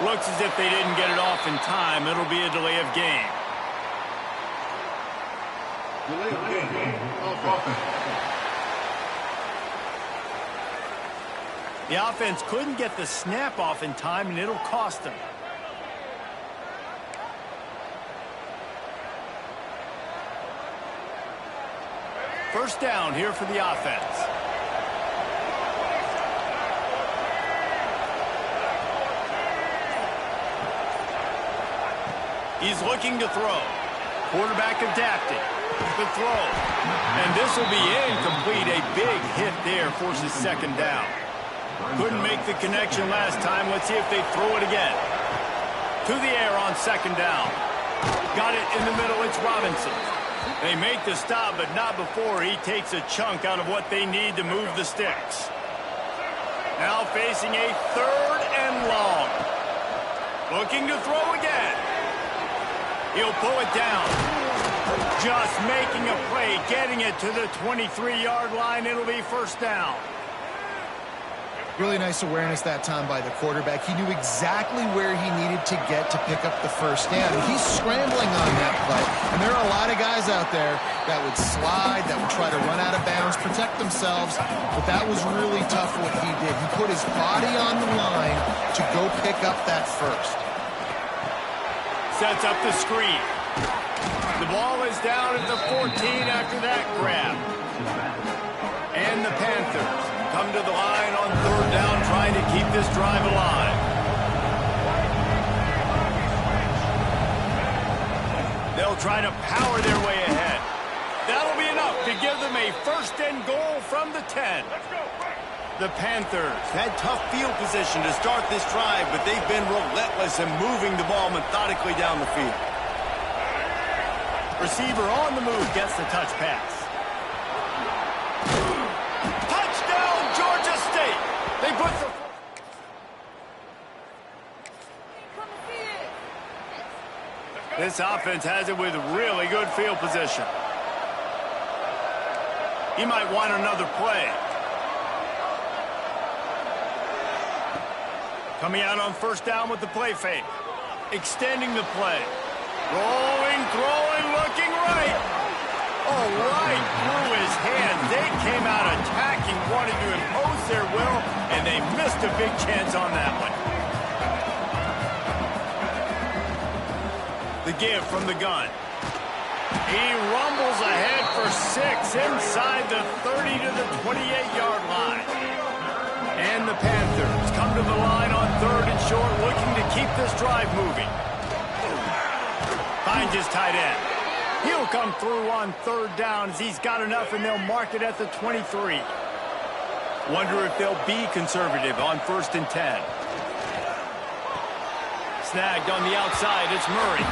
Looks as if they didn't get it off in time. It'll be a delay of game. Delay of game. Offense. The offense couldn't get the snap off in time, and it'll cost them. First down here for the offense. He's looking to throw. Quarterback adapted. The throw. And this will be incomplete. A big hit there forces second down. Couldn't make the connection last time. Let's see if they throw it again. To the air on second down. Got it in the middle. It's Robinson. They make the stop, but not before he takes a chunk out of what they need to move the sticks. Now facing a third and long. Looking to throw again. He'll pull it down. Just making a play, getting it to the 23-yard line. It'll be first down. Really nice awareness that time by the quarterback. He knew exactly where he needed to get to pick up the first down. And he's scrambling on that play. And there are a lot of guys out there that would slide, that would try to run out of bounds, protect themselves. But that was really tough what he did. He put his body on the line to go pick up that first. Sets up the screen. The ball is down at the 14 after that grab. And the Panthers come to the line on third down, trying to keep this drive alive. They'll try to power their way ahead. That'll be enough to give them a first and goal from the 10. The Panthers had tough field position to start this drive, but they've been relentless in moving the ball methodically down the field. Receiver on the move gets the touch pass. Touchdown, Georgia State! They put the... This offense has it with really good field position. He might want another play. Coming out on first down with the play fake. Extending the play. Rolling, throwing, looking right. Oh, right through his hand. They came out attacking, wanted to impose their will, and they missed a big chance on that one. The give from the gun. He rumbles ahead for 6 inside the 30 to the 28-yard line. And the Panthers come to the line on third and short, looking to keep this drive moving. Finds his tight end. He'll come through on third down as he's got enough, and they'll mark it at the 23. Wonder if they'll be conservative on first and 10. Snagged on the outside, it's Murray.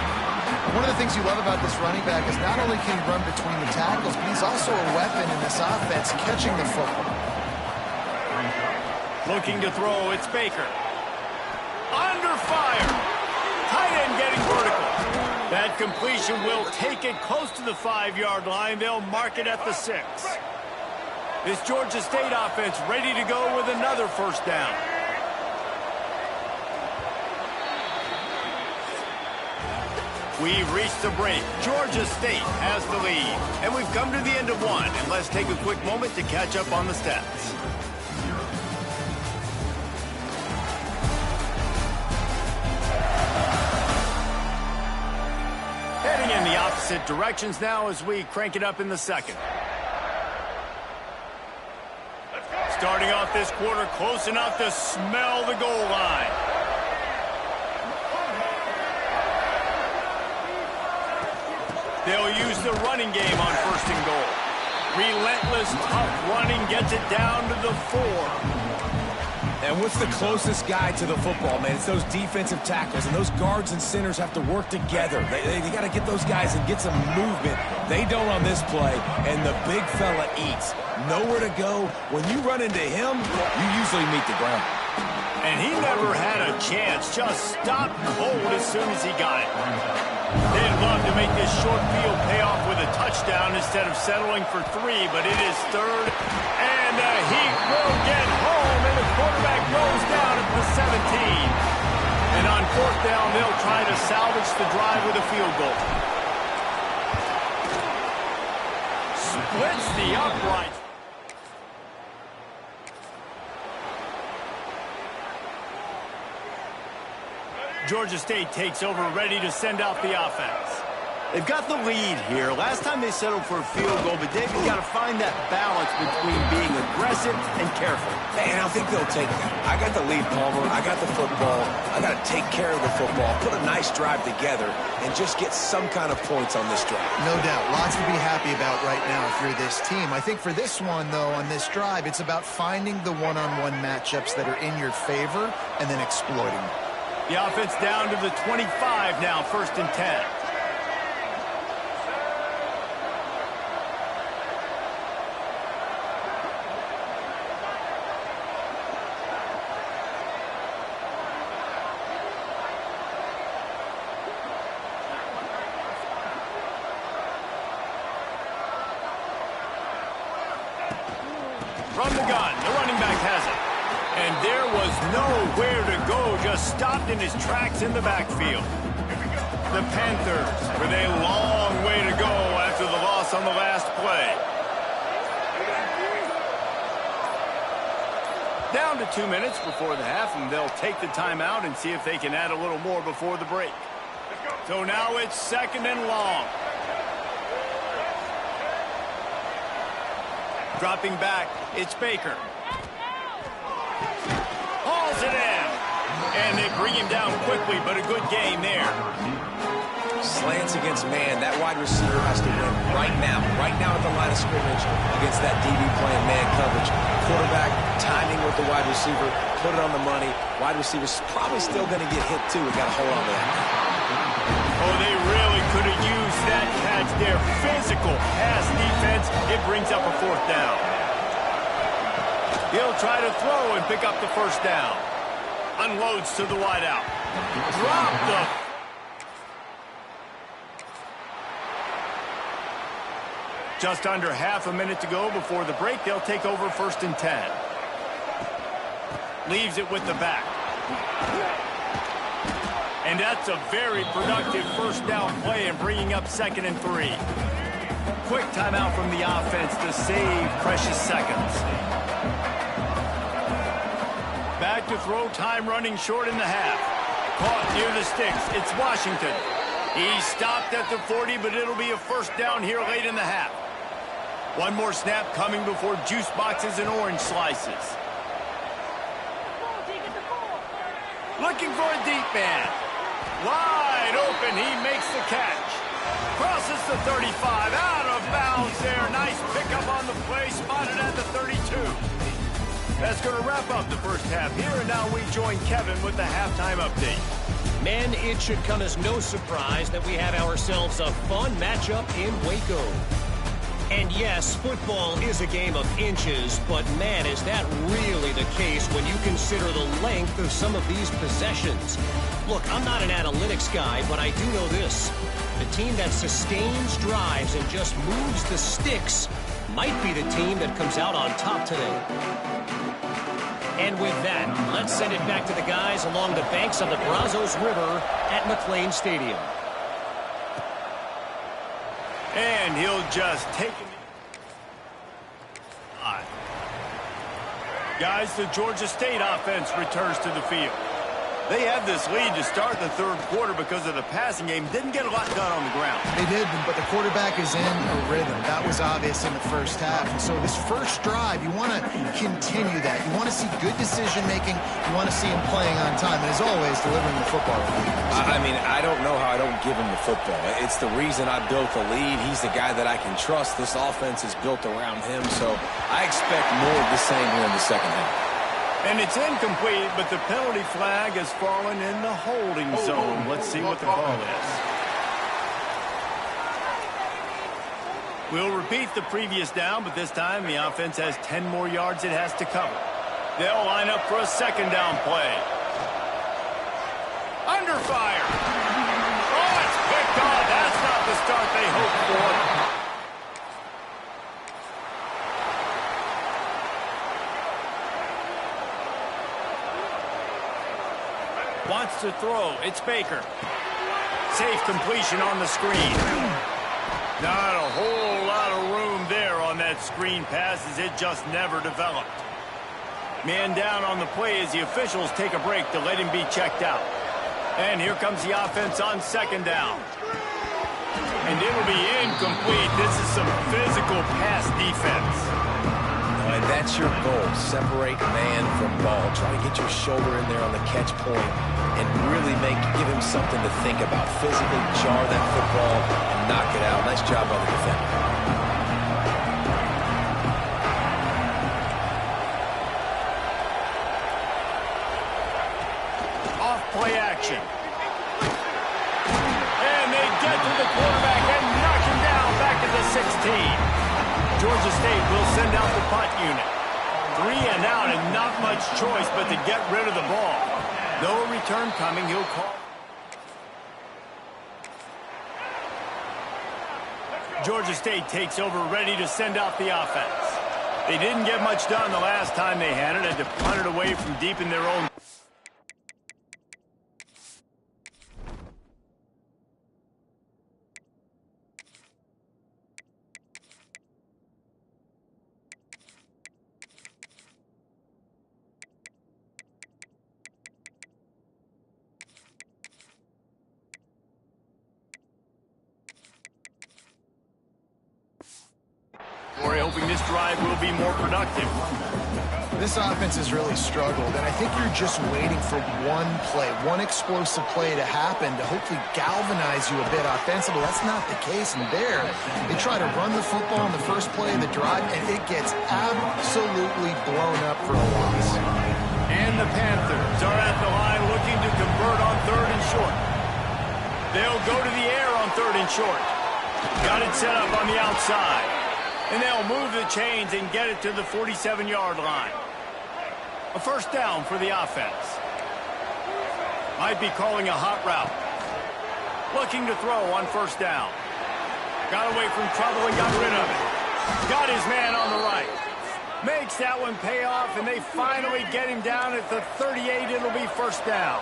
One of the things you love about this running back is not only can he run between the tackles, but he's also a weapon in this offense, catching the football. Looking to throw, it's Baker. Under fire. Tight end getting vertical. That completion will take it close to the 5-yard line. They'll mark it at the 6. This Georgia State offense ready to go with another first down. We've reached the break. Georgia State has the lead. And we've come to the end of one. And let's take a quick moment to catch up on the stats. Heading in the opposite directions now as we crank it up in the second. Starting off this quarter close enough to smell the goal line. They'll use the running game on first and goal. Relentless, tough running gets it down to the 4. And what's the closest guy to the football, man? It's those defensive tackles, and those guards and centers have to work together. They got to get those guys and get some movement. They don't on this play, and the big fella eats. Nowhere to go. When you run into him, you usually meet the ground. And he never had a chance. Just stopped cold as soon as he got it. They'd love to make this short field pay off with a touchdown instead of settling for 3, but it is third, and he will get home, and the quarterback goes down at the 17. And on 4th down, they'll try to salvage the drive with a field goal. Splits the uprights. Georgia State takes over, ready to send out the offense. They've got the lead here. Last time they settled for a field goal, but David, got to find that balance between being aggressive and careful. And I think they'll take that. I got the lead, Palmer. I got the football. I got to take care of the football, put a nice drive together, and just get some kind of points on this drive. No doubt. Lots to be happy about right now if you're this team. I think for this one, though, on this drive, it's about finding the one-on-one matchups that are in your favor and then exploiting them. The offense down to the 25 now, 1st and 10. From the gun, the running back has it. And there was nowhere to go, just stopped in his tracks in the backfield. The Panthers with a long way to go after the loss on the last play. Down to 2 minutes before the half, and they'll take the timeout and see if they can add a little more before the break. So now it's 2nd and long. Dropping back, it's Baker. Hauls it in. And they bring him down quickly, but a good game there. Slants against man. That wide receiver has to win right now at the line of scrimmage against that DB playing man coverage. Quarterback timing with the wide receiver, put it on the money. Wide receiver's probably still going to get hit too. We got to hold on to that. Oh, they really could have used that catch there. Physical pass defense. It brings up a 4th down. He'll try to throw and pick up the 1st down. Unloads to the wideout. Drop the... Just under half a minute to go before the break. They'll take over 1st and 10. Leaves it with the back. And that's a very productive 1st down play and bringing up 2nd and 3. Quick timeout from the offense to save precious seconds. Back to throw, time running short in the half. Caught near the sticks. It's Washington. He stopped at the 40, but it'll be a 1st down here late in the half. One more snap coming before juice boxes and orange slices. Looking for a deep man. Wide open, he makes the catch. Crosses the 35, out of bounds there. Nice pickup on the play, spotted at the 32. That's going to wrap up the 1st half here, and now we join Kevin with the halftime update. Men, it should come as no surprise that we have ourselves a fun matchup in Waco. And yes, football is a game of inches, but man, is that really the case when you consider the length of some of these possessions. Look, I'm not an analytics guy, but I do know this. The team that sustains drives and just moves the sticks might be the team that comes out on top today. And with that, let's send it back to the guys along the banks of the Brazos River at McLean Stadium. And he'll just take it. Guys, the Georgia State offense returns to the field. They had this lead to start the 3rd quarter because of the passing game. Didn't get a lot done on the ground. They did, but the quarterback is in a rhythm. That was obvious in the 1st half. And so this 1st drive, you want to continue that. You want to see good decision-making. You want to see him playing on time. And as always, delivering the football. I mean, I don't know how I don't give him the football. It's the reason I built the lead. He's the guy that I can trust. This offense is built around him. So I expect more of the same here in the 2nd half. And it's incomplete, but the penalty flag has fallen in the holding zone. Let's see what the call is. We'll repeat the previous down, but this time the offense has 10 more yards it has to cover. They'll line up for a 2nd down play. Under fire. Oh, it's picked off. That's not the start they hoped for. Wants to throw. It's Baker. Safe completion on the screen. Not a whole lot of room there on that screen pass as it just never developed. Man down on the play as the officials take a break to let him be checked out. And here comes the offense on second down. And it'll be incomplete. This is some physical pass defense. And that's your goal. Separate man from ball. Try to get your shoulder in there on the catch point and really give him something to think about. Physically jar that football and knock it out. Nice job by the defender. Play action. And they get to the quarterback and knock him down back at the 16. Georgia State will send out the punt unit. 3 and out and not much choice but to get rid of the ball. No return coming, he'll call. Georgia State takes over, ready to send out the offense. They didn't get much done the last time they had it, had to punt it away from deep in their own. We're hoping this drive will be more productive. This offense has really struggled, and I think you're just waiting for one play, one explosive play to happen to hopefully galvanize you a bit offensively. That's not the case, and there, they try to run the football in the first play of the drive, and it gets absolutely blown up for a loss. And the Panthers are at the line looking to convert on 3rd and short. They'll go to the air on 3rd and short. Got it set up on the outside. And they'll move the chains and get it to the 47-yard line. A first down for the offense. Might be calling a hot route. Looking to throw on first down. Got away from trouble and got rid of it. Got his man on the right. Makes that one pay off, and they finally get him down at the 38. It'll be first down.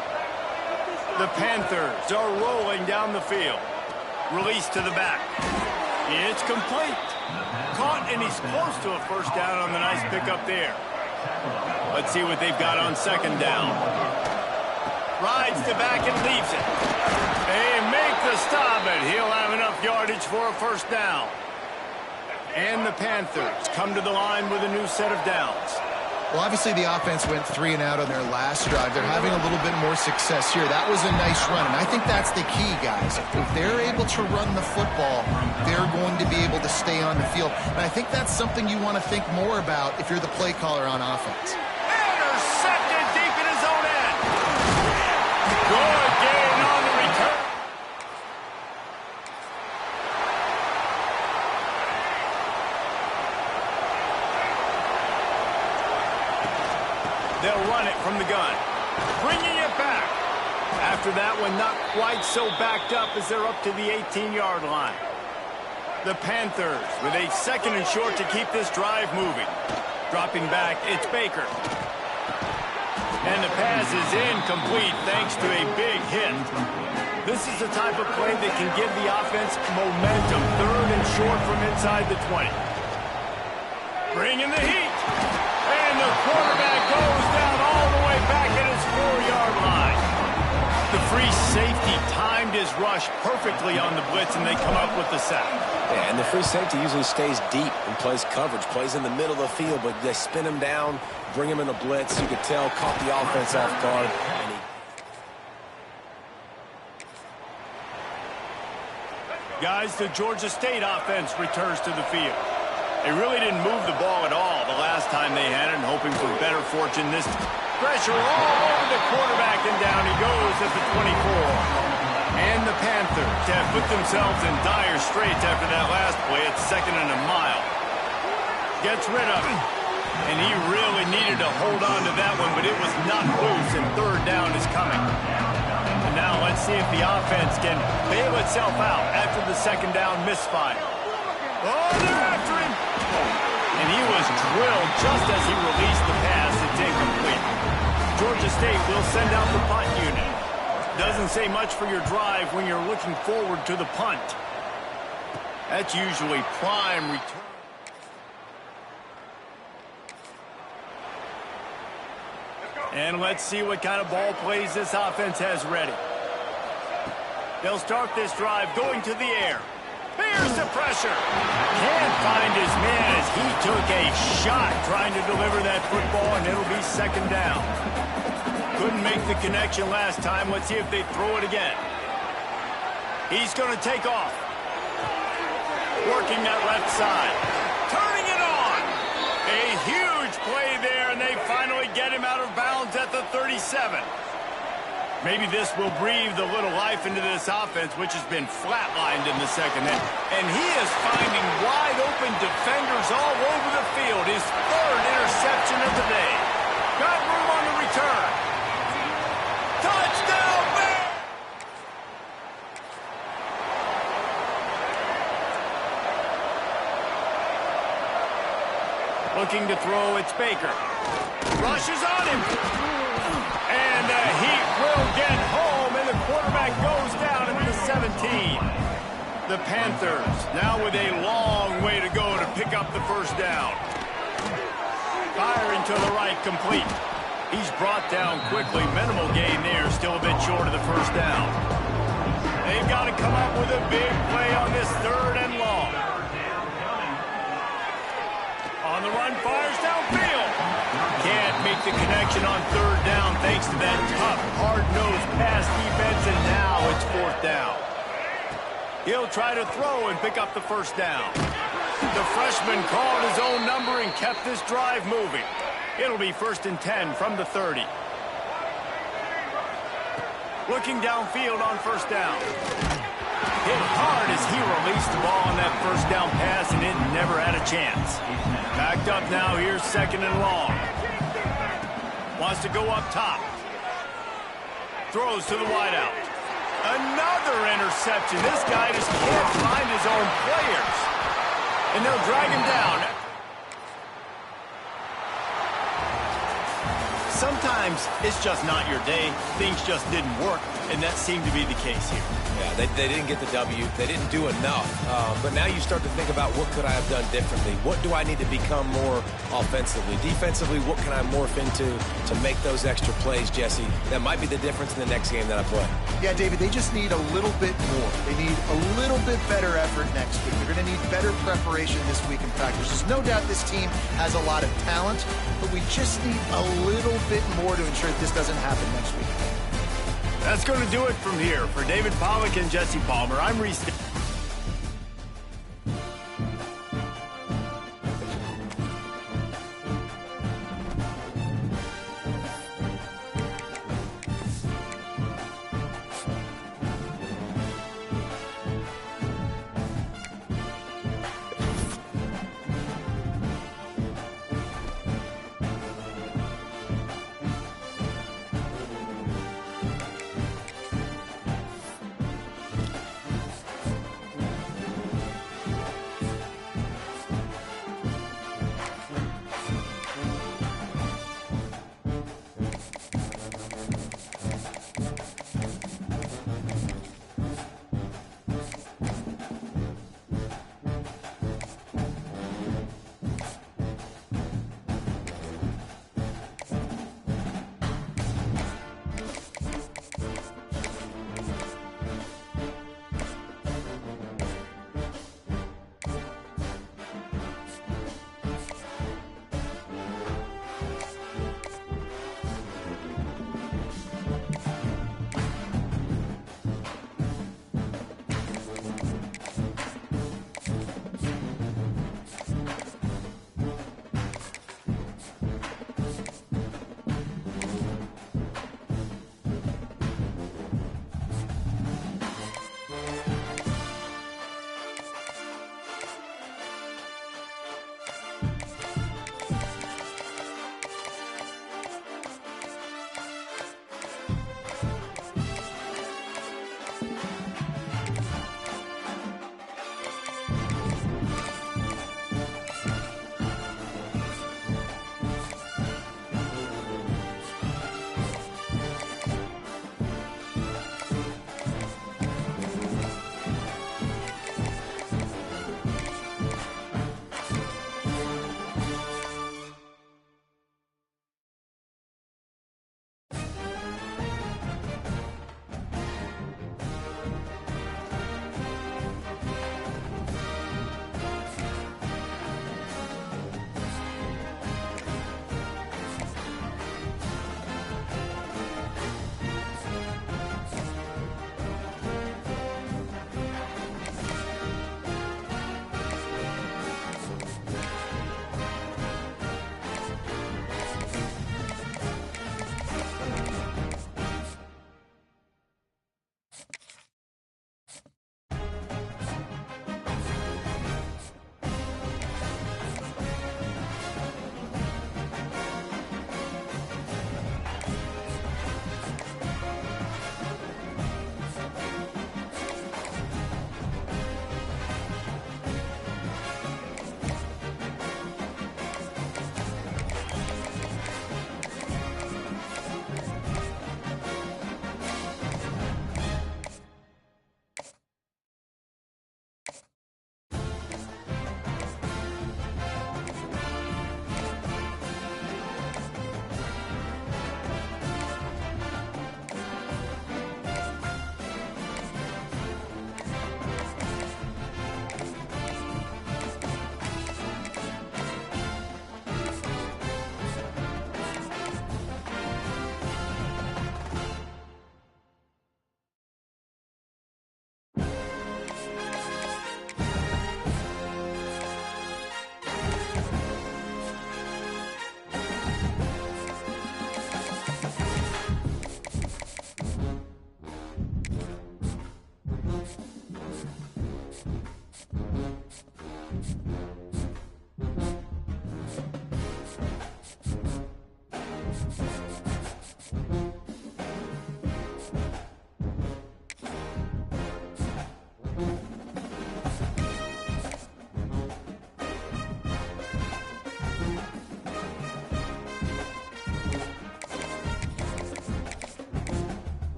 The Panthers are rolling down the field. Release to the back. It's complete. Caught, and he's close to a first down on the nice pickup there. Let's see what they've got on second down. Rides to back and leaves it. They make the stop, and he'll have enough yardage for a first down. And the Panthers come to the line with a new set of downs. Well, obviously the offense went 3 and out on their last drive. They're having a little bit more success here. That was a nice run, and I think that's the key, guys. If they're able to run the football, they're going to be able to stay on the field. And I think that's something you want to think more about if you're the play caller on offense. Intercepted deep in his own end. Good gain on the return. They'll run it from the gun. Bringing it back. After that one, not quite so backed up as they're up to the 18-yard line. The Panthers with a 2nd and short to keep this drive moving. Dropping back, it's Baker. And the pass is incomplete thanks to a big hit. This is the type of play that can give the offense momentum. 3rd and short from inside the 20. Bringing the heat. And the quarterback goes down all the way back at his 4-yard line. The free safety timed his rush perfectly on the blitz, and they come up with the sack. Yeah, and the free safety usually stays deep and plays coverage, plays in the middle of the field, but they spin him down, bring him in a blitz. You could tell, caught the offense off guard. Guys, the Georgia State offense returns to the field. They really didn't move the ball at all the last time they had it, and hoping for better fortune this time. Pressure all over the quarterback, and down he goes at the 24. And the Panthers have put themselves in dire straits after that last play at 2nd and a mile. Gets rid of it. And he really needed to hold on to that one, but it was not loose, and 3rd down is coming. And now let's see if the offense can bail itself out after the 2nd down misfire. Oh, they're after him. And he was drilled just as he released the pass. It's incomplete. Georgia State will send out the punt unit. Doesn't say much for your drive when you're looking forward to the punt. That's usually prime return. And let's see what kind of ball plays this offense has ready. They'll start this drive going to the air. Here's the pressure. Can't find his man as he took a shot trying to deliver that football, and it'll be second down. Couldn't make the connection last time. Let's see if they throw it again. He's going to take off. Working that left side. Turning it on. A huge play there, and they finally get him out of bounds at the 37. Maybe this will breathe a little life into this offense, which has been flatlined in the second half. And he is finding wide-open defenders all over the field. His third interception of the day. Got room on the return. Touchdown, man! Looking to throw, it's Baker. Rushes on him. And the Heat will get home, and the quarterback goes down at the 17. The Panthers now with a long way to go to pick up the first down. Firing to the right, complete. He's brought down quickly. Minimal gain there, still a bit short of the first down. They've got to come up with a big play on this third and long. On the run, fires downfield. Can't make the connection on third down thanks to that tough, hard-nosed pass defense, and now it's fourth down. He'll try to throw and pick up the first down. The freshman called his own number and kept this drive moving. It'll be 1st and 10 from the 30. Looking downfield on first down. Hit hard as he released the ball on that first down pass, and it never had a chance. Backed up now, here's second and long. Wants to go up top. Throws to the wideout. Another interception. This guy just can't find his own players. And they'll drag him down. Sometimes it's just not your day. Things just didn't work, and that seemed to be the case here. Yeah, they didn't get the W. They didn't do enough. But now you start to think about what could I have done differently? What do I need to become more offensively? Defensively, what can I morph into to make those extra plays, Jesse? That might be the difference in the next game that I play. Yeah, David, they just need a little bit more. They need a little bit better effort next week. They're going to need better preparation this week in practice. There's no doubt this team has a lot of talent, but we just need a little bit more to ensure that this doesn't happen next week. That's going to do it from here. For David Pollack and Jesse Palmer, I'm Reese.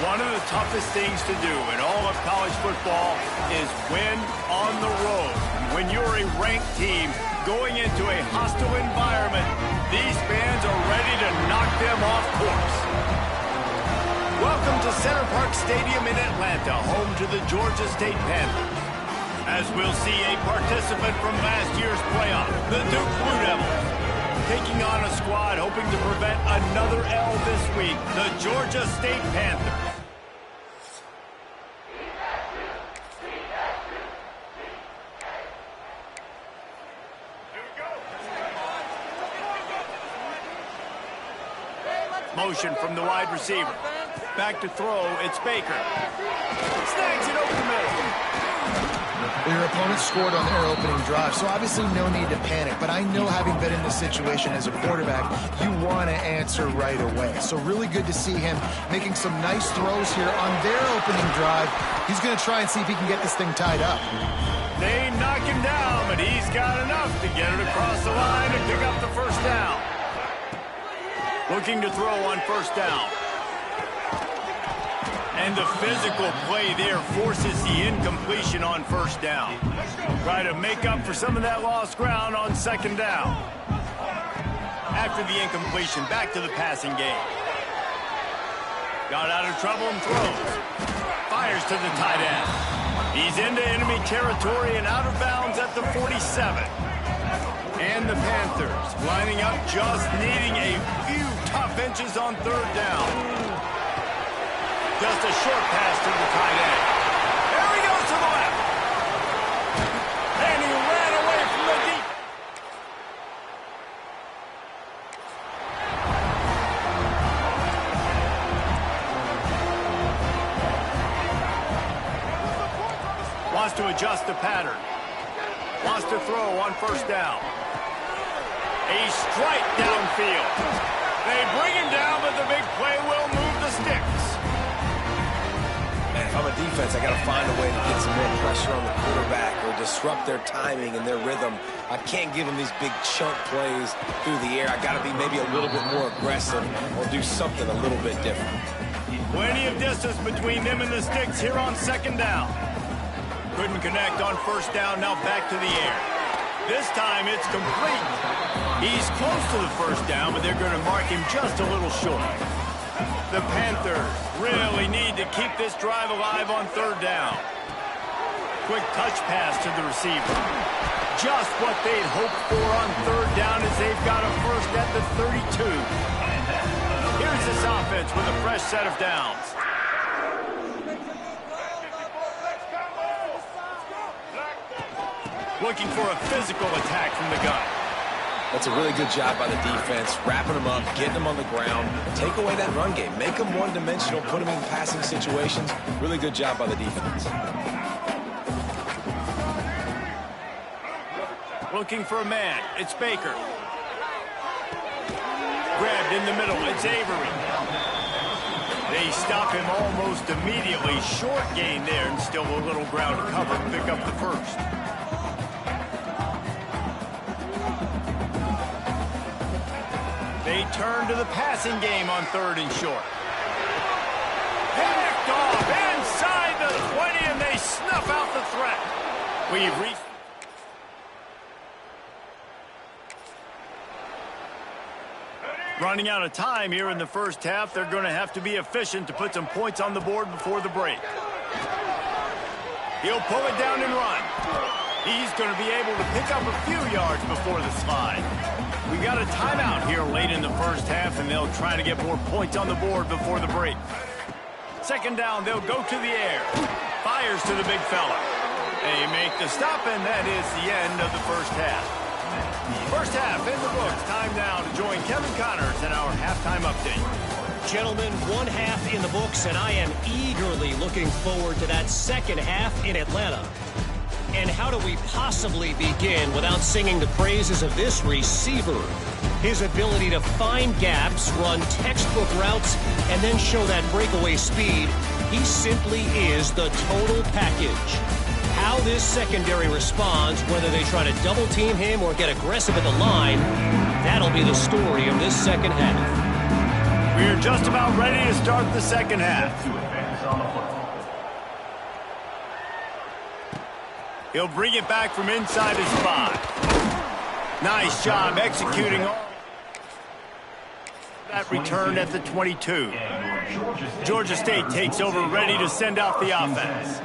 One of the toughest things to do in all of college football is win on the road. When you're a ranked team going into a hostile environment, these fans are ready to knock them off course. Welcome to Center Parc Stadium in Atlanta, home to the Georgia State Panthers. As we'll see a participant from last year's playoff, the Duke Blue Devils, taking on a squad hoping to prevent another L this week, the Georgia State Panthers. Motion from the wide receiver. Back to throw, it's Baker. Snags it over the middle. Your opponent scored on their opening drive, so obviously no need to panic. But I know, having been in this situation as a quarterback, you want to answer right away. So really good to see him making some nice throws here on their opening drive. He's going to try and see if he can get this thing tied up. They knock him down, but he's got enough to get it across the line and pick up the first down. Looking to throw on first down. And the physical play there forces the incompletion on first down. Try to make up for some of that lost ground on second down. After the incompletion, back to the passing game. Got out of trouble and throws. Fires to the tight end. He's into enemy territory and out of bounds at the 47. And the Panthers lining up, just needing a few tough inches on third down. Just a short pass to the tight end. There he goes to the left. And he ran away from the deep. Wants to adjust the pattern. Wants to throw on first down. A strike downfield. They bring him down, but the big play will move the sticks. Man, if I'm a defense, I got to find a way to get some more pressure on the quarterback or disrupt their timing and their rhythm. I can't give them these big chunk plays through the air. I got to be maybe a little bit more aggressive or do something a little bit different. Plenty of distance between them and the sticks here on second down. Couldn't connect on first down, now back to the air. This time it's complete. He's close to the first down, but they're going to mark him just a little short. The Panthers really need to keep this drive alive on third down. Quick touch pass to the receiver. Just what they'd hoped for on third down as they've got a first at the 32. Here's this offense with a fresh set of downs. Looking for a physical attack from the gun. That's a really good job by the defense, wrapping them up, getting them on the ground, take away that run game, make them one-dimensional, put them in passing situations. Really good job by the defense. Looking for a man. It's Baker. Grabbed in the middle. It's Avery. They stop him almost immediately. Short gain there, and still a little ground to cover to pick up the first. They turn to the passing game on third and short. Picked off inside the 20, and they snuff out the threat. We've reached... Running out of time here in the first half. They're going to have to be efficient to put some points on the board before the break. He'll pull it down and run. He's going to be able to pick up a few yards before the slide. We got a timeout here late in the first half, and they'll try to get more points on the board before the break. Second down, they'll go to the air. Fires to the big fella. They make the stop, and that is the end of the first half. First half in the books. Time now to join Kevin Connors in our halftime update. Gentlemen, one half in the books, and I am eagerly looking forward to that second half in Atlanta. And how do we possibly begin without singing the praises of this receiver? His ability to find gaps, run textbook routes, and then show that breakaway speed. He simply is the total package. How this secondary responds, whether they try to double-team him or get aggressive at the line, that'll be the story of this second half. We're just about ready to start the second half. He'll bring it back from inside his 5. Nice job executing all that return at the 22. Georgia State takes over, ready to send out the offense.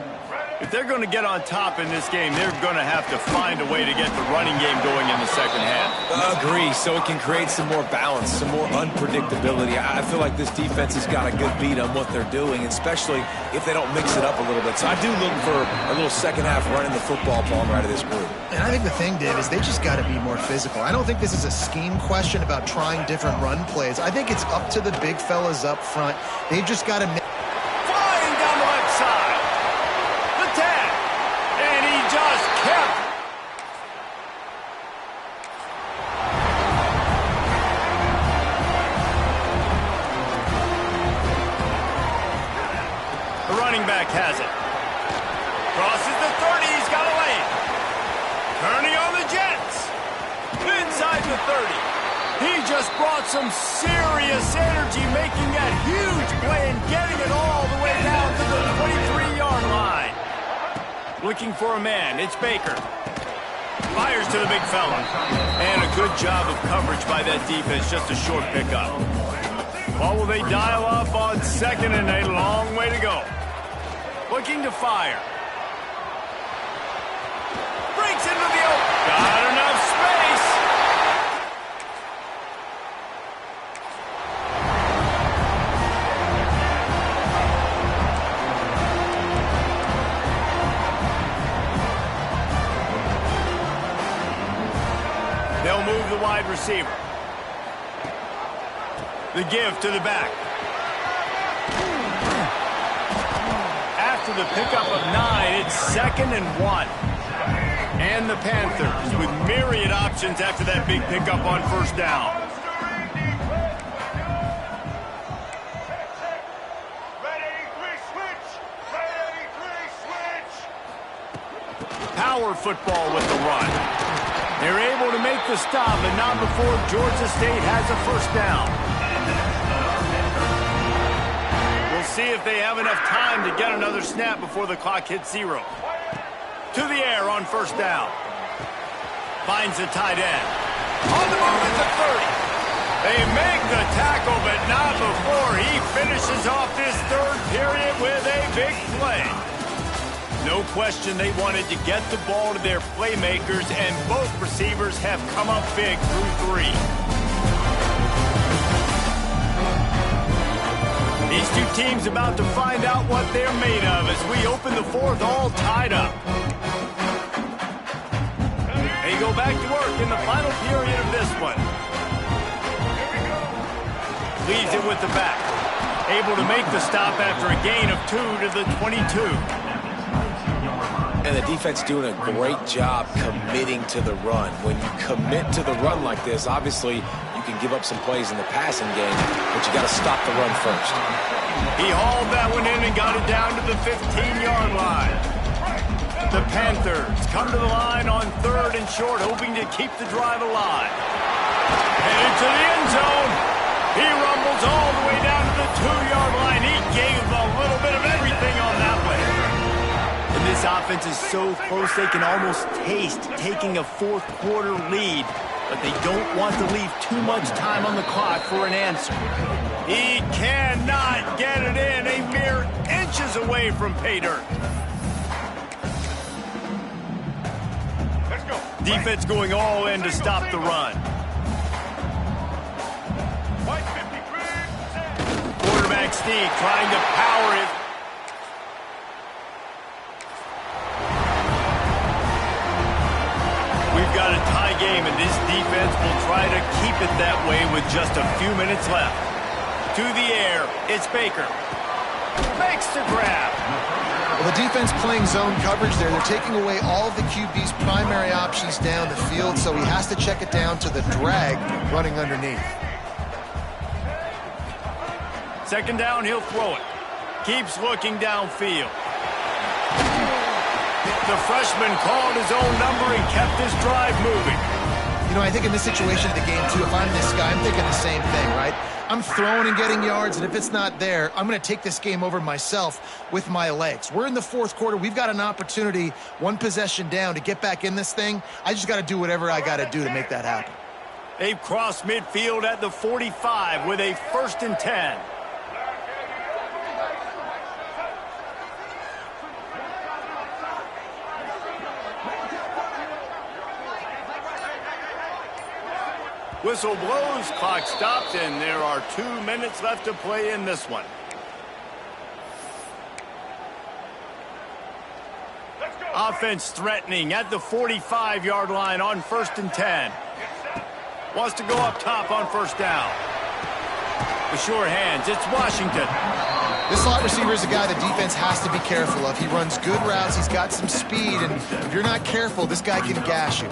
If they're going to get on top in this game, they're going to have to find a way to get the running game going in the second half. Agree, so it can create some more balance, some more unpredictability. I feel like this defense has got a good beat on what they're doing, especially if they don't mix it up a little bit. So I do look for a little second half running the football ball right of this group. And I think the thing, Dave, is they just got to be more physical. I don't think this is a scheme question about trying different run plays. I think it's up to the big fellas up front. They've just got to make... Flying down the left side. The 10. And he just kept. The running back has it. Crosses the 30. He's got a lane. Turning on the Jets. Inside the 30. He just brought some serious energy, making that huge play and getting it all the way down to the 23-yard line. Looking for a man. It's Baker. Fires to the big fella. And a good job of coverage by that defense. Just a short pickup. What will they dial up on second and a long way to go? Looking to fire. Breaks into the open. Got enough space. They'll move the wide receiver. The give to the back. After the pickup of 9, it's 2nd and 1. And the Panthers with myriad options after that big pickup on first down. Power football with the run. They're able to make the stop, but not before Georgia State has a first down. We'll see if they have enough time to get another snap before the clock hits 0. To the air on first down. Finds the tight end. On the move at the 30. They make the tackle, but not before he finishes off this third period with a big play. No question they wanted to get the ball to their playmakers, and both receivers have come up big through 3. These two teams about to find out what they're made of as we open the fourth all tied up. They go back to work in the final period of this one. Leaves it with the back. Able to make the stop after a gain of 2 to the 22. And the defense doing a great job committing to the run. When you commit to the run like this, obviously you can give up some plays in the passing game, but you got to stop the run first. He hauled that one in and got it down to the 15-yard line. The Panthers come to the line on 3rd and short, hoping to keep the drive alive. Headed to the end zone. He rumbles all the way down to the 2-yard line. He gave a little bit of everything on that play. And this offense is so close they can almost taste taking a fourth-quarter lead, but they don't want to leave too much time on the clock for an answer. He cannot get it in, a mere inches away from pay dirt. Let's go. Defense going all in to stop the run. Quarterback Steve trying to power it. We've got a tie game, and this defense will try to keep it that way with just a few minutes left. To the air, it's Baker. Makes the grab. Well, the defense playing zone coverage there. They're taking away all of the QB's primary options down the field, so he has to check it down to the drag running underneath. 2nd down, he'll throw it. Keeps looking downfield. The freshman called his own number and kept his drive moving. You You know, I think in this situation of the game, too, if I'm this guy, I'm thinking the same thing, right? I'm throwing and getting yards, and if it's not there, I'm going to take this game over myself with my legs. We're in the fourth quarter. We've got an opportunity, one possession down, to get back in this thing. I just got to do whatever I got to do to make that happen. They've crossed midfield at the 45 with a 1st and 10. Whistle blows, clock stops, and there are 2 minutes left to play in this one. Offense threatening at the 45-yard line on 1st and 10. Wants to go up top on 1st down. The sure hands, it's Washington. This slot receiver is a guy the defense has to be careful of. He runs good routes, he's got some speed, and if you're not careful, this guy can gash you.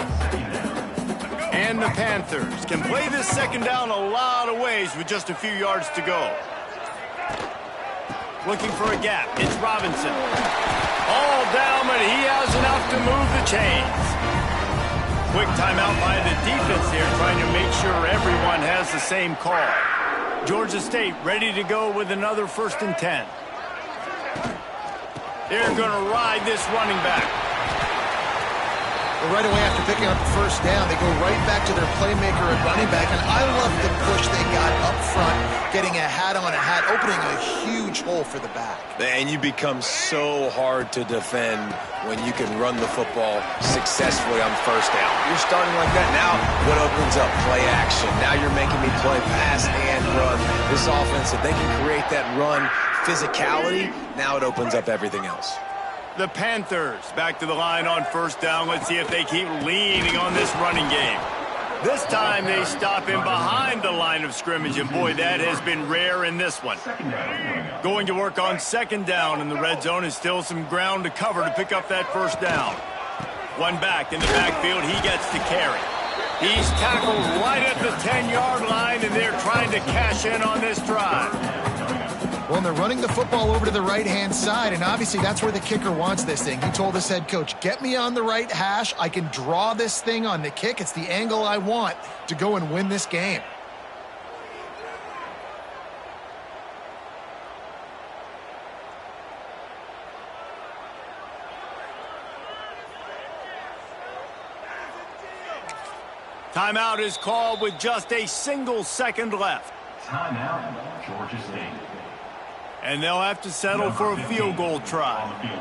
And the Panthers can play this 2nd down a lot of ways with just a few yards to go. Looking for a gap. It's Robinson. All down, but he has enough to move the chains. Quick timeout by the defense here, trying to make sure everyone has the same call. Georgia State ready to go with another 1st and 10. They're going to ride this running back. Right away after picking up the 1st down, they go right back to their playmaker at running back, and I love the push they got up front, getting a hat on a hat, opening a huge hole for the back. And you become so hard to defend when you can run the football successfully on 1st down. You're starting like that now. What opens up? Play action. Now you're making me play pass and run. This offense, if they can create that run physicality, now it opens up everything else. The Panthers back to the line on 1st down. Let's see if they keep leaning on this running game. This time they stop him behind the line of scrimmage, and boy, that has been rare in this one. Going to work on 2nd down in the red zone, and still some ground to cover to pick up that 1st down. One back in the backfield, he gets to carry. He's tackled right at the 10-yard line, and they're trying to cash in on this drive. Well, and they're running the football over to the right-hand side, and obviously that's where the kicker wants this thing. He told his head coach, get me on the right hash. I can draw this thing on the kick. It's the angle I want to go and win this game. Timeout is called with just a single second left. Timeout, Georgia State. And they'll have to settle for a field goal try. And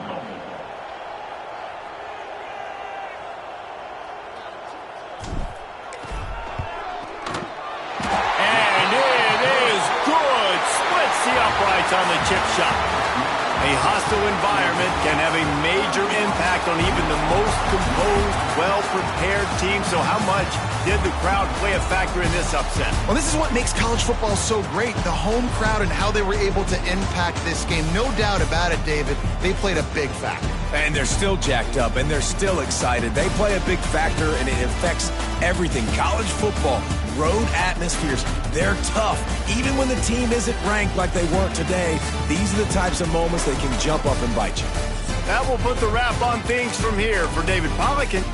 it is good. Splits the uprights on the chip shot. A hostile environment can have a major impact on even the most composed, well-prepared team. So how much did the crowd play a factor in this upset? Well, this is what makes college football so great, the home crowd and how they were able to impact this game. No doubt about it, David, they played a big factor. And they're still jacked up, and they're still excited. They play a big factor, and it affects everything. College football, road atmospheres, they're tough. Even when the team isn't ranked like they weren't today, these are the types of moments they can jump up and bite you. That will put the wrap on things from here. For David Pollack and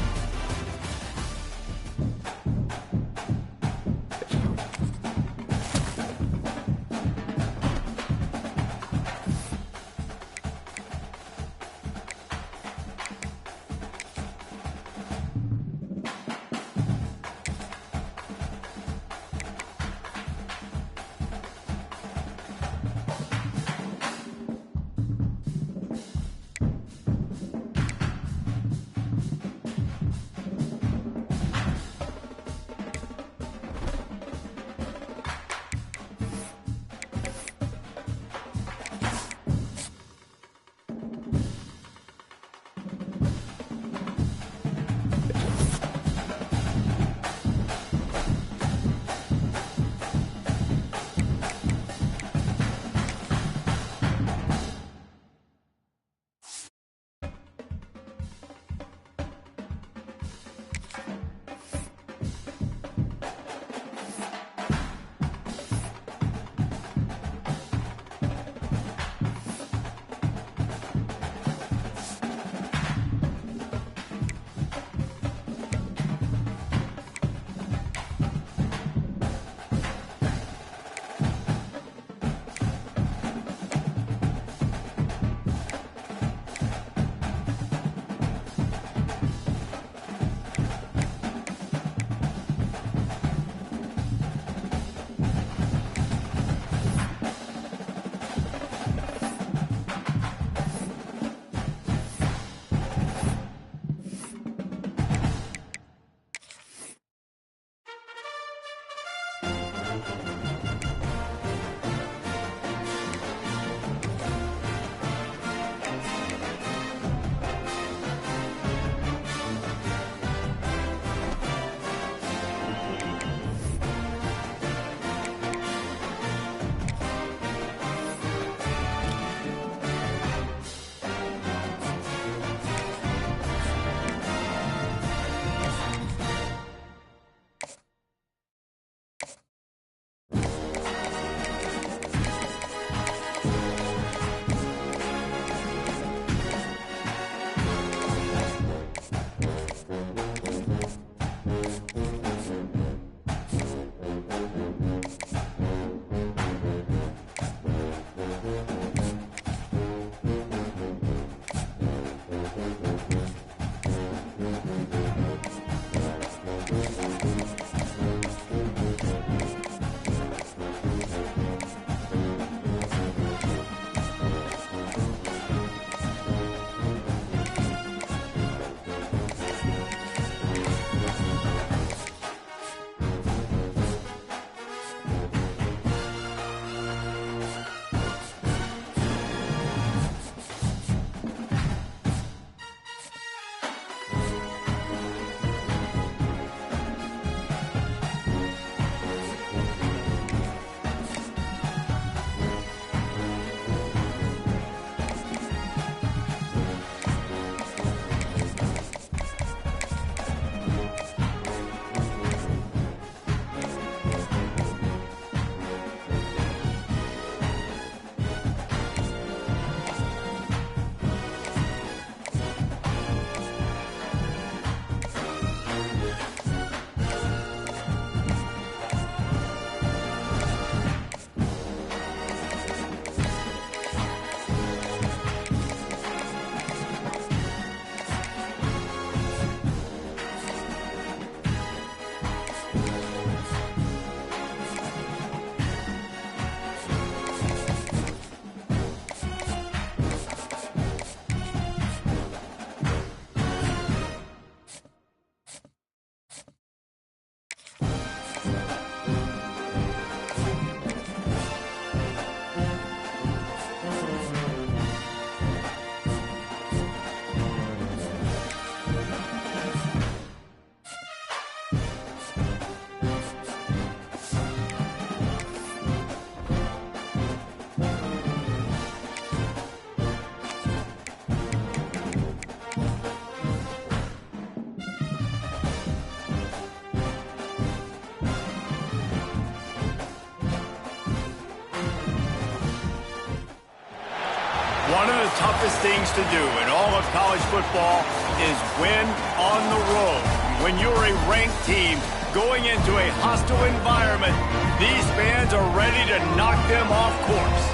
One of the toughest things to do in all of college football is win on the road. When you're a ranked team going into a hostile environment, these fans are ready to knock them off course.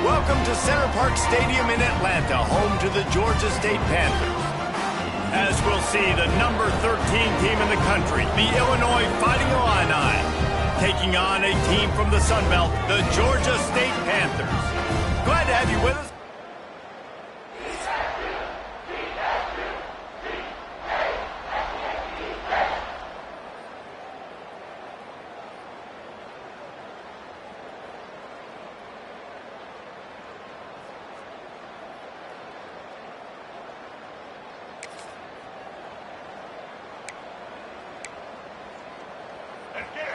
Welcome to Center Parc Stadium in Atlanta, home to the Georgia State Panthers. As we'll see, the number 13 team in the country, the Illinois Fighting Illini, taking on a team from the Sun Belt, the Georgia State Panthers. Glad to have you with us.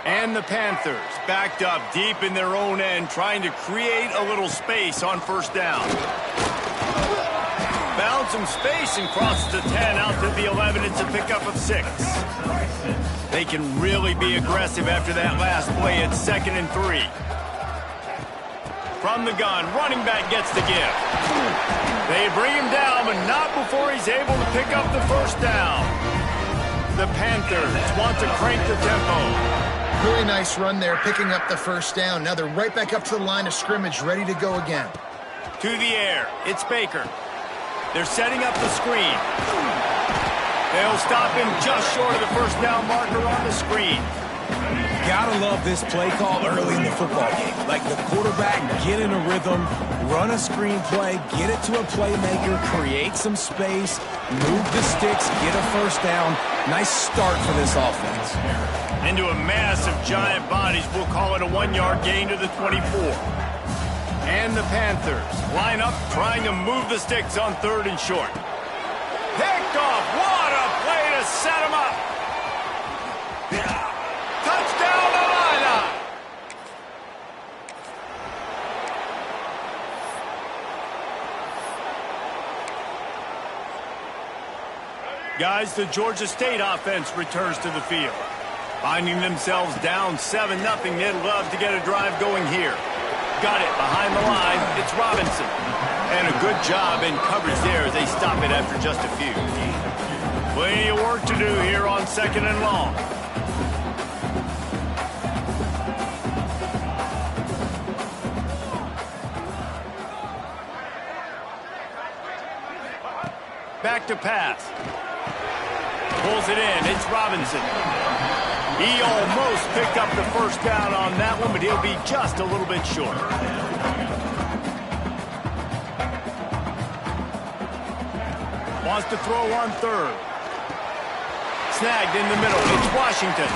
And the Panthers backed up deep in their own end, trying to create a little space on first down. Found some space and crosses the 10 out to the 11. It's a pickup of 6. They can really be aggressive after that last play. It's 2nd and 3. From the gun, running back gets the give. They bring him down, but not before he's able to pick up the first down. The Panthers want to crank the tempo. Really nice run there, picking up the first down. Now they're right back up to the line of scrimmage, ready to go again. To the air, it's Baker. They're setting up the screen. They'll stop him just short of the first down marker on the screen. Gotta love this play call early in the football game. Like the quarterback, get in a rhythm, run a screen play, get it to a playmaker, create some space, move the sticks, get a first down. Nice start for this offense. Into a mass of giant bodies, we'll call it a 1-yard gain to the 24. And the Panthers line up trying to move the sticks on 3rd and short. Picked off. What a play to set him up. Touchdown, Illini. Guys, the Georgia State offense returns to the field. Finding themselves down 7-0, they'd love to get a drive going here. Got it behind the line. It's Robinson. And a good job in coverage there as they stop it after just a few. Plenty of work to do here on 2nd and long. Back to pass. Pulls it in. It's Robinson. He almost picked up the first down on that one, but he'll be just a little bit short. Wants to throw on 3rd. Snagged in the middle. It's Washington.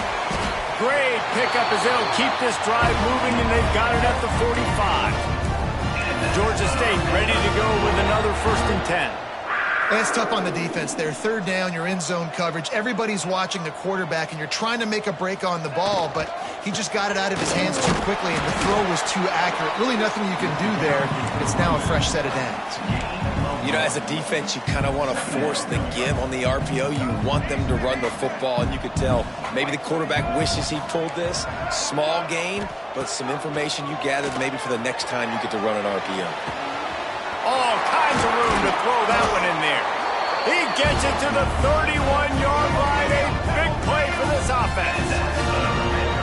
Great pickup as they'll keep this drive moving, and they've got it at the 45. Georgia State ready to go with another 1st and 10. That's tough on the defense there. 3rd down, you're in zone coverage. Everybody's watching the quarterback, and you're trying to make a break on the ball, but he just got it out of his hands too quickly, and the throw was too accurate. Really nothing you can do there. It's now a fresh set of downs. You know, as a defense, you kind of want to force the give on the RPO. You want them to run the football, and you could tell maybe the quarterback wishes he pulled this. Small gain, but some information you gathered maybe for the next time you get to run an RPO. All kinds of room to throw that one in there. He gets it to the 31-yard line. A big play for this offense.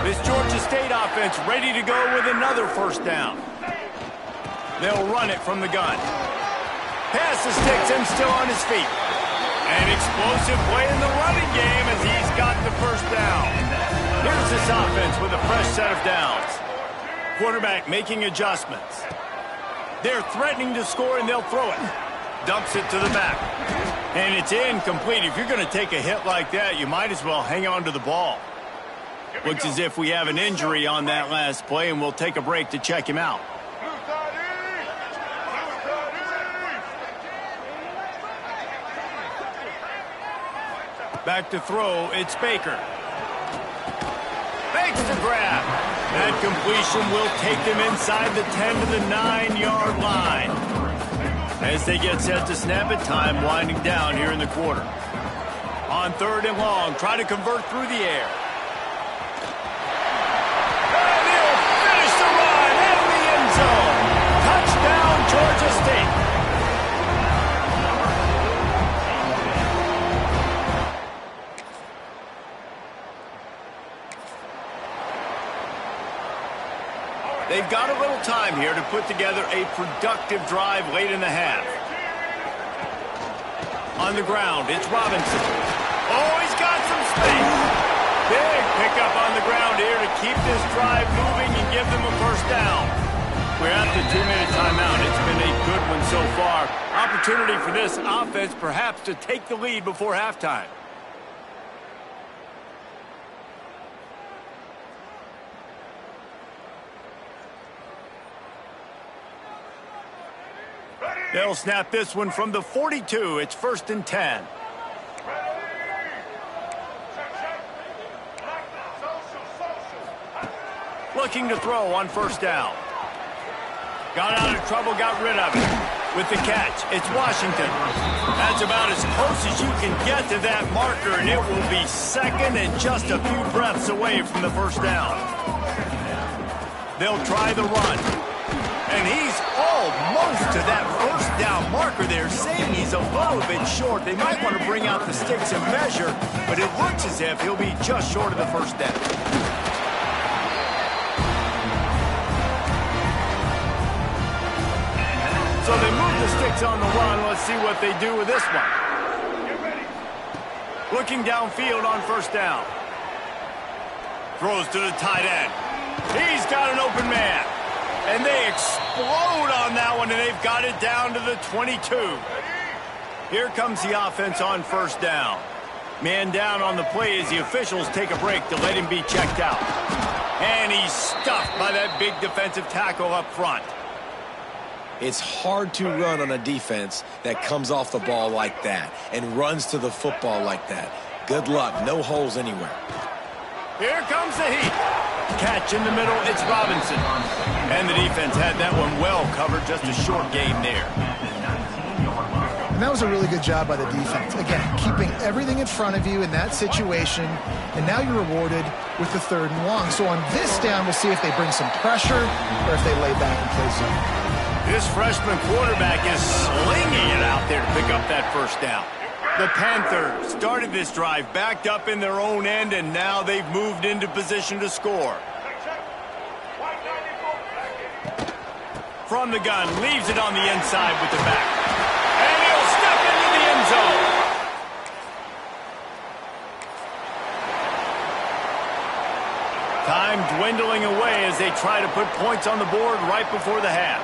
This Georgia State offense ready to go with another first down. They'll run it from the gun. Pass the sticks, him still on his feet. An explosive play in the running game as he's got the first down. Here's this offense with a fresh set of downs. Quarterback making adjustments. They're threatening to score, and they'll throw it. Dumps it to the back. And it's incomplete. If you're going to take a hit like that, you might as well hang on to the ball. Looks as if we have an injury on that last play, and we'll take a break to check him out. Back to throw, it's Baker. Makes the grab. That completion will take them inside the 10 to the 9-yard line. As they get set to snap it, time winding down here in the quarter. On 3rd and long, try to convert through the air. And he'll finish the run in the end zone. Touchdown, Georgia They've got a little time here to put together a productive drive late in the half. On the ground, it's Robinson. Oh, he's got some space. Big pickup on the ground here to keep this drive moving and give them a first down. We're at the 2-minute timeout. It's been a good one so far. Opportunity for this offense perhaps to take the lead before halftime. They'll snap this one from the 42. It's 1st and 10. Looking to throw on 1st down. Got out of trouble, got rid of it. With the catch, it's Washington. That's about as close as you can get to that marker, and it will be 2nd and just a few breaths away from the 1st down. They'll try the run. And he's almost to that 1st down marker there, saying he's a little bit short. They might want to bring out the sticks and measure, but it looks as if he'll be just short of the 1st down. So they move the sticks on the run. Let's see what they do with this one. Looking downfield on 1st down. Throws to the tight end. He's got an open man. And they explode on that one, and they've got it down to the 22. Here comes the offense on 1st down. Man down on the play as the officials take a break to let him be checked out. And he's stuffed by that big defensive tackle up front. It's hard to run on a defense that comes off the ball like that and runs to the football like that. Good luck. No holes anywhere. Here comes the heat. Catch in the middle, it's Robinson. And the defense had that one well covered, just a short game there. And that was a really good job by the defense. Again, keeping everything in front of you in that situation, and now you're rewarded with the 3rd and long. So on this down, we'll see if they bring some pressure or if they lay back and play zone. This freshman quarterback is slinging it out there to pick up that 1st down. The Panthers started this drive backed up in their own end, and now they've moved into position to score. From the gun, leaves it on the inside with the back. And he'll step into the end zone. Time dwindling away as they try to put points on the board right before the half.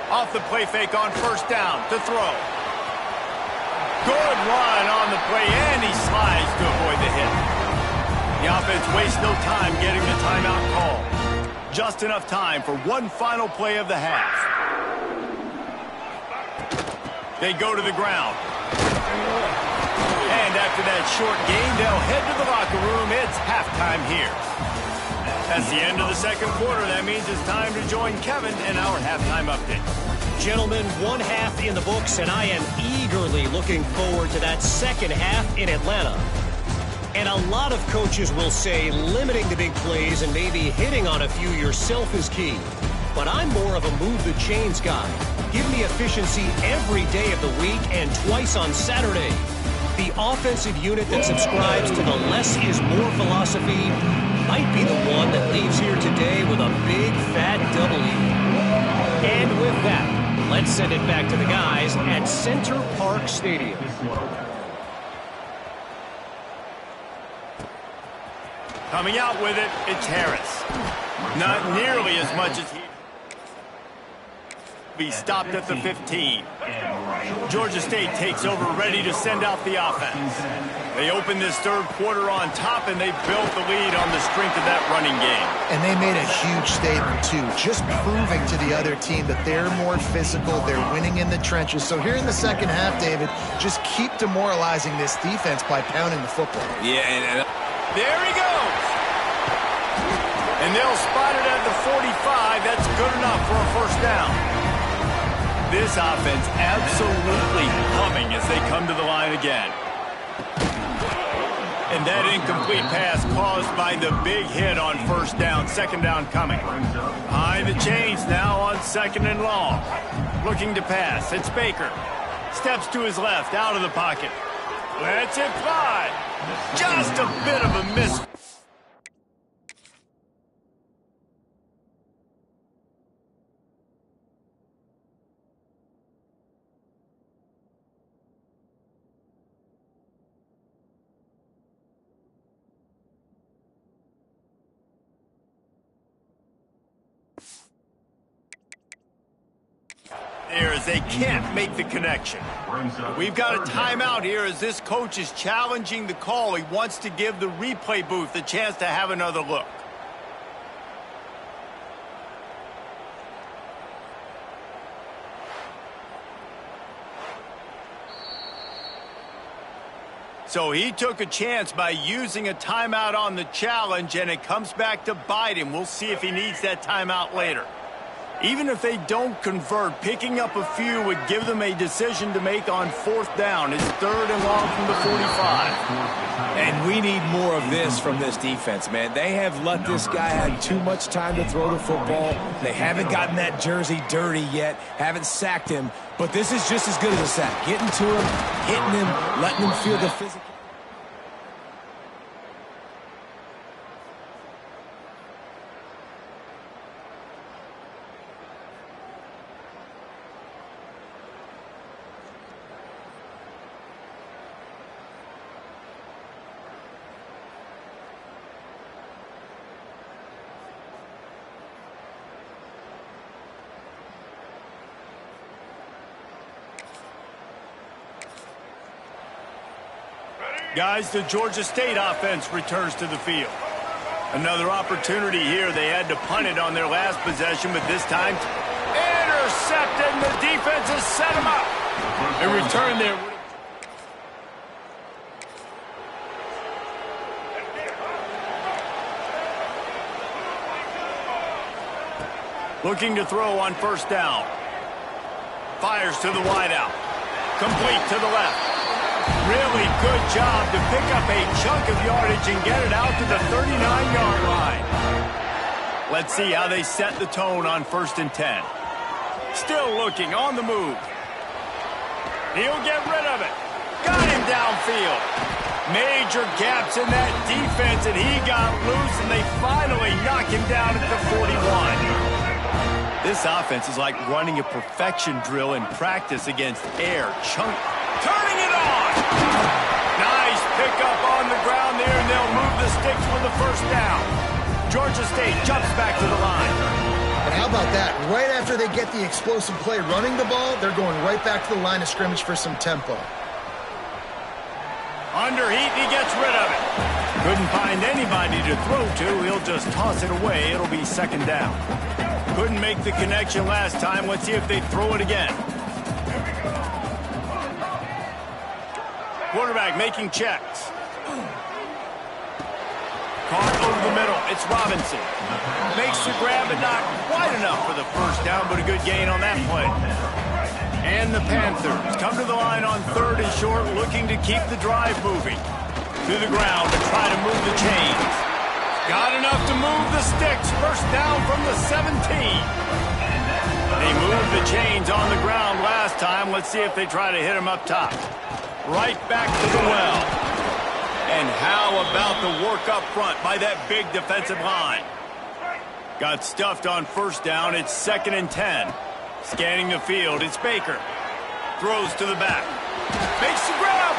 Off the play fake on 1st down to throw. Good run on the play, and he slides to avoid the hit. The offense wastes no time getting the timeout call. Just enough time for one final play of the half. They go to the ground. And after that short game, they'll head to the locker room. It's halftime here. That's the end of the 2nd quarter. That means it's time to join Kevin in our halftime update. Gentlemen, 1 half in the books, and I am eagerly looking forward to that 2nd half in Atlanta. And a lot of coaches will say limiting the big plays and maybe hitting on a few yourself is key. But I'm more of a move the chains guy. Give me efficiency every day of the week and twice on Saturday. The offensive unit that subscribes to the less is more philosophy might be the one that leaves here today with a big fat W. And with that, let's send it back to the guys at Center Park Stadium. Coming out with it, it's Harris. Not nearly as much as he be stopped at the 15. Georgia State takes over, ready to send out the offense. They open this 3rd quarter on top, and they built the lead on the strength of that running game. And they made a huge statement, too, just proving to the other team that they're more physical, they're winning in the trenches. So here in the 2nd half, David, just keep demoralizing this defense by pounding the football. Yeah, and there he goes. And they'll spot it at the 45. That's good enough for a 1st down. This offense absolutely humming as they come to the line again. And that incomplete pass caused by the big hit on 1st down. 2nd down coming. Behind the chains now on 2nd and long. Looking to pass. It's Baker. Steps to his left, out of the pocket. Lets it fly. Just a bit of a miss. there as they can't make the connection. We've got a timeout here as this coach is challenging the call. He wants to give the replay booth a chance to have another look. So he took a chance by using a timeout on the challenge, and it comes back to bite him. We'll see if he needs that timeout later. Even if they don't convert, picking up a few would give them a decision to make on 4th down. It's 3rd and long from the 45. And we need more of this from this defense, man. They have let this guy have too much time to throw the football. They haven't gotten that jersey dirty yet, haven't sacked him. But this is just as good as a sack. Getting to him, hitting him, letting him feel the physical. Guys, the Georgia State offense returns to the field. Another opportunity here. They had to punt it on their last possession, but this time intercepted, and the defense has set them up. A return there. Looking to throw on 1st down. Fires to the wideout. Complete to the left. Really good job to pick up a chunk of yardage and get it out to the 39-yard line. Let's see how they set the tone on 1st and 10. Still looking on the move. He'll get rid of it. Got him downfield. Major gaps in that defense, and he got loose, and they finally knock him down at the 41. This offense is like running a perfection drill in practice against air. Turning it on. Nice pickup on the ground there, and they'll move the sticks for the 1st down. Georgia State jumps back to the line. And how about that? Right after they get the explosive play running the ball, they're going right back to the line of scrimmage for some tempo. Under heat, he gets rid of it. Couldn't find anybody to throw to. He'll just toss it away. It'll be 2nd down. Couldn't make the connection last time. Let's see if they throw it again. Quarterback making checks. Caught over the middle. It's Robinson. Makes the grab, but not quite enough for the 1st down, but a good gain on that play. And the Panthers come to the line on 3rd and short, looking to keep the drive moving. To the ground to try to move the chains. Got enough to move the sticks. 1st down from the 17. They moved the chains on the ground last time. Let's see if they try to hit him up top. Right back to the well. And how about the work up front by that big defensive line? Got stuffed on 1st down. It's 2nd and 10. Scanning the field. It's Baker. Throws to the back. Makes the grab.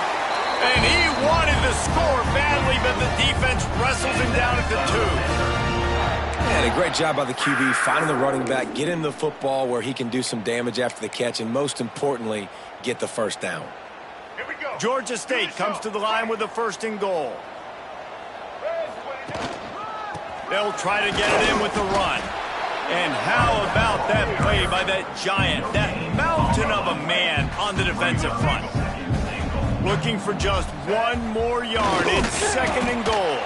And he wanted to score badly, but the defense wrestles him down at the 2. And a great job by the QB finding the running back, getting the football where he can do some damage after the catch, and most importantly, get the 1st down. Georgia State comes to the line with a 1st and goal. They'll try to get it in with the run. And how about that play by that giant, that mountain of a man on the defensive front? Looking for just 1 more yard. It's 2nd and goal.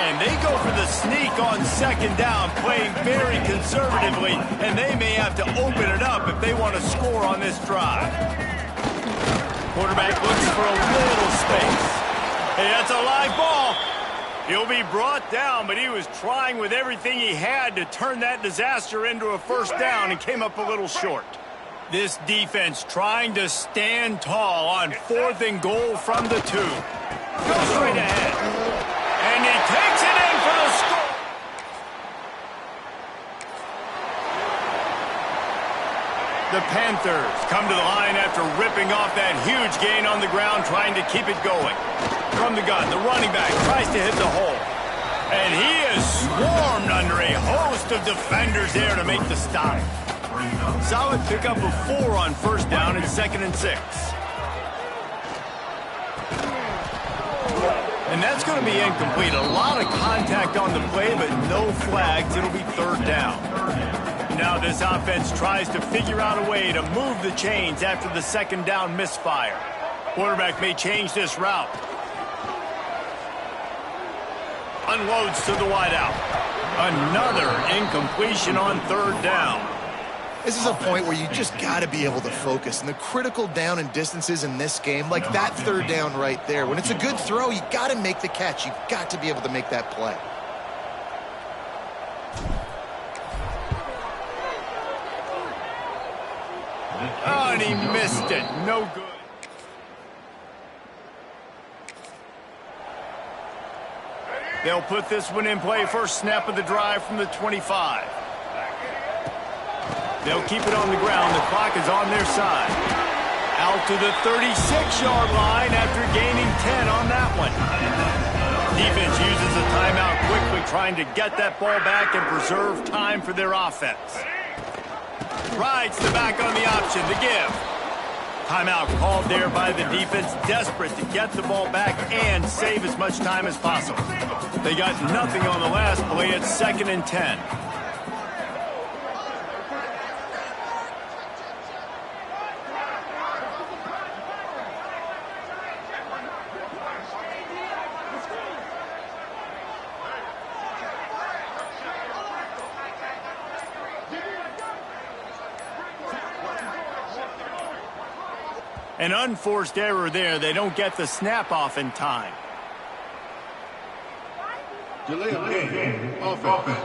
And they go for the sneak on 2nd down, playing very conservatively, and they may have to open it up if they want to score on this drive. Quarterback looks for a little space. Hey, that's a live ball. He'll be brought down, but he was trying with everything he had to turn that disaster into a 1st down and came up a little short. This defense trying to stand tall on 4th and goal from the 2. Goes straight ahead. And he takes it in for the score. The Panthers come to the line after ripping off that huge gain on the ground, trying to keep it going. From the gun, the running back tries to hit the hole. And he is swarmed under a host of defenders there to make the stop. Solid pickup of 4 on first down and 2nd and 6. And that's going to be incomplete. A lot of contact on the play, but no flags. It'll be 3rd down. Now this offense tries to figure out a way to move the chains after the 2nd down misfire. Quarterback may change this route. Unloads to the wideout. Another incompletion on 3rd down. This is a point where you just got to be able to focus. And the critical down and distances in this game, like that 3rd down right there, when it's a good throw, you got to make the catch. You've got to be able to make that play. Oh, and he missed it. No good. They'll put this one in play. First snap of the drive from the 25. They'll keep it on the ground. The clock is on their side. Out to the 36-yard line after gaining 10 on that one. Defense uses a timeout quickly, trying to get that ball back and preserve time for their offense. Rides the back on the option, the give. Timeout called there by the defense, desperate to get the ball back and save as much time as possible. They got nothing on the last play. It's 2nd and 10. An unforced error there. They don't get the snap off in time. Delay of game. Offense.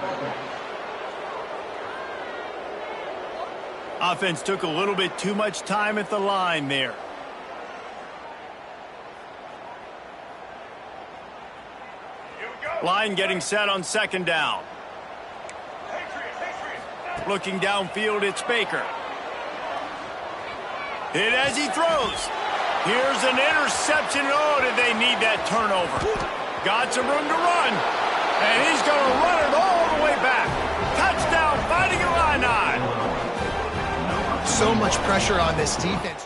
Offense took a little bit too much time at the line there. Line getting set on 2nd down. Looking downfield, it's Baker. Hit as he throws. Here's an interception. Oh, did they need that turnover? Got some room to run. And he's going to run it all the way back. Touchdown, Fighting Illini. So much pressure on this defense.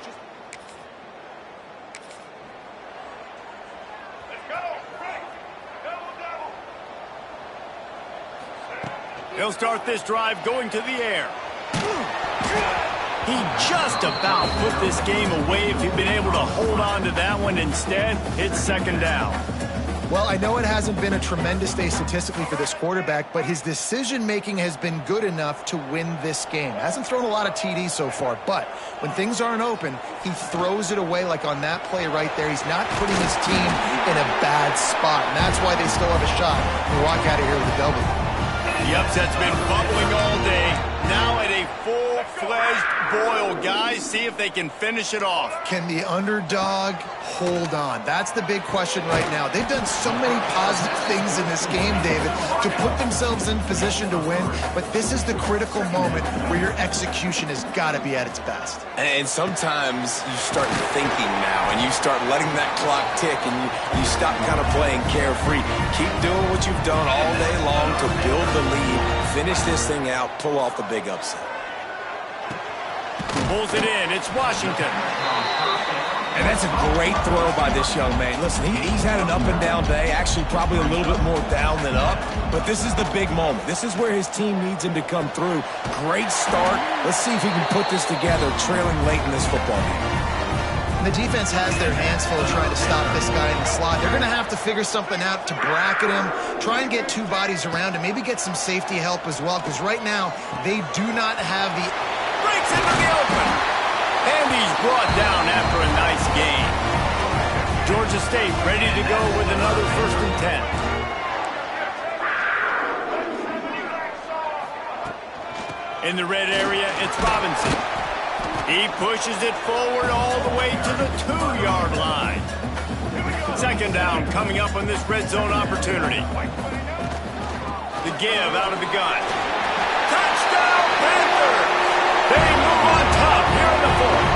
He'll start this drive going to the air. He just about put this game away if he'd been able to hold on to that one. Instead, it's 2nd down. Well, I know it hasn't been a tremendous day statistically for this quarterback, but his decision-making has been good enough to win this game. Hasn't thrown a lot of TDs so far, but when things aren't open, he throws it away like on that play right there. He's not putting his team in a bad spot, and that's why they still have a shot to walk out of here with a W. The upset's been bubbling all day. Now at a full-fledged boil, guys. See if they can finish it off. Can the underdog hold on? That's the big question right now. They've done so many positive things in this game, David, to put themselves in position to win, but this is the critical moment where your execution has got to be at its best. And sometimes you start thinking now, and you start letting that clock tick, and you stop kind of playing carefree. Keep doing what you've done all day long to build the lead, finish this thing out, pull off the big upset. Pulls it in. It's Washington. And that's a great throw by this young man. Listen, he's had an up-and-down day, actually probably a little bit more down than up, but this is the big moment. This is where his team needs him to come through. Great start. Let's see if he can put this together, trailing late in this football game. The defense has their hands full trying to stop this guy in the slot. They're going to have to figure something out to bracket him, try and get 2 bodies around him, maybe get some safety help as well, because right now they do not have the... Breaks into the open. And he's brought down after a nice gain. Georgia State ready to go with another 1st and 10. In the red area, it's Robinson. He pushes it forward all the way to the 2-yard line. 2nd down coming up on this red zone opportunity. The give out of the gun. Touchdown, Panthers! They move on top here in the 4th.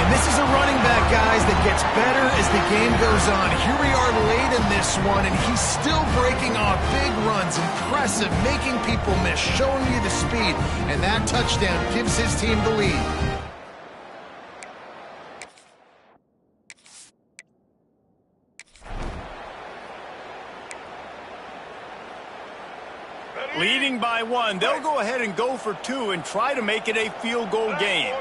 And this is a running back guys that gets better as the game goes on. Here we are late in this one, and he's still breaking off big runs. Impressive, making people miss, showing you the speed. And that touchdown gives his team the lead. Leading by 1, they'll go ahead and go for 2 and try to make it a field goal game.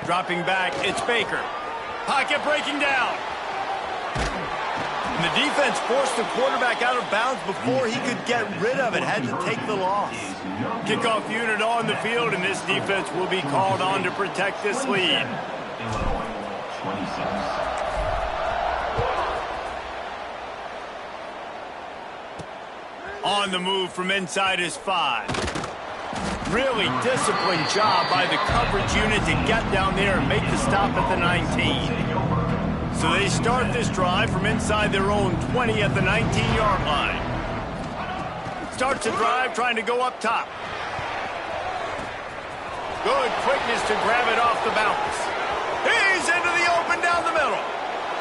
Dropping back, it's Baker. Pocket breaking down. And the defense forced the quarterback out of bounds before he could get rid of it. Had to take the loss. Kickoff unit on the field, and this defense will be called on to protect this lead. Illinois, 26. On the move from inside his 5. Really disciplined job by the coverage unit to get down there and make the stop at the 19. So they start this drive from inside their own 20 at the 19-yard line. Starts the drive trying to go up top. Good quickness to grab it off the bounce. He's into the open down the middle.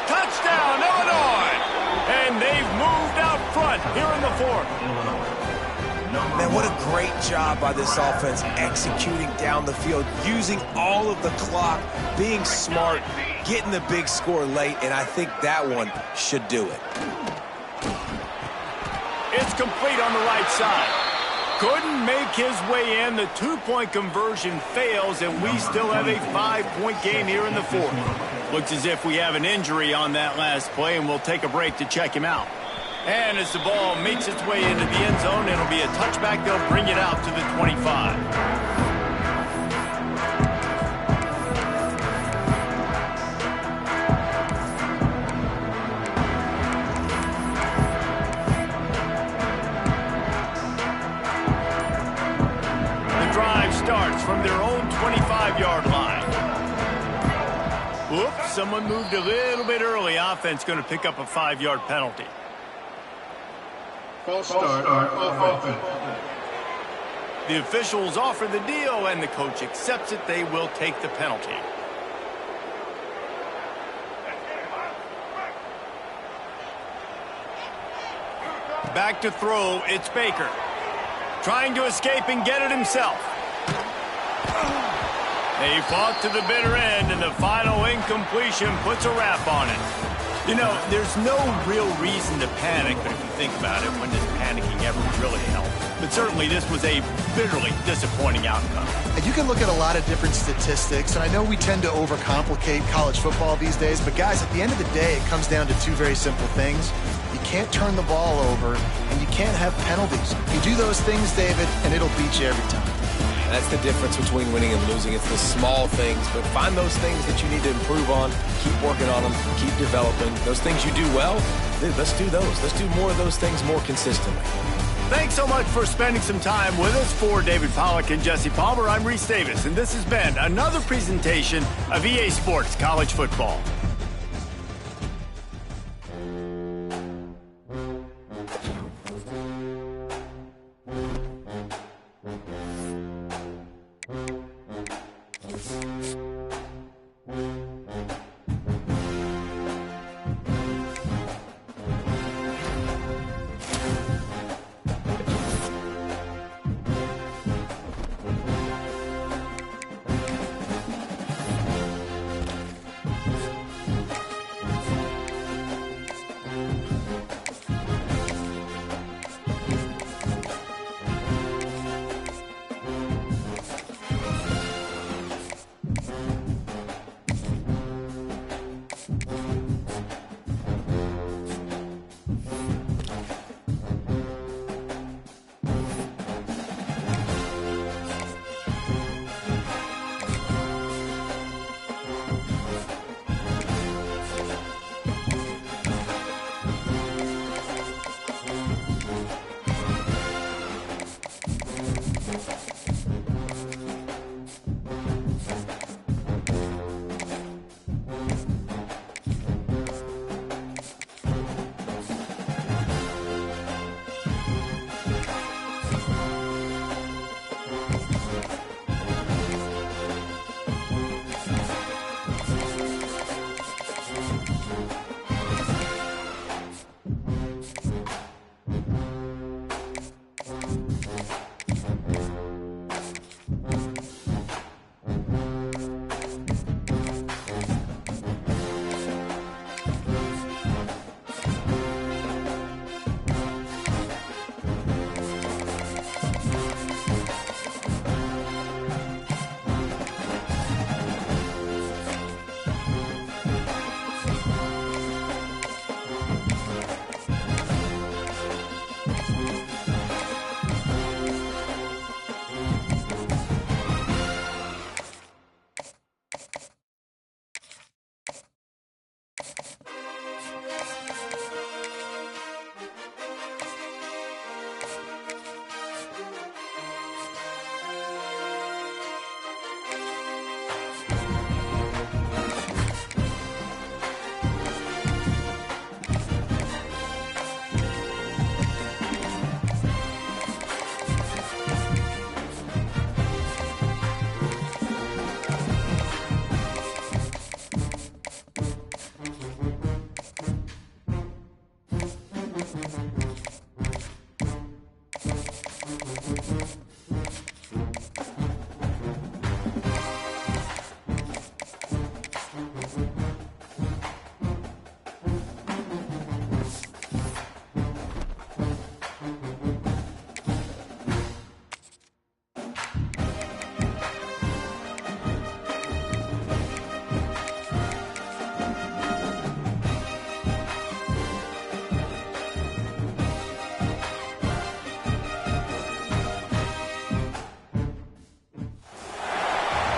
Touchdown, Illinois! And they've moved out front here in the 4th. Man, what a great job by this offense executing down the field, using all of the clock, being smart, getting the big score late, and I think that one should do it. It's complete on the right side. Couldn't make his way in. The 2-point conversion fails, and we still have a 5-point game here in the 4th. Looks as if we have an injury on that last play, and we'll take a break to check him out. And as the ball makes its way into the end zone, it'll be a touchback. They'll bring it out to the 25. The drive starts from their own 25-yard line. Whoops, someone moved a little bit early. Offense going to pick up a 5-yard penalty. False start on offense. The officials offer the deal, and the coach accepts it. They will take the penalty. Back to throw, it's Baker. Trying to escape and get it himself. He fought to the bitter end, and the final incompletion puts a wrap on it. You know, there's no real reason to panic, but if you think about it, when does panicking ever really help? But certainly this was a bitterly disappointing outcome. You can look at a lot of different statistics, and I know we tend to overcomplicate college football these days, but guys, at the end of the day, it comes down to 2 very simple things. You can't turn the ball over, and you can't have penalties. You do those things, David, and it'll beat you every time. That's the difference between winning and losing. It's the small things, but find those things that you need to improve on, keep working on them, keep developing. Those things you do well, let's do those. Let's do more of those things more consistently. Thanks so much for spending some time with us. For David Pollack and Jesse Palmer, I'm Reese Davis, and this has been another presentation of EA Sports College Football.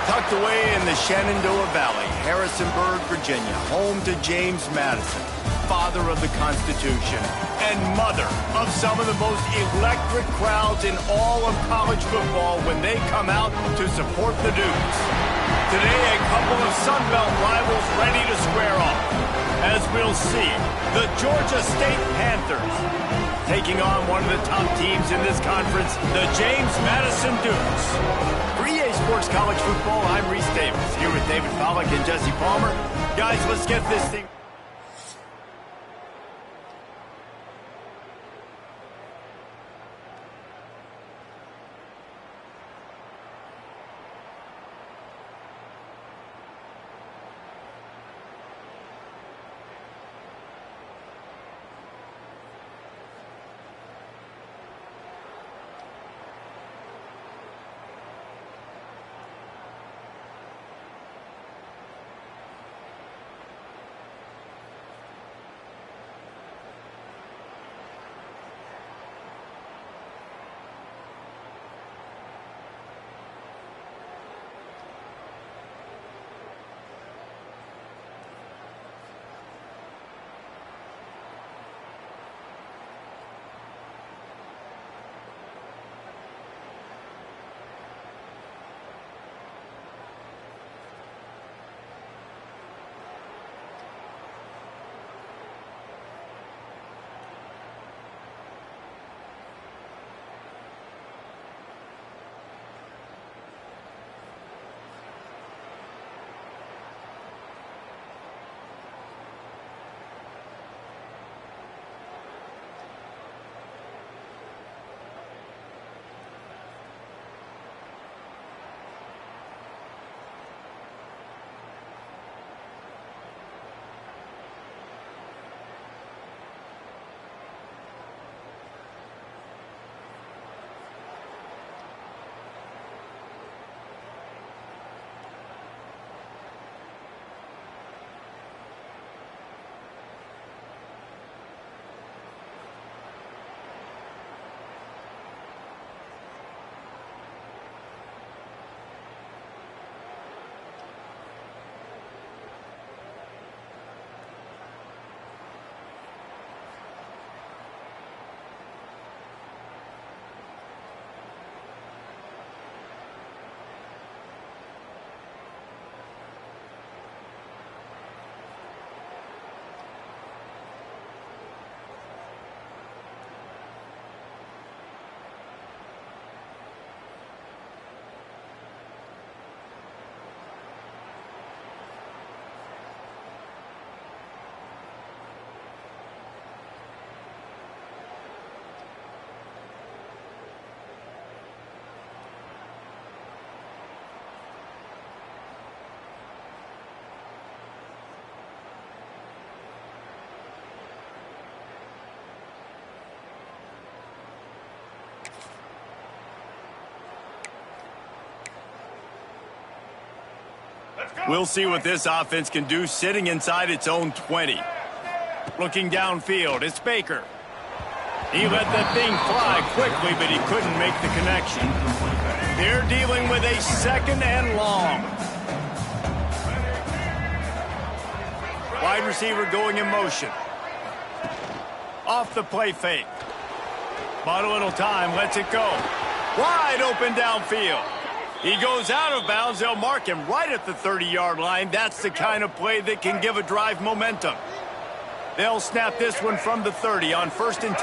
Tucked away in the Shenandoah Valley, Harrisonburg, Virginia, home to James Madison, father of the Constitution, and mother of some of the most electric crowds in all of college football when they come out to support the Dukes. Today, a couple of Sun Belt rivals ready to square off. As we'll see, the Georgia State Panthers taking on one of the top teams in this conference, the James Madison Dukes. For EA Sports College Football, I'm Reese Davis, here with David Pollack and Jesse Palmer. Guys, let's get this thing. We'll see what this offense can do sitting inside its own 20. Looking downfield, it's Baker. He let that thing fly quickly, but he couldn't make the connection. They're dealing with a second and long. Wide receiver going in motion. Off the play fake. Bought a little time, lets it go. Wide open downfield. He goes out of bounds. They'll mark him right at the 30-yard line. That's the kind of play that can give a drive momentum. They'll snap this one from the 30 on 1st and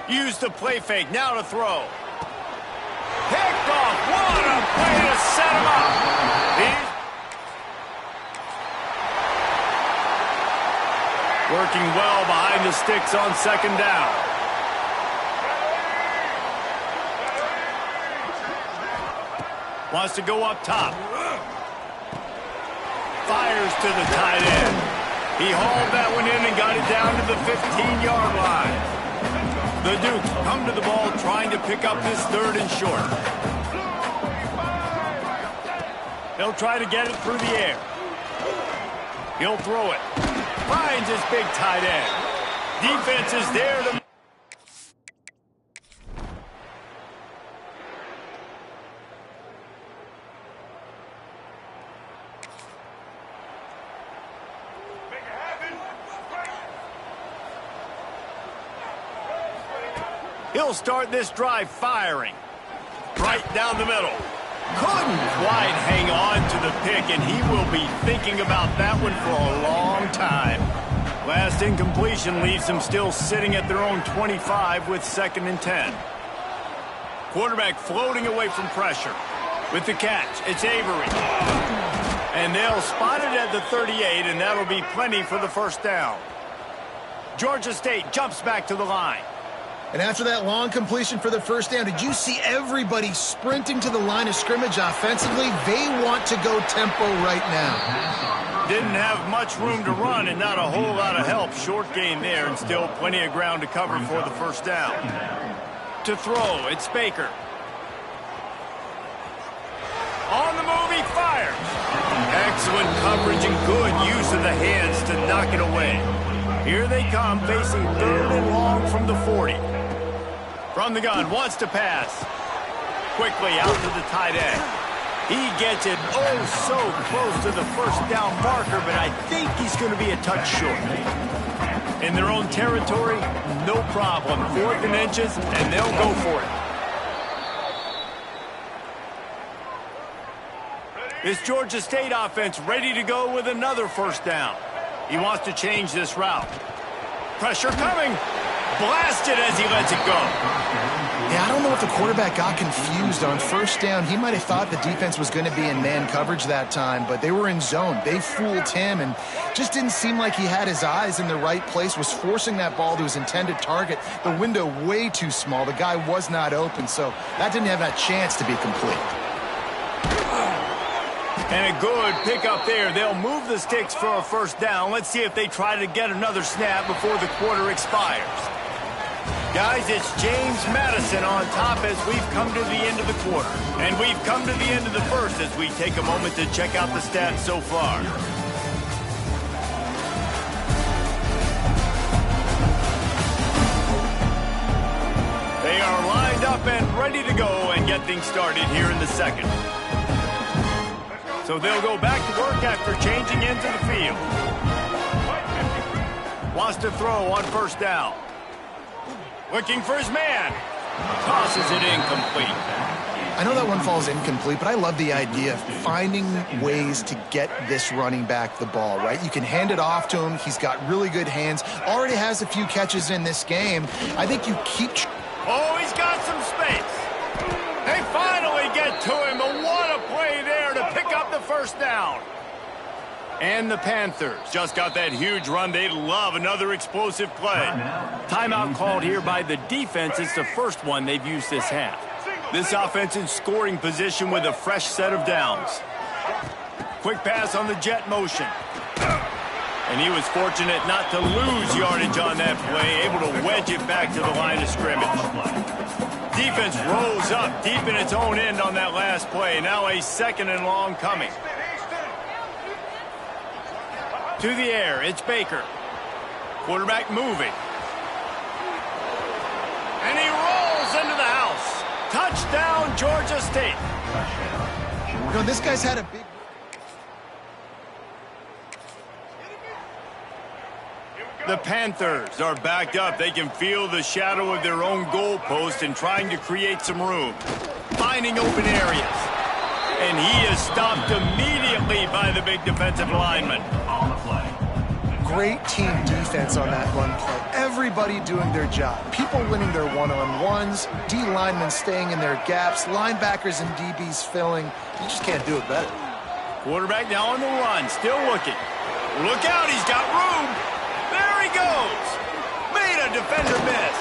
10. Use the play fake. Now to throw. Picked off. What a play to set him up. Working well behind the sticks on 2nd down. Wants to go up top. Fires to the tight end. He hauled that one in and got it down to the 15-yard line. The Dukes come to the ball trying to pick up this 3rd and short. He'll try to get it through the air. He'll throw it. Finds his big tight end. Defense is there to... He'll start this drive firing. Right down the middle. Couldn't quite hang on to the pick, and he will be thinking about that one for a long time. Last incompletion leaves them still sitting at their own 25 with 2nd and 10. Quarterback floating away from pressure. With the catch, it's Avery. And they'll spot it at the 38, and that'll be plenty for the first down. Georgia State jumps back to the line. And after that long completion for the first down, did you see everybody sprinting to the line of scrimmage offensively? They want to go tempo right now. Didn't have much room to run and not a whole lot of help. Short gain there and still plenty of ground to cover for the first down. To throw, it's Baker. On the move, he fires. Excellent coverage and good use of the hands to knock it away. Here they come, facing 3rd and long from the 40. From the gun, wants to pass. Quickly out to the tight end. He gets it so close to the first down marker, but I think he's going to be a touch short. In their own territory, no problem. 4th and inches, and they'll go for it. This Georgia State offense ready to go with another first down. He wants to change this route. Pressure coming. Blasted as he lets it go. Yeah, I don't know if the quarterback got confused on first down. He might have thought the defense was going to be in man coverage that time, but they were in zone. They fooled him and just didn't seem like he had his eyes in the right place, was forcing that ball to his intended target. The window way too small. The guy was not open, so that didn't have a chance to be complete. And a good pickup there. They'll move the sticks for a first down. Let's see if they try to get another snap before the quarter expires. Guys, it's James Madison on top as we've come to the end of the quarter. And we've come to the end of the first as we take a moment to check out the stats so far. They are lined up and ready to go and get things started here in the second. So they'll go back to work after changing into the field. Wants to throw on first down. Looking for his man. Tosses it incomplete. I know that one falls incomplete, but I love the idea of finding ways to get this running back the ball, right? You can hand it off to him. He's got really good hands. Already has a few catches in this game. I think you keep... Oh, he's got some space. They finally get to him, but what a play there to pick up the first down. And the Panthers just got that huge run. They love another explosive play. Timeout called here by the defense. It's the first one they've used this half. This offense in scoring position with a fresh set of downs. Quick pass on the jet motion. And he was fortunate not to lose yardage on that play, able to wedge it back to the line of scrimmage. Defense rose up deep in its own end on that last play. Now a 2nd and long coming. To the air, it's Baker. Quarterback moving. And he rolls into the house. Touchdown, Georgia State. You know, this guy's had a big... The Panthers are backed up. They can feel the shadow of their own goalpost and trying to create some room. Finding open areas. And he is stopped immediately by the big defensive lineman. Great team defense on that run play. Everybody doing their job. People winning their one-on-ones, D linemen staying in their gaps, linebackers and DBs filling. You just can't do it better. Quarterback now on the run, still looking. Look out, he's got room. There he goes. Made a defender miss.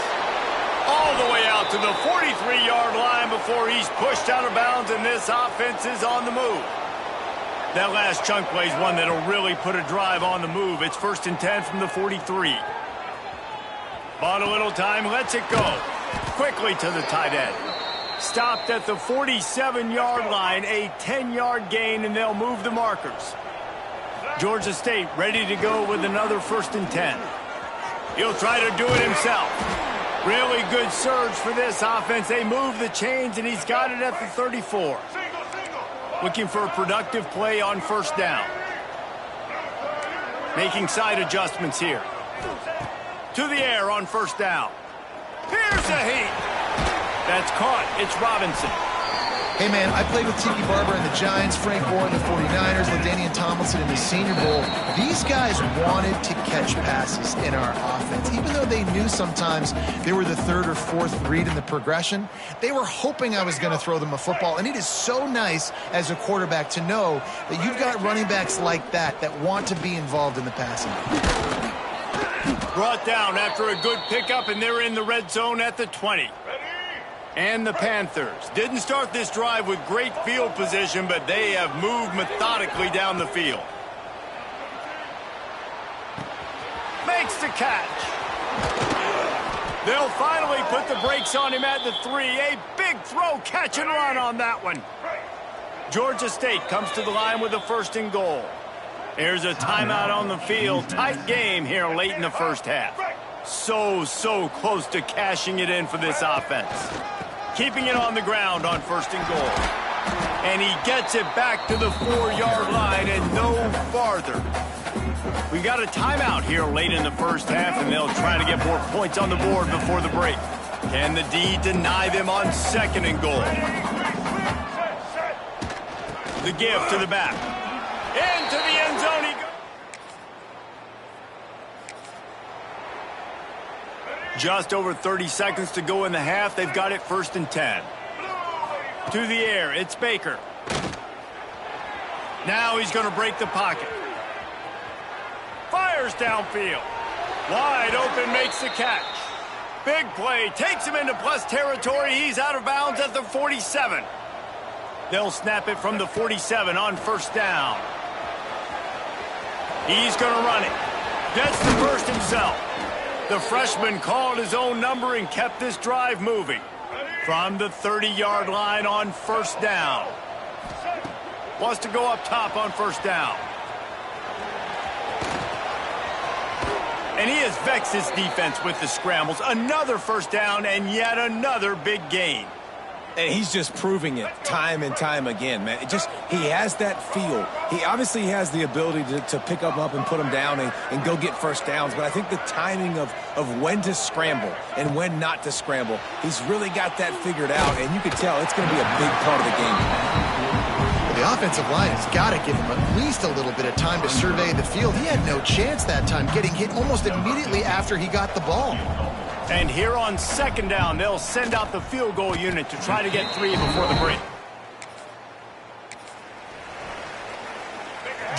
All the way out to the 43-yard line before he's pushed out of bounds, and this offense is on the move. That last chunk play is one that'll really put a drive on the move. It's 1st and 10 from the 43. Bought a little time, lets it go. Quickly to the tight end. Stopped at the 47-yard line, a 10-yard gain, and they'll move the markers. Georgia State ready to go with another 1st and 10. He'll try to do it himself. Really good surge for this offense. They move the chains, and he's got it at the 34. Looking for a productive play on first down. Making side adjustments here. To the air on first down. Here's a heat. That's caught. It's Robinson. Hey, man, I played with Tiki Barber and the Giants, Frank Gore and the 49ers, LaDainian Tomlinson in the Senior Bowl. These guys wanted to catch passes in our offense. Even though they knew sometimes they were the third or fourth read in the progression, they were hoping I was going to throw them a football. And it is so nice as a quarterback to know that you've got running backs like that that want to be involved in the passing. Brought down after a good pickup, and they're in the red zone at the 20. And the Panthers didn't start this drive with great field position, but they have moved methodically down the field. Makes the catch. They'll finally put the brakes on him at the 3. A big throw, catch and run on that one. Georgia State comes to the line with a 1st and goal. There's a timeout on the field. Tight game here late in the first half. So close to cashing it in for this offense. Keeping it on the ground on 1st and goal. And he gets it back to the 4-yard line and no farther. We've got a timeout here late in the first half, and they'll try to get more points on the board before the break. Can the D deny them on 2nd and goal? The give to the back. Into the end zone he goes. Just over 30 seconds to go in the half. They've got it 1st and 10. To the air, it's Baker. Now he's going to break the pocket. Fires downfield. Wide open, makes the catch. Big play, takes him into plus territory. He's out of bounds at the 47. They'll snap it from the 47 on 1st down. He's going to run it. Gets the first himself. The freshman called his own number and kept this drive moving. From the 30-yard line on 1st down. Wants to go up top on 1st down. And he has vexed his defense with the scrambles. Another 1st down and yet another big gain. And he's just proving it time and time again, man. He has that feel. He obviously has the ability to pick up and put them down and go get 1st downs. But I think the timing of when to scramble and when not to scramble, he's really got that figured out. And you can tell it's going to be a big part of the game. Well, the offensive line has got to give him at least a little bit of time to survey the field. He had no chance that time, getting hit almost immediately after he got the ball. And here on 2nd down, they'll send out the field goal unit to try to get 3 before the break.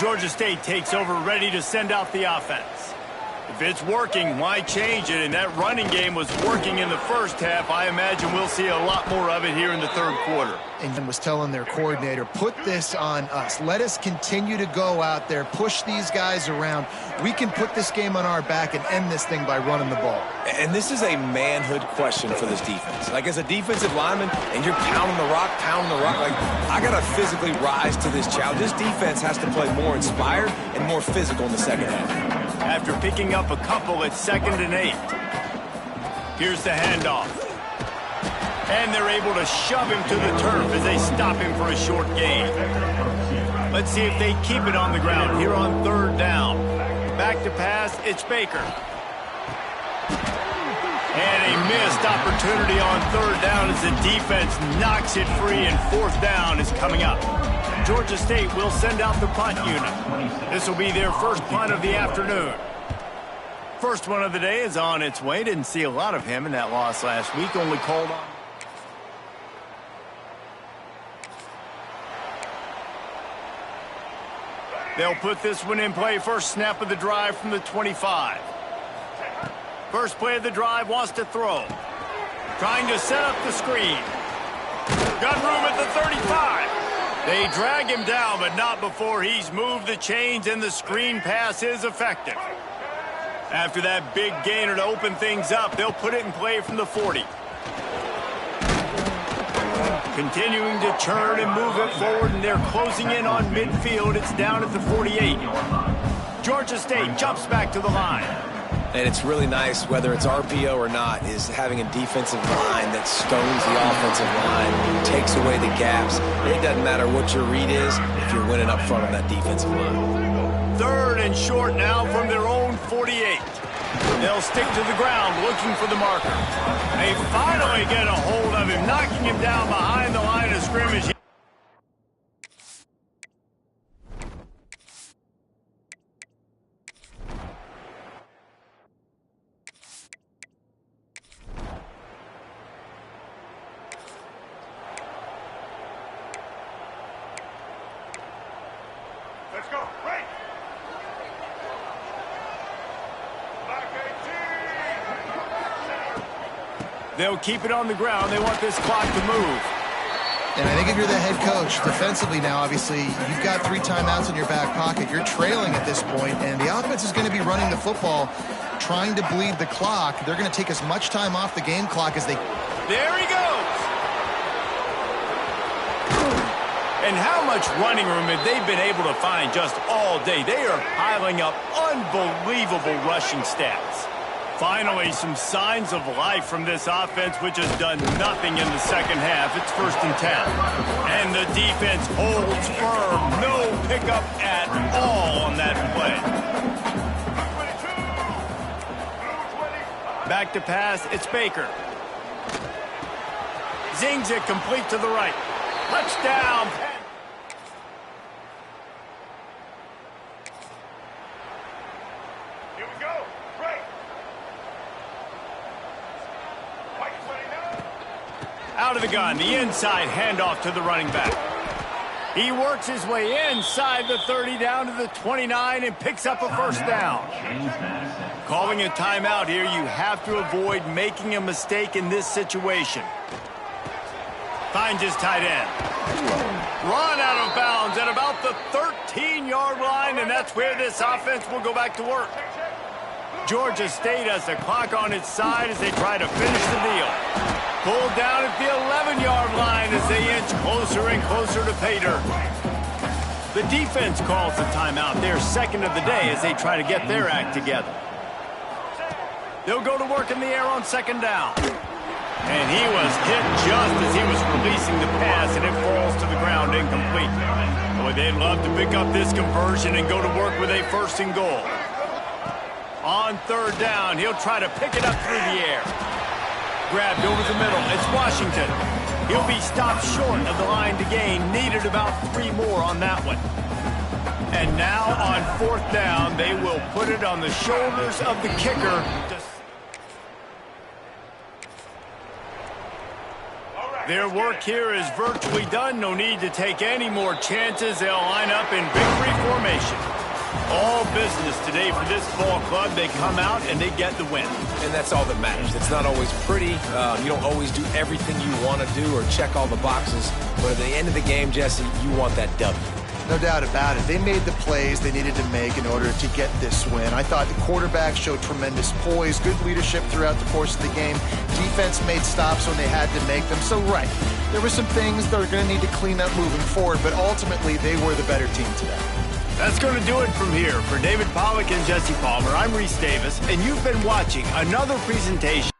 Georgia State takes over, ready to send out the offense. If it's working, why change it? And that running game was working in the first half. I imagine we'll see a lot more of it here in the 3rd quarter. And was telling their coordinator, put this on us. Let us continue to go out there, push these guys around. We can put this game on our back and end this thing by running the ball. And this is a manhood question for this defense. Like, as a defensive lineman, and you're pounding the rock, like, I got to physically rise to this challenge. This defense has to play more inspired and more physical in the 2nd half. After picking up a couple, it's 2nd and 8. Here's the handoff. And they're able to shove him to the turf as they stop him for a short gain. Let's see if they keep it on the ground here on 3rd down. Back to pass, it's Baker. And a missed opportunity on 3rd down as the defense knocks it free, and 4th down is coming up. Georgia State will send out the punt unit. This will be their first punt of the afternoon. First one of the day is on its way. Didn't see a lot of him in that loss last week. Only called on. They'll put this one in play. First snap of the drive from the 25. First play of the drive, wants to throw. Trying to set up the screen. Got room at the 35. They drag him down, but not before he's moved the chains, and the screen pass is effective. After that big gainer to open things up, they'll put it in play from the 40. Continuing to churn and move it forward, and they're closing in on midfield. It's down at the 48. Georgia State jumps back to the line. And it's really nice, whether it's RPO or not, is having a defensive line that stones the offensive line, takes away the gaps. It doesn't matter what your read is if you're winning up front on that defensive line. 3rd and short now from their own 48. They'll stick to the ground looking for the marker. They finally get a hold of him. Not him down behind the line of scrimmage. Let's go. Right. They'll keep it on the ground. They want this clock to move. And I think if you're the head coach, defensively now, obviously, you've got 3 timeouts in your back pocket. You're trailing at this point, and the offense is going to be running the football, trying to bleed the clock. They're going to take as much time off the game clock as they... There he goes! And how much running room have they been able to find just all day? They are piling up unbelievable rushing stats. Finally, some signs of life from this offense, which has done nothing in the second half. It's 1st and 10. And the defense holds firm. No pickup at all on that play. Back to pass. It's Baker. Zings it complete to the right. Touchdown. Here we go. Right. Out of the gun, the inside handoff to the running back. He works his way inside the 30 down to the 29 and picks up a 1st down. Calling a timeout here, you have to avoid making a mistake in this situation. Finds his tight end. Run out of bounds at about the 13-yard line, and that's where this offense will go back to work. Georgia State has the clock on its side as they try to finish the deal. Pulled down at the 11-yard line as they inch closer and closer to pay dirt. The defense calls the timeout, their 2nd of the day, as they try to get their act together. They'll go to work in the air on 2nd down. And he was hit just as he was releasing the pass, and it falls to the ground incomplete. Boy, they'd love to pick up this conversion and go to work with a 1st and goal. On 3rd down, he'll try to pick it up through the air. Grabbed over the middle. It's Washington. He'll be stopped short of the line to gain. Needed about 3 more on that one. And now on 4th down, they will put it on the shoulders of the kicker. Their work here is virtually done. No need to take any more chances. They'll line up in victory formation. All business today for this ball club. They come out and they get the win. And that's all that matters. It's not always pretty. You don't always do everything you want to do or check all the boxes. But at the end of the game, Jesse, you want that W. No doubt about it. They made the plays they needed to make in order to get this win. I thought the quarterback showed tremendous poise, good leadership throughout the course of the game. Defense made stops when they had to make them. So, right, there were some things that are going to need to clean up moving forward, but ultimately they were the better team today. That's going to do it from here. For David Pollack and Jesse Palmer, I'm Reese Davis, and you've been watching another presentation.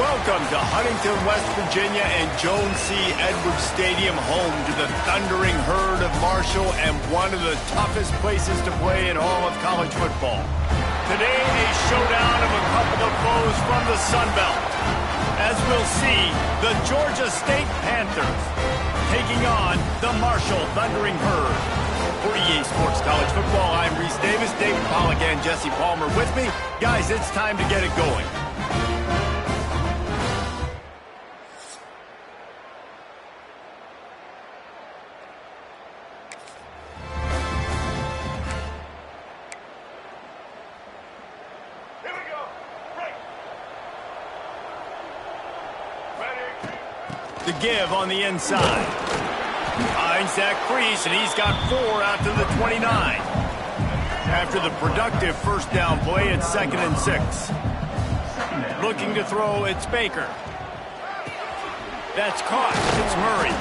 Welcome to Huntington, West Virginia and Jones C. Edwards Stadium, home to the Thundering Herd of Marshall and one of the toughest places to play in all of college football. Today, a showdown of a couple of foes from the Sun Belt. As we'll see, the Georgia State Panthers taking on the Marshall Thundering Herd. For EA Sports College Football, I'm Reese Davis, David Pollack, and Jesse Palmer with me. Guys, it's time to get it going. The give on the inside. Finds that crease, and he's got 4 out to the 29. After the productive first down play, it's 2nd and 6. Looking to throw, it's Baker. That's caught. It's Murray.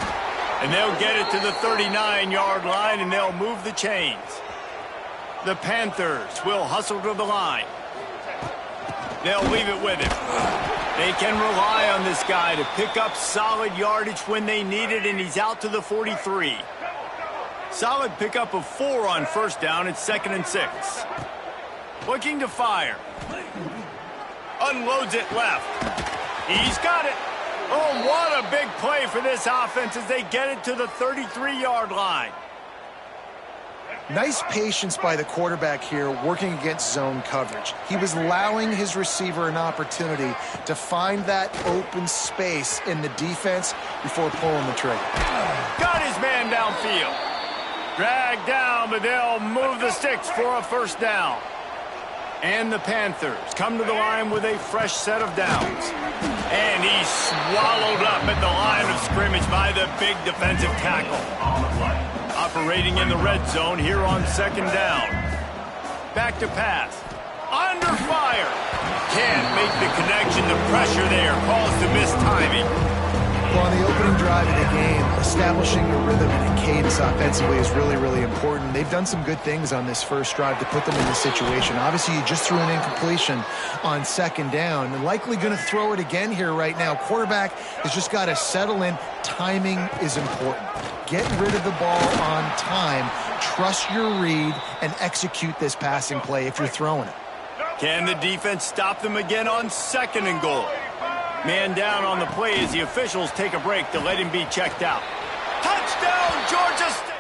And they'll get it to the 39-yard line, and they'll move the chains. The Panthers will hustle to the line. They'll leave it with him. They can rely on this guy to pick up solid yardage when they need it, and he's out to the 43. Solid pickup of 4 on first down. It's 2nd and 6. Looking to fire. Unloads it left. He's got it. Oh, what a big play for this offense as they get it to the 33-yard line. Nice patience by the quarterback here working against zone coverage. He was allowing his receiver an opportunity to find that open space in the defense before pulling the trigger. Got his man downfield. Dragged down, but they'll move the sticks for a first down. And the Panthers come to the line with a fresh set of downs. And he's swallowed up at the line of scrimmage by the big defensive tackle. Operating in the red zone here on 2nd down. Back to pass. Under fire. Can't make the connection. The pressure there caused the missed timing. Well, on the opening drive of the game, establishing a rhythm and a cadence offensively is really, really important. They've done some good things on this first drive to put them in this situation. Obviously, you just threw an incompletion on 2nd down. They're likely going to throw it again here right now. Quarterback has just got to settle in. Timing is important. Get rid of the ball on time. Trust your read and execute this passing play if you're throwing it. Can the defense stop them again on 2nd and goal? Man down on the play as the officials take a break to let him be checked out. Touchdown, Georgia State!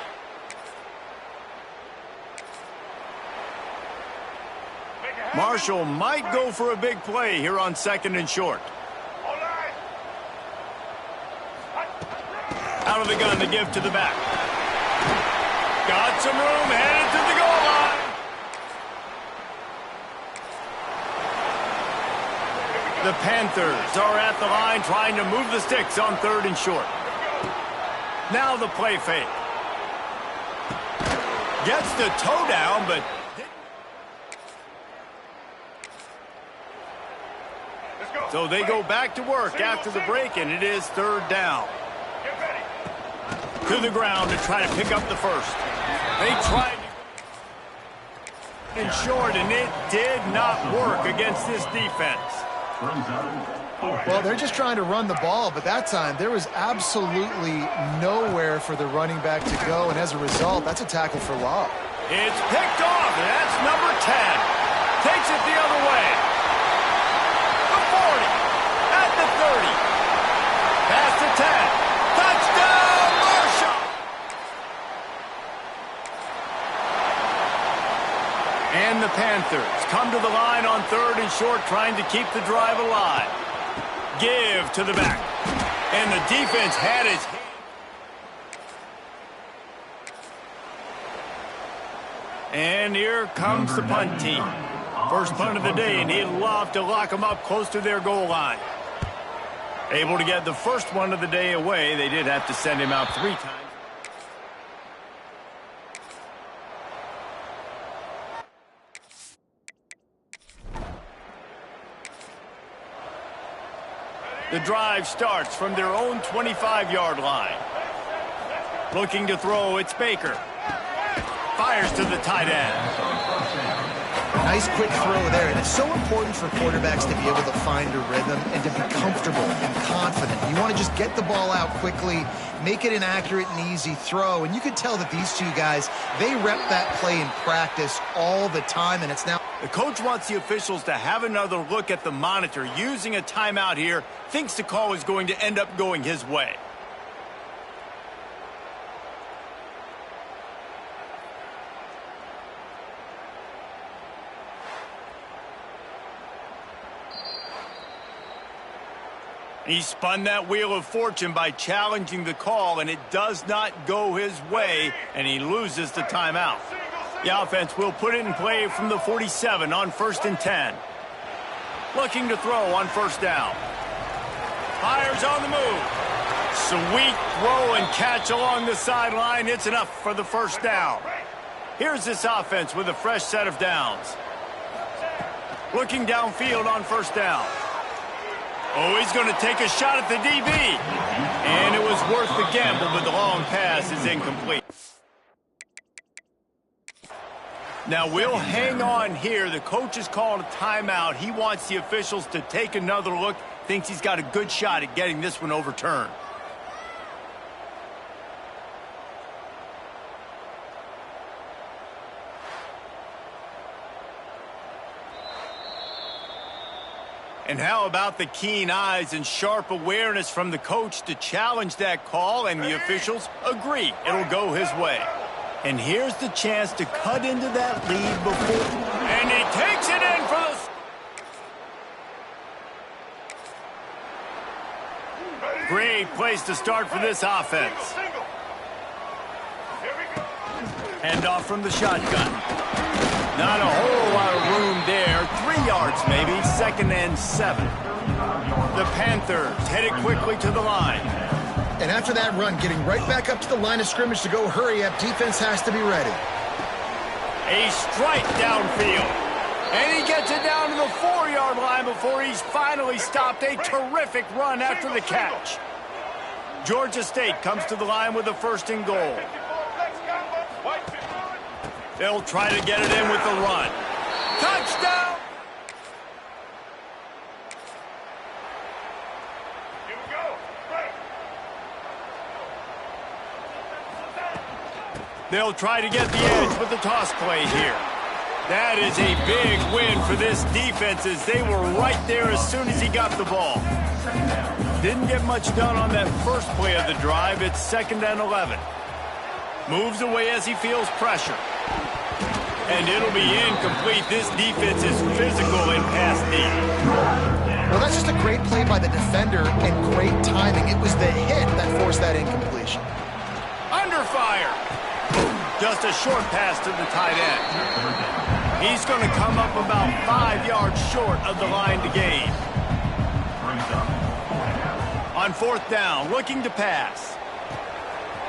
Marshall might go for a big play here on 2nd and short. Out of the gun, the give to the back. Got some room, headed to the goal line. The Panthers are at the line trying to move the sticks on 3rd and short. Now the play fake. Gets the toe down, but so they go back to work after the break, and it is 3rd down. To the ground to try to pick up the first. They tried in short, and it did not work against this defense. Well, they're just trying to run the ball, but that time there was absolutely nowhere for the running back to go, and as a result, that's a tackle for loss. It's picked off, and that's number 10. Takes it the other way. The 40, at the 30. Past the 10. Touchdown, Marshall! And the Panthers come to the line on 3rd and short, trying to keep the drive alive. Give to the back. And the defense had his hand. And here comes the punt team. First punt of the day, and he'd love to lock them up close to their goal line. Able to get the first one of the day away. They did have to send him out 3 times. The drive starts from their own 25-yard line. Looking to throw, it's Baker. Fires to the tight end. Nice quick throw there, and it's so important for quarterbacks to be able to find a rhythm and to be comfortable and confident. You want to just get the ball out quickly, make it an accurate and easy throw, and you can tell that these two guys, they rep that play in practice all the time, and it's now... The coach wants the officials to have another look at the monitor. Using a timeout here, thinks the call is going to end up going his way. He spun that wheel of fortune by challenging the call, and it does not go his way, and he loses the timeout. The offense will put it in play from the 47 on 1st and 10. Looking to throw on 1st down. Fires on the move. Sweet throw and catch along the sideline. It's enough for the 1st down. Here's this offense with a fresh set of downs. Looking downfield on 1st down. Oh, he's going to take a shot at the DB. And it was worth the gamble, but the long pass is incomplete. Now, we'll hang on here. The coach has called a timeout. He wants the officials to take another look. Thinks he's got a good shot at getting this one overturned. And how about the keen eyes and sharp awareness from the coach to challenge that call, and the officials agree it'll go his way. And here's the chance to cut into that lead before. And he takes it in for the... Great place to start for this offense. Hand off from the shotgun. Not a whole lot of room there. 3 yards maybe. 2nd and 7. The Panthers headed quickly to the line. And after that run, getting right back up to the line of scrimmage to go hurry up, defense has to be ready. A strike downfield. And he gets it down to the 4-yard line before he's finally stopped. A terrific run after the catch. Georgia State comes to the line with a 1st and goal. They'll try to get it in with the run. Touchdown! Here we go. Right. They'll try to get the edge with the toss play here. That is a big win for this defense, as they were right there as soon as he got the ball. Didn't get much done on that first play of the drive. It's 2nd and 11. Moves away as he feels pressure. And it'll be incomplete. This defense is physical in pass deep. Well, that's just a great play by the defender and great timing. It was the hit that forced that incompletion. Under fire. Just a short pass to the tight end. He's going to come up about 5 yards short of the line to gain. On 4th down, looking to pass.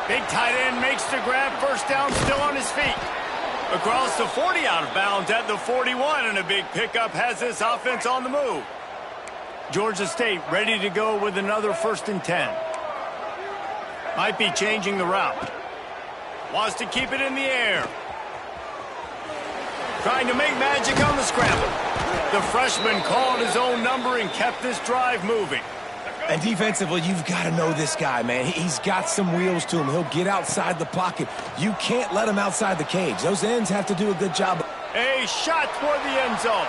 Big tight end makes the grab. 1st down, still on his feet. Across the 40, out of bounds at the 41, and a big pickup has this offense on the move. Georgia State ready to go with another 1st and 10. Might be changing the route. Wants to keep it in the air. Trying to make magic on the scramble. The freshman called his own number and kept this drive moving. And defensively, you've got to know this guy, man. He's got some wheels to him. He'll get outside the pocket. You can't let him outside the cage. Those ends have to do a good job. A shot toward the end zone.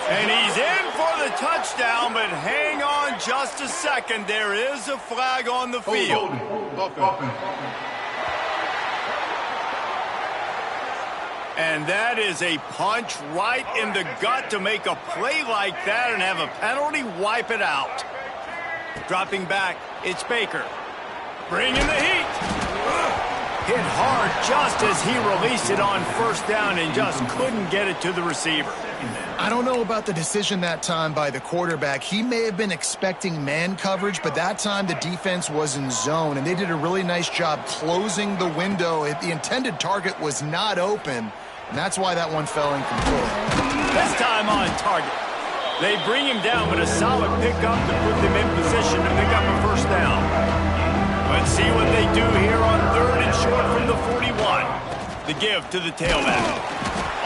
And he's in for the touchdown, but hang on just a second. There is a flag on the field. And that is a punch right in the gut to make a play like that and have a penalty wipe it out. Dropping back, it's Baker. Bringing the heat. Hit hard just as he released it on 1st down and just couldn't get it to the receiver. I don't know about the decision that time by the quarterback. He may have been expecting man coverage, but that time the defense was in zone, and they did a really nice job closing the window. The intended target was not open, and that's why that one fell incomplete. This time on target. They bring him down, but a solid pickup to put them in position to pick up a first down. Let's see what they do here on 3rd and short from the 41. The give to the tailback.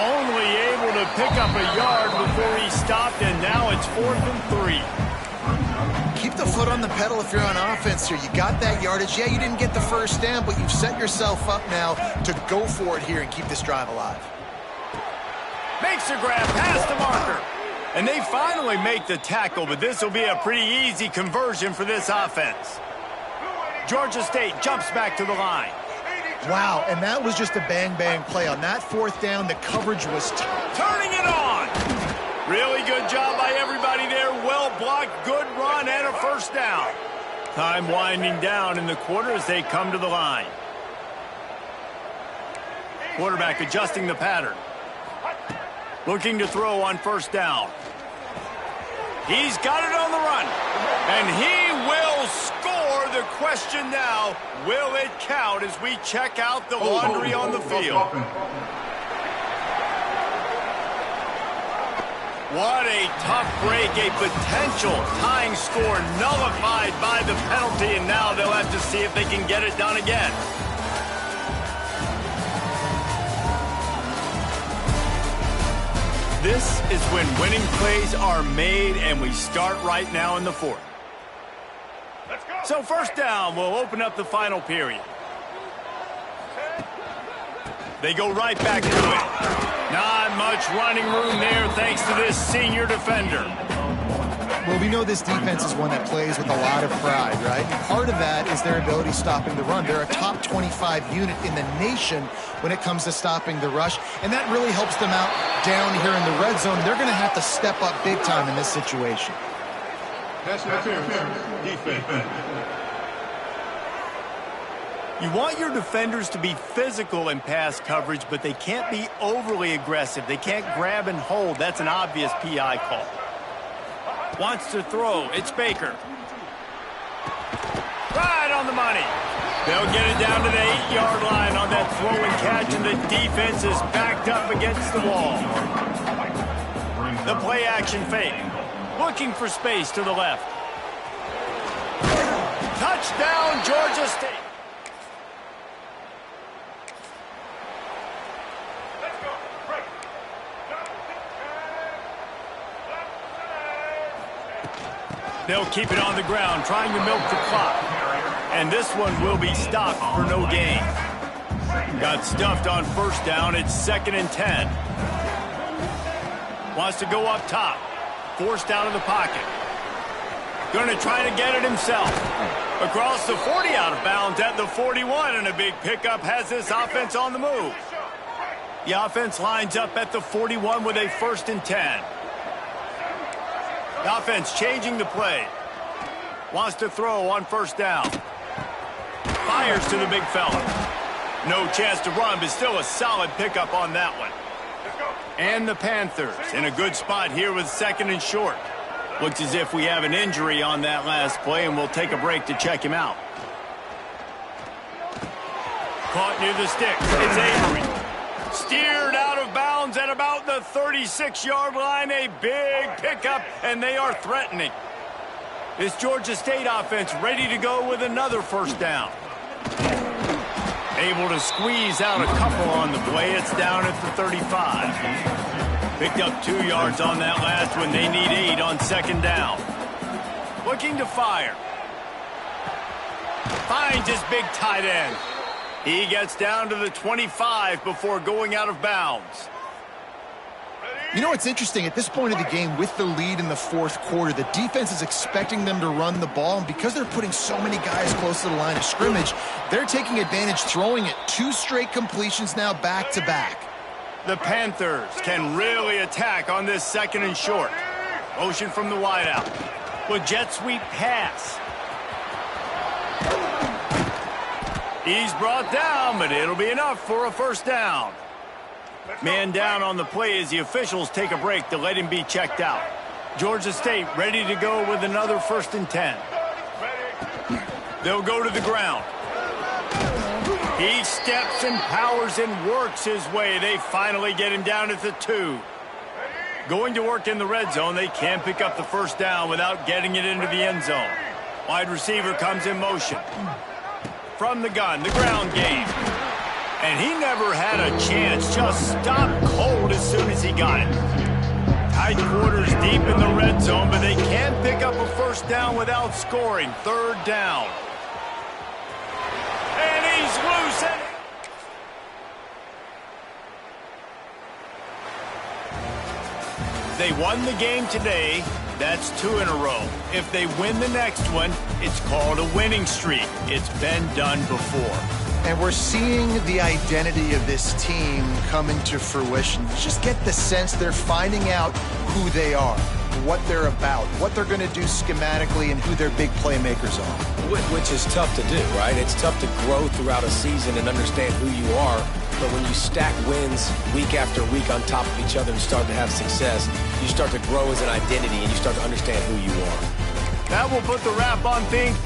Only able to pick up a yard before he stopped, and now it's 4th and 3. Keep the foot on the pedal if you're on offense here. You got that yardage. Yeah, you didn't get the first down, but you've set yourself up now to go for it here and keep this drive alive. Makes a grab past the marker. And they finally make the tackle, but this will be a pretty easy conversion for this offense. Georgia State jumps back to the line. Wow, and that was just a bang-bang play. On that 4th down, the coverage was turning it on. Really good job by everybody there. Well blocked, good run, and a first down. Time winding down in the quarter as they come to the line. Quarterback adjusting the pattern. Looking to throw on first down. He's got it on the run. And he will score. The question now, will it count as we check out the laundry on the field? What a tough break, a potential tying score nullified by the penalty, and now they'll have to see if they can get it done again. This is when winning plays are made, and we start right now in the 4th. So first down will open up the final period. They go right back to it. Not much running room there thanks to this senior defender. Well, we know this defense is one that plays with a lot of pride, right? And part of that is their ability stopping the run. They're a top 25 unit in the nation when it comes to stopping the rush, and that really helps them out down here in the red zone. They're going to have to step up big time in this situation. Defense. You want your defenders to be physical in pass coverage, but they can't be overly aggressive. They can't grab and hold. That's an obvious PI call. Wants to throw. It's Baker. Right on the money. They'll get it down to the 8-yard line on that throw and catch, and the defense is backed up against the wall. The play action fake. Looking for space to the left. Touchdown, Georgia State. They'll keep it on the ground, trying to milk the clock. And this one will be stopped for no gain. Got stuffed on first down. It's 2nd and 10. Wants to go up top. Forced out of the pocket. Going to try to get it himself. Across the 40, out of bounds at the 41, and a big pickup has this offense on the move. The offense lines up at the 41 with a 1st and 10. The offense changing the play. Wants to throw on first down. Fires to the big fella. No chance to run, but still a solid pickup on that one. And the Panthers in a good spot here with 2nd and short. Looks as if we have an injury on that last play, and we'll take a break to check him out. Caught near the sticks. It's Avery. Steered out of bounds at about the 36-yard line. A big pickup, and they are threatening. This Georgia State offense ready to go with another first down. Able to squeeze out a couple on the play. It's down at the 35. Picked up 2 yards on that last one. They need 8 on 2nd down. Looking to fire. Finds his big tight end. He gets down to the 25 before going out of bounds. You know, it's interesting. At this point of the game, with the lead in the 4th quarter, the defense is expecting them to run the ball. And because they're putting so many guys close to the line of scrimmage, they're taking advantage, throwing it 2 straight completions now back-to-back. The Panthers can really attack on this 2nd and short. Motion from the wideout. With jet sweep pass. He's brought down, but it'll be enough for a first down. Man down on the play as the officials take a break to let him be checked out. Georgia State ready to go with another 1st and 10. They'll go to the ground. He steps and powers and works his way. They finally get him down at the 2. Going to work in the red zone, they can't pick up the first down without getting it into the end zone. Wide receiver comes in motion. From the gun, the ground game. And he never had a chance, just stopped cold as soon as he got it. Tight quarters deep in the red zone, but they can't pick up a first down without scoring. Third down. And he's loose. They won the game today. That's 2 in a row. If they win the next one, it's called a winning streak. It's been done before. And we're seeing the identity of this team come into fruition. You just get the sense they're finding out who they are, what they're about, what they're going to do schematically, and who their big playmakers are. Which is tough to do, right? It's tough to grow throughout a season and understand who you are. But when you stack wins week after week on top of each other and start to have success, you start to grow as an identity and you start to understand who you are. That will put the wrap on things.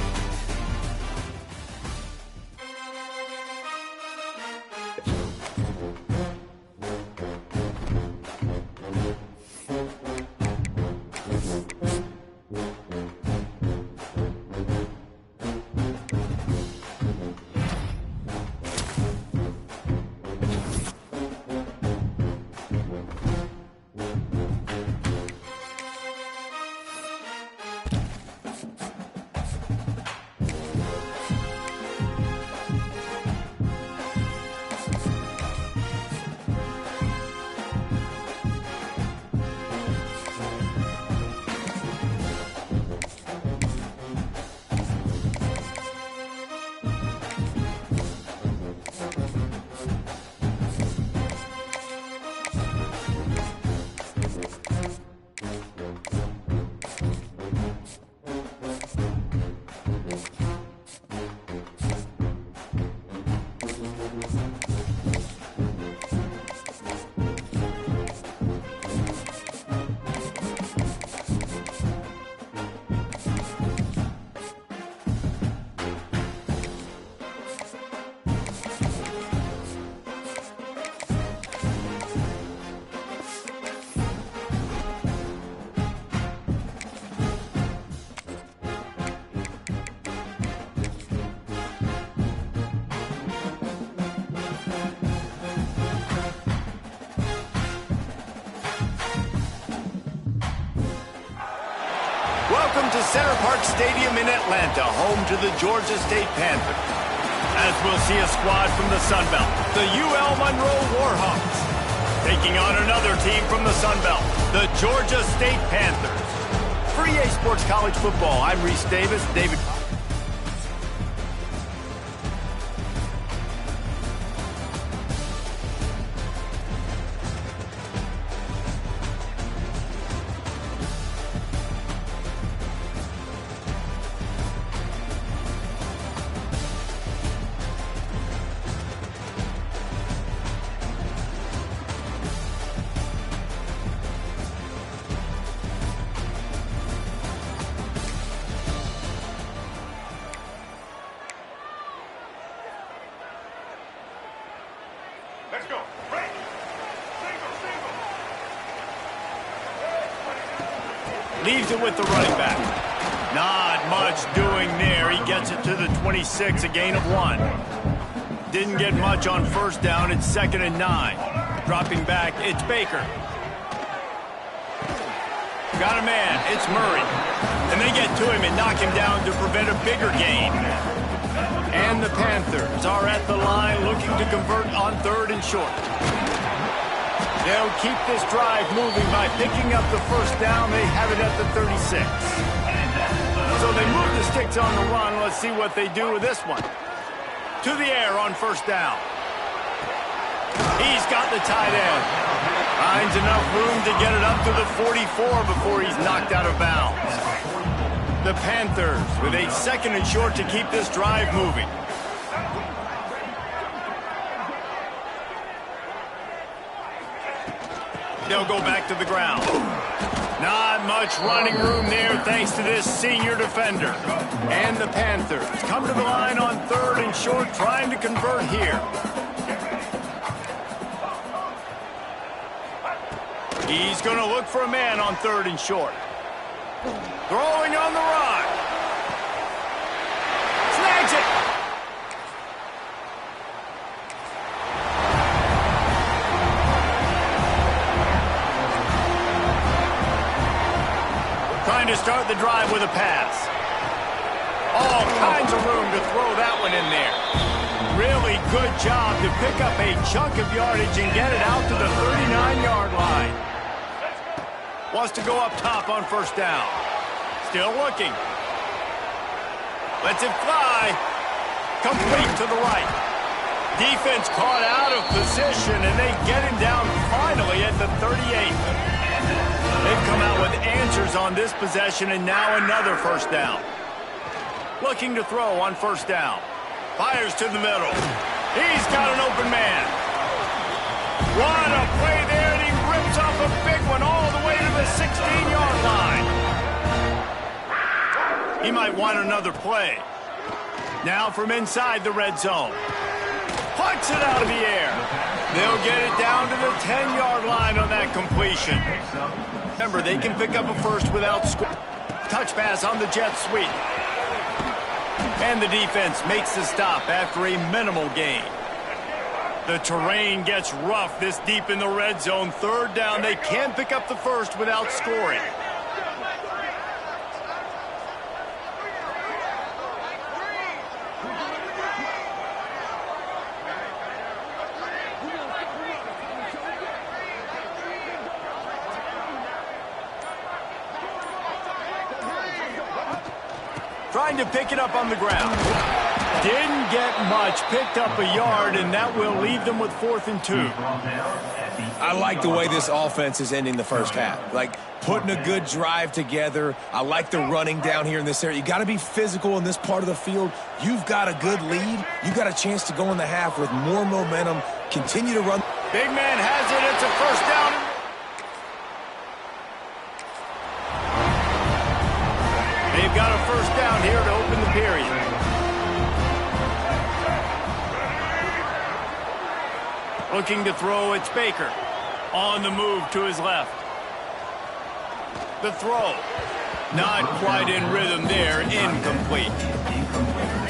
Welcome to Center Park Stadium in Atlanta, home to the Georgia State Panthers. As we'll see a squad from the Sun Belt, the UL Monroe Warhawks, taking on another team from the Sun Belt, the Georgia State Panthers. For EA Sports College Football, I'm Reese Davis. David. Let's go. Break. Single, single. Leaves it with the running back. Not much doing there. He gets it to the 26, a gain of 1. Didn't get much on first down. It's 2nd and 9. Dropping back, it's Baker. Got a man, it's Murray. And they get to him and knock him down to prevent a bigger gain. And the Panthers are at the line looking to convert on 3rd and short. They'll keep this drive moving by picking up the first down. They have it at the 36. So they move the sticks on the run. Let's see what they do with this one. To the air on first down. He's got the tight end. Finds enough room to get it up to the 44 before he's knocked out of bounds. The Panthers with a 2nd and short to keep this drive moving. They'll go back to the ground. Not much running room there thanks to this senior defender. And the Panthers come to the line on 3rd and short, trying to convert here. He's going to look for a man on 3rd and short. Throwing on the run. Snags it. Trying to start the drive with a pass. All kinds of room to throw that one in there. Really good job to pick up a chunk of yardage and get it out to the 39-yard line. Wants to go up top on 1st down. Still looking. Lets it fly. Complete to the right. Defense caught out of position, and they get him down finally at the 38. They've come out with answers on this possession, and now another 1st down. Looking to throw on 1st down. Fires to the middle. He's got an open man. What a play there, and he rips off a big one all the way to the 16-yard line. He might want another play. Now from inside the red zone. Puts it out of the air. They'll get it down to the 10-yard line on that completion. Remember, they can pick up a first without score. Touch pass on the jet sweep. And the defense makes the stop after a minimal gain. The terrain gets rough this deep in the red zone. 3rd down, they can't pick up the first without scoring. Trying to pick it up on the ground. Didn't get much. Picked up a yard, and that will leave them with 4th and 2. I like the way this offense is ending the first half. Like, putting a good drive together. I like the running down here in this area. You got to be physical in this part of the field. You've got a good lead. You've got a chance to go in the half with more momentum. Continue to run. Big man has it. It's a 1st down. They've got a 1st down here to open the period. Looking to throw, it's Baker. On the move to his left. The throw. Not quite in rhythm there. Incomplete.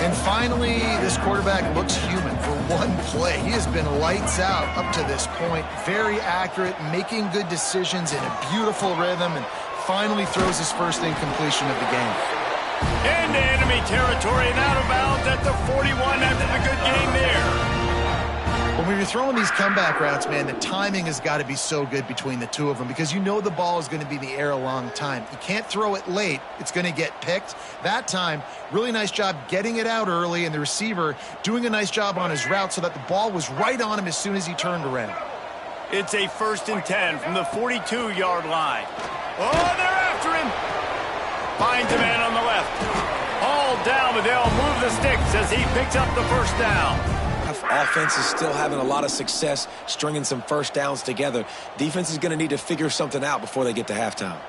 And finally, this quarterback looks human for one play. He has been lights out up to this point. Very accurate, making good decisions in a beautiful rhythm, and finally throws his first incompletion of the game. Into enemy territory and out of bounds at the 41 after the good game there. But when you're throwing these comeback routes, man, the timing has got to be so good between the two of them because you know the ball is going to be in the air a long time. You can't throw it late. It's going to get picked. That time, really nice job getting it out early, and the receiver doing a nice job on his route so that the ball was right on him as soon as he turned around. It's a 1st and 10 from the 42-yard line. Oh, they're after him. Finds a man on the left. All down, but they'll move the sticks as he picks up the 1st down. Offense is still having a lot of success stringing some 1st downs together. Defense is going to need to figure something out before they get to halftime.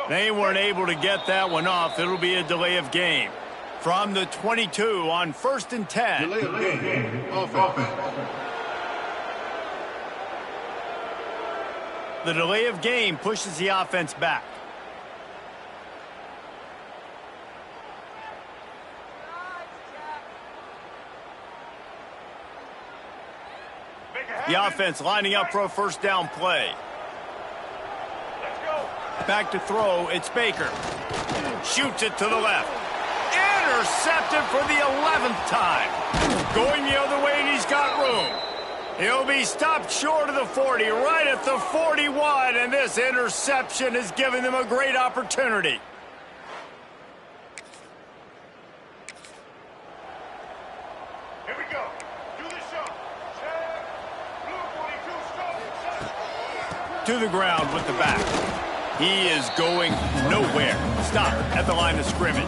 They weren't able to get that one off. It'll be a delay of game. From the 22 on 1st and 10. Delay of game. Offense. The delay of game pushes the offense back. The offense lining up for a 1st down play. Back to throw, it's Baker. Shoots it to the left. Intercepted for the 11th time. Going the other way, and he's got room. He'll be stopped short of the 40, right at the 41, and this interception has given them a great opportunity. Here we go. Do the shot. Check. Blue 42 stop. To the ground with the back. He is going nowhere. Stop at the line of scrimmage.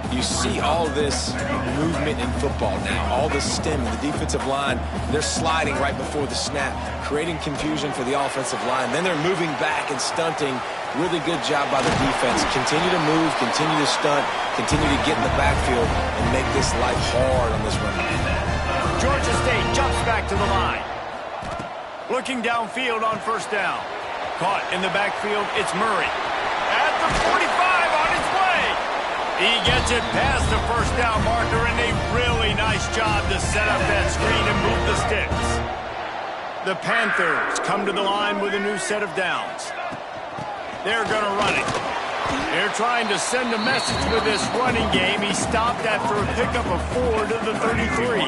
You see all this movement in football now, all the stem, the defensive line, they're sliding right before the snap, creating confusion for the offensive line. Then they're moving back and stunting. Really good job by the defense. Continue to move, continue to stunt, continue to get in the backfield and make this life hard on this run. Georgia State jumps back to the line. Looking downfield on first down. Caught in the backfield, it's Murray. At the 45 on his way. He gets it past the first down marker, and a really nice job to set up that screen and move the sticks. The Panthers come to the line with a new set of downs. They're going to run it. They're trying to send a message with this running game. He stopped after a pickup of 4 to the 33.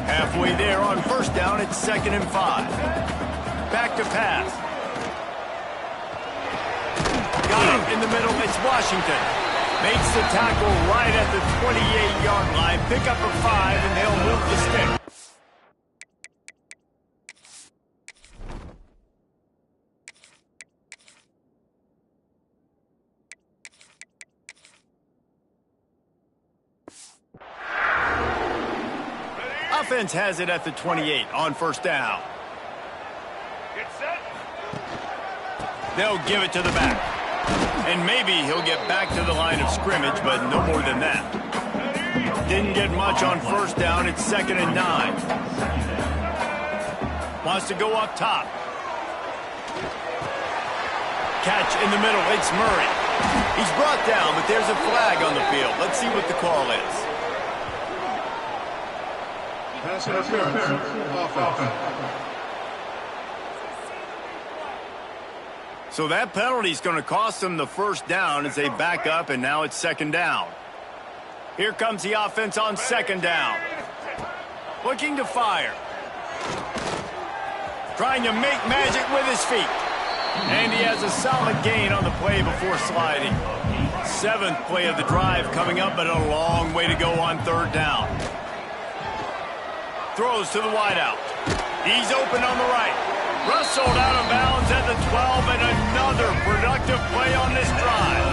Halfway there on first down, it's 2nd and 5. Back to pass. Got him in the middle, it's Washington. Makes the tackle right at the 28-yard line. Pick up a 5, and they'll move the stick. Offense has it at the 28 on first down. Get set. They'll give it to the back. And maybe he'll get back to the line of scrimmage, but no more than that. Didn't get much on first down. It's 2nd and 9. Wants to go up top. Catch in the middle. It's Murray. He's brought down, but there's a flag on the field. Let's see what the call is. Pass interference. Offense. So that penalty is going to cost them the first down as they back up, and now it's 2nd down. Here comes the offense on 2nd down. Looking to fire. Trying to make magic with his feet. And he has a solid gain on the play before sliding. 7th play of the drive coming up, but a long way to go on 3rd down. Throws to the wideout. He's open on the right. Rustled out of bounds at the 12, and another productive play on this drive.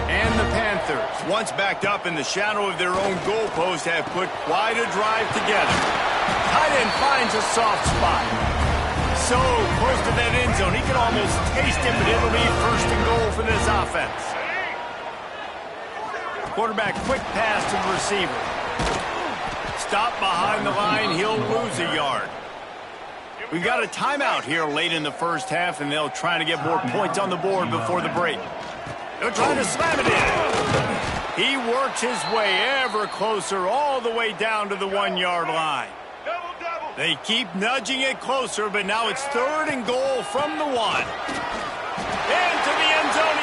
And the Panthers, once backed up in the shadow of their own goalpost, have put quite a drive together. Tight end finds a soft spot. So close to that end zone, he can almost taste it, but it'll be 1st and goal for this offense. Quarterback, quick pass to the receiver. Stop behind the line, he'll lose a yard. We've got a timeout here late in the first half, and they'll try to get more points on the board before the break. They're trying to slam it in. He works his way ever closer all the way down to the 1-yard line. They keep nudging it closer, but now it's 3rd and goal from the 1. Into the end zone.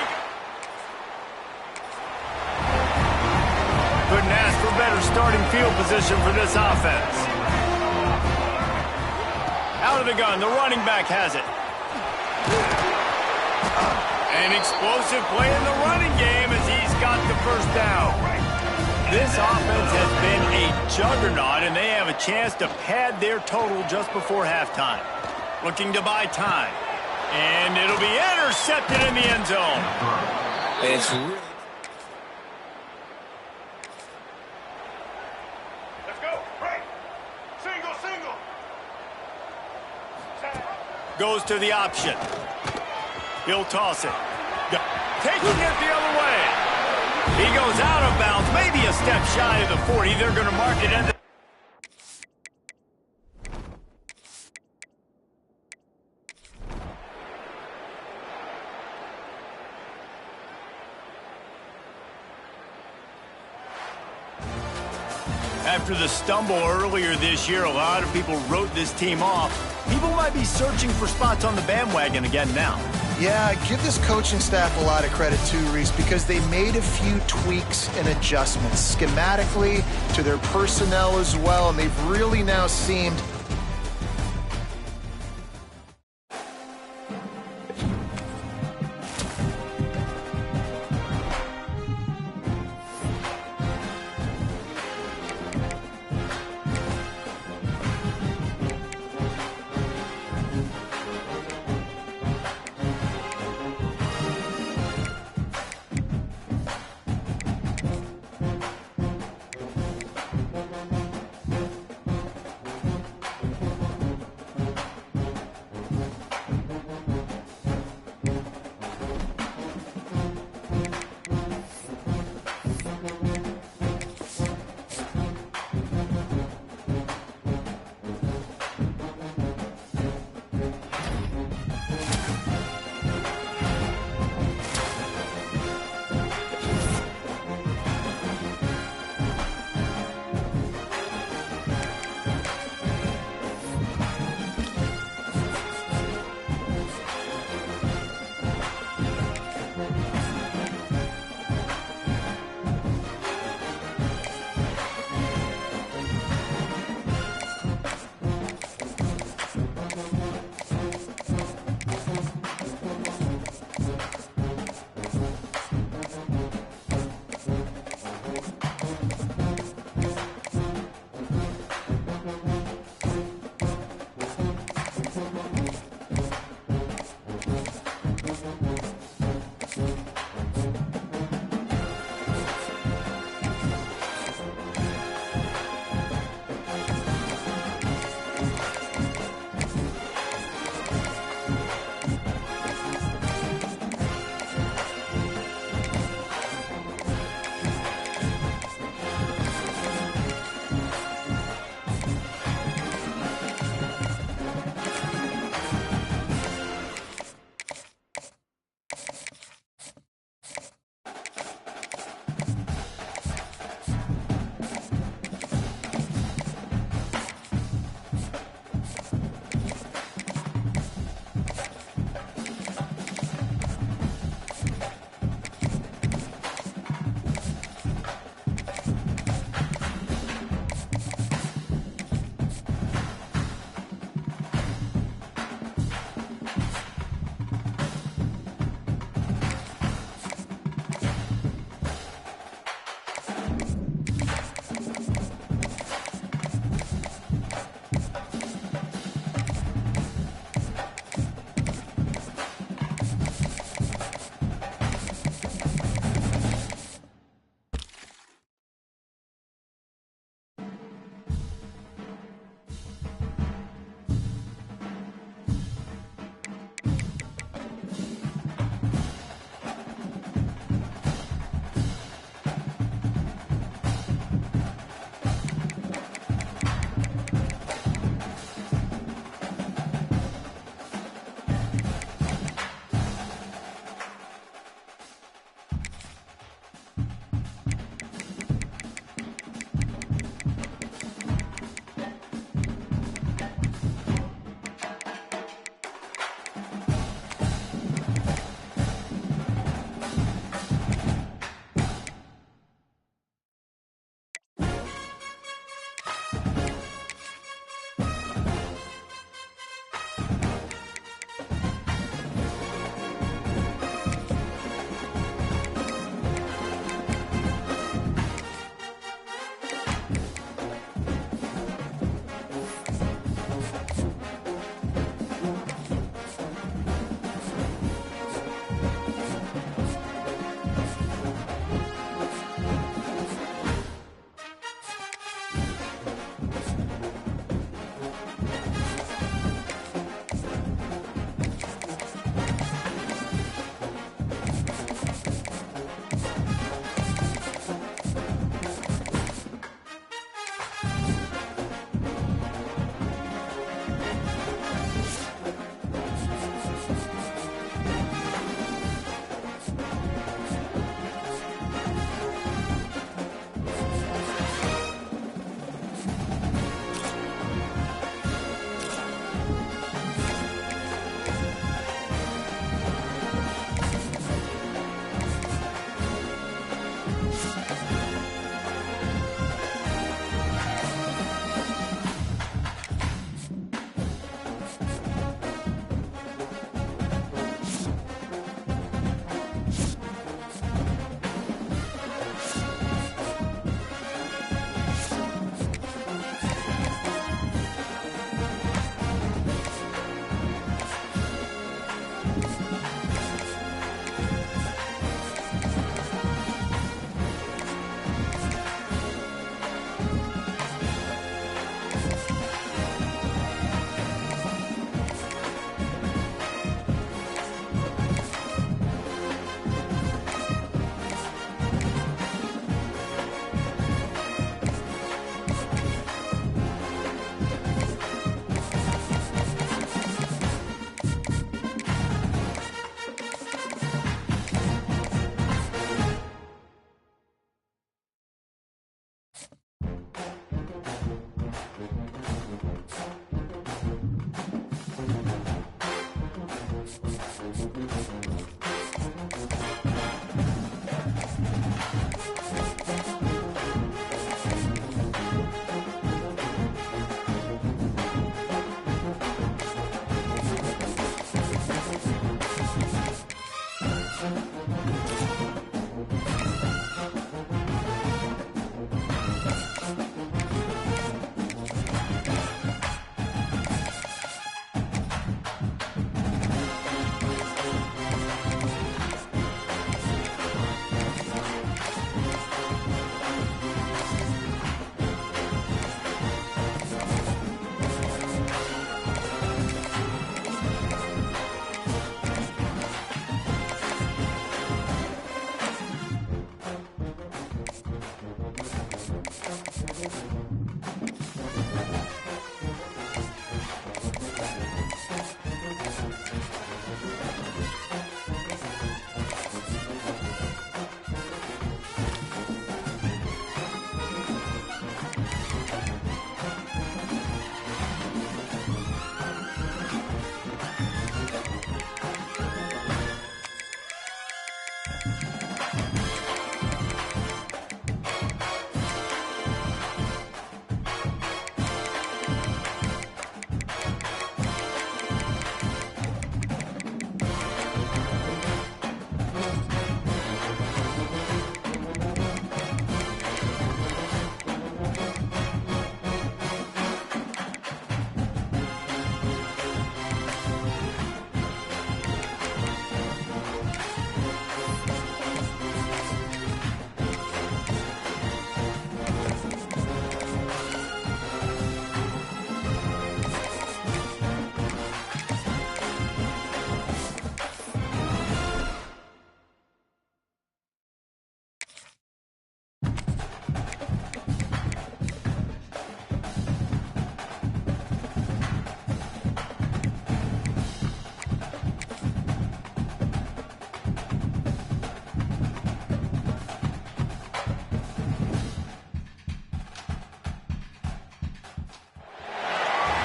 Couldn't ask for better starting field position for this offense. Out of the gun, the running back has it. An explosive play in the running game as he's got the first down. This offense has been a juggernaut, and they have a chance to pad their total just before halftime. Looking to buy time. And it'll be intercepted in the end zone. It's really... Let's go. Right. Single, single. Goes to the option. He'll toss it. Taking it the other way. He goes out of bounds, maybe a step shy of the 40. They're going to mark it at the... After the stumble earlier this year, a lot of people wrote this team off. People might be searching for spots on the bandwagon again now. Yeah, give this coaching staff a lot of credit too, Reese, because they made a few tweaks and adjustments schematically to their personnel as well, and they've really now seemed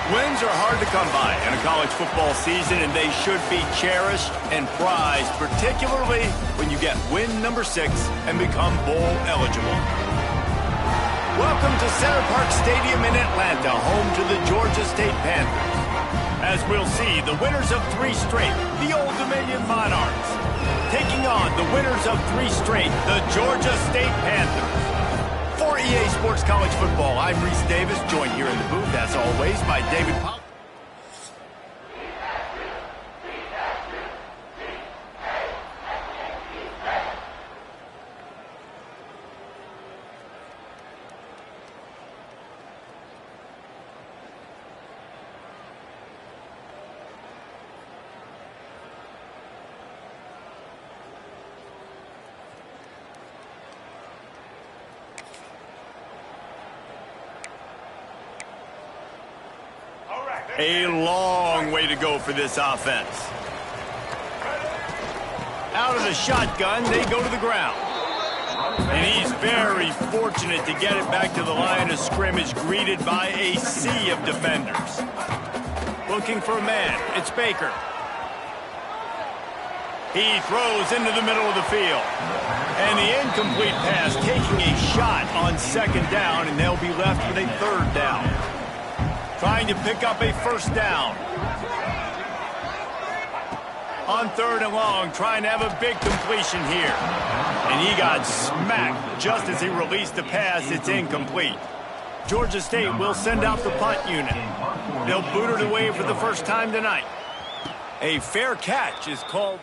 Wins are hard to come by in a college football season, and they should be cherished and prized, particularly when you get win number 6 and become bowl eligible. Welcome to Center Parc Stadium in Atlanta, home to the Georgia State Panthers. As we'll see, the winners of 3 straight, the Old Dominion Monarchs, taking on the winners of 3 straight, the Georgia State Panthers. For EA Sports College Football, I'm Reese Davis, joined here in the booth, as always, by David Powell. A long way to go for this offense. Out of the shotgun, they go to the ground. And he's very fortunate to get it back to the line of scrimmage, greeted by a sea of defenders. Looking for a man, it's Baker. He throws into the middle of the field. And the incomplete pass, taking a shot on 2nd down, and they'll be left with a 3rd down. Trying to pick up a 1st down. On 3rd and long, trying to have a big completion here. And he got smacked just as he released the pass. It's incomplete. Georgia State will send out the punt unit. They'll boot it away for the first time tonight. A fair catch is called.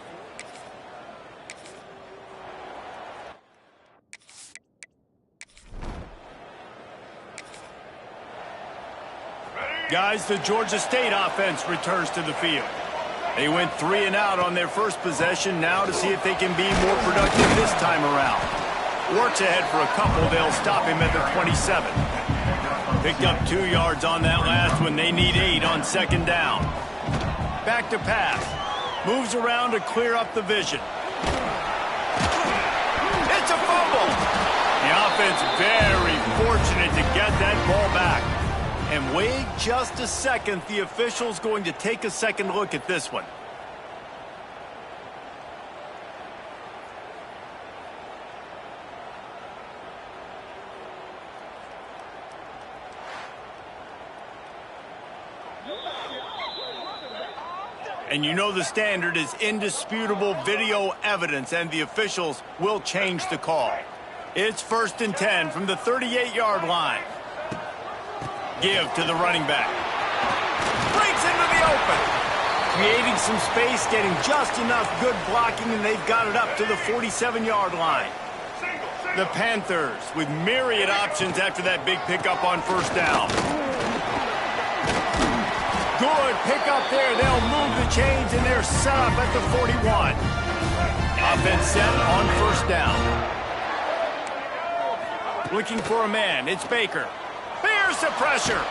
Guys, the Georgia State offense returns to the field. They went 3 and out on their first possession, now to see if they can be more productive this time around. Works ahead for a couple. They'll stop him at the 27. Picked up 2 yards on that last one. They need 8 on 2nd down. Back to pass. Moves around to clear up the vision. It's a fumble. The offense very fortunate to get that ball back. And wait just a second, the official's going to take a second look at this one. And you know the standard is indisputable video evidence, and the officials will change the call. It's 1st and 10 from the 38-yard line. Give to the running back. Breaks into the open. Creating some space, getting just enough good blocking, and they've got it up to the 47-yard line. The Panthers with myriad options after that big pickup on 1st down. Good pickup there. They'll move the chains, and they're set up at the 41. Offense set on 1st down. Looking for a man. It's Baker. Here's the pressure.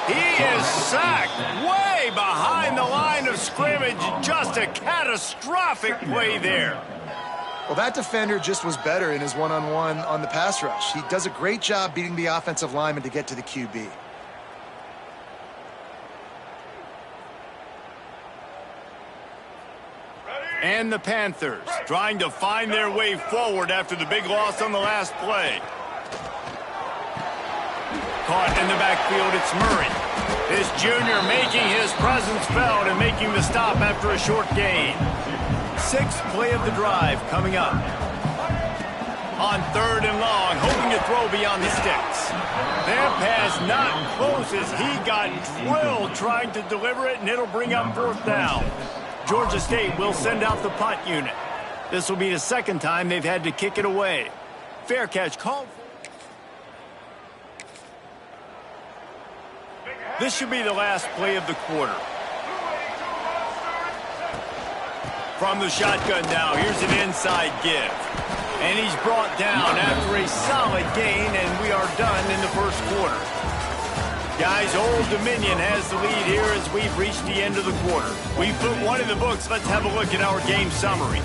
He is sacked way behind the line of scrimmage. Just a catastrophic play there. Well, that defender just was better in his one-on-one on the pass rush. He does a great job beating the offensive lineman to get to the QB. And the Panthers trying to find their way forward after the big loss on the last play. Caught in the backfield, it's Murray. This junior making his presence felt and making the stop after a short gain. 6th play of the drive coming up. On 3rd and long, hoping to throw beyond the sticks. That pass not close as he got drilled trying to deliver it, and it'll bring up 4th down. Georgia State will send out the punt unit. This will be the 2nd time they've had to kick it away. Fair catch called. This should be the last play of the quarter. From the shotgun now, here's an inside give. And he's brought down after a solid gain, and we are done in the 1st quarter. Guys, Old Dominion has the lead here as we've reached the end of the quarter. We've put one in the books. Let's have a look at our game summary.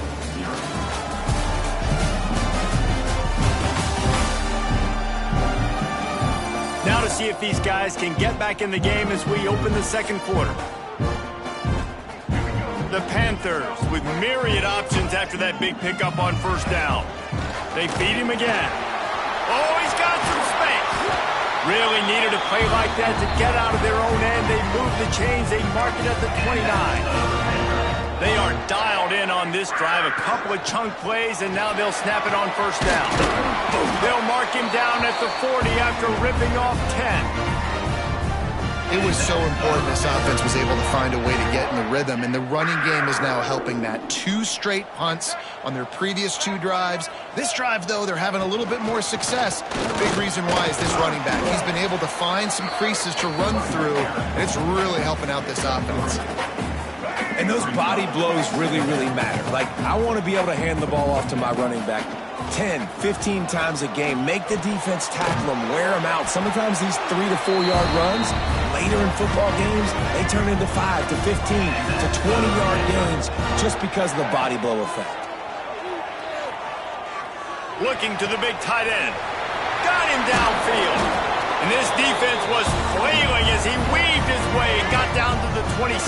Now to see if these guys can get back in the game as we open the 2nd quarter. The Panthers with myriad options after that big pickup on 1st down. They feed him again. Oh, he's got some space. Really needed a play like that to get out of their own end. They move the chains. They mark it at the 29. They are dialed in on this drive. A couple of chunk plays, and now they'll snap it on 1st down. They'll mark him down at the 40 after ripping off 10. It was so important this offense was able to find a way to get in the rhythm, and the running game is now helping that. 2 straight punts on their previous 2 drives. This drive, though, they're having a little bit more success. The big reason why is this running back. He's been able to find some creases to run through, and it's really helping out this offense. And those body blows really, really matter. Like, I want to be able to hand the ball off to my running back 10, 15 times a game. Make the defense tackle them, wear them out. Sometimes these 3 to 4 yard runs, later in football games, they turn into 5 to 15 to 20-yard gains just because of the body blow effect. Looking to the big tight end. Got him downfield. And this defense was flailing as he weaved his way and got down to the 26.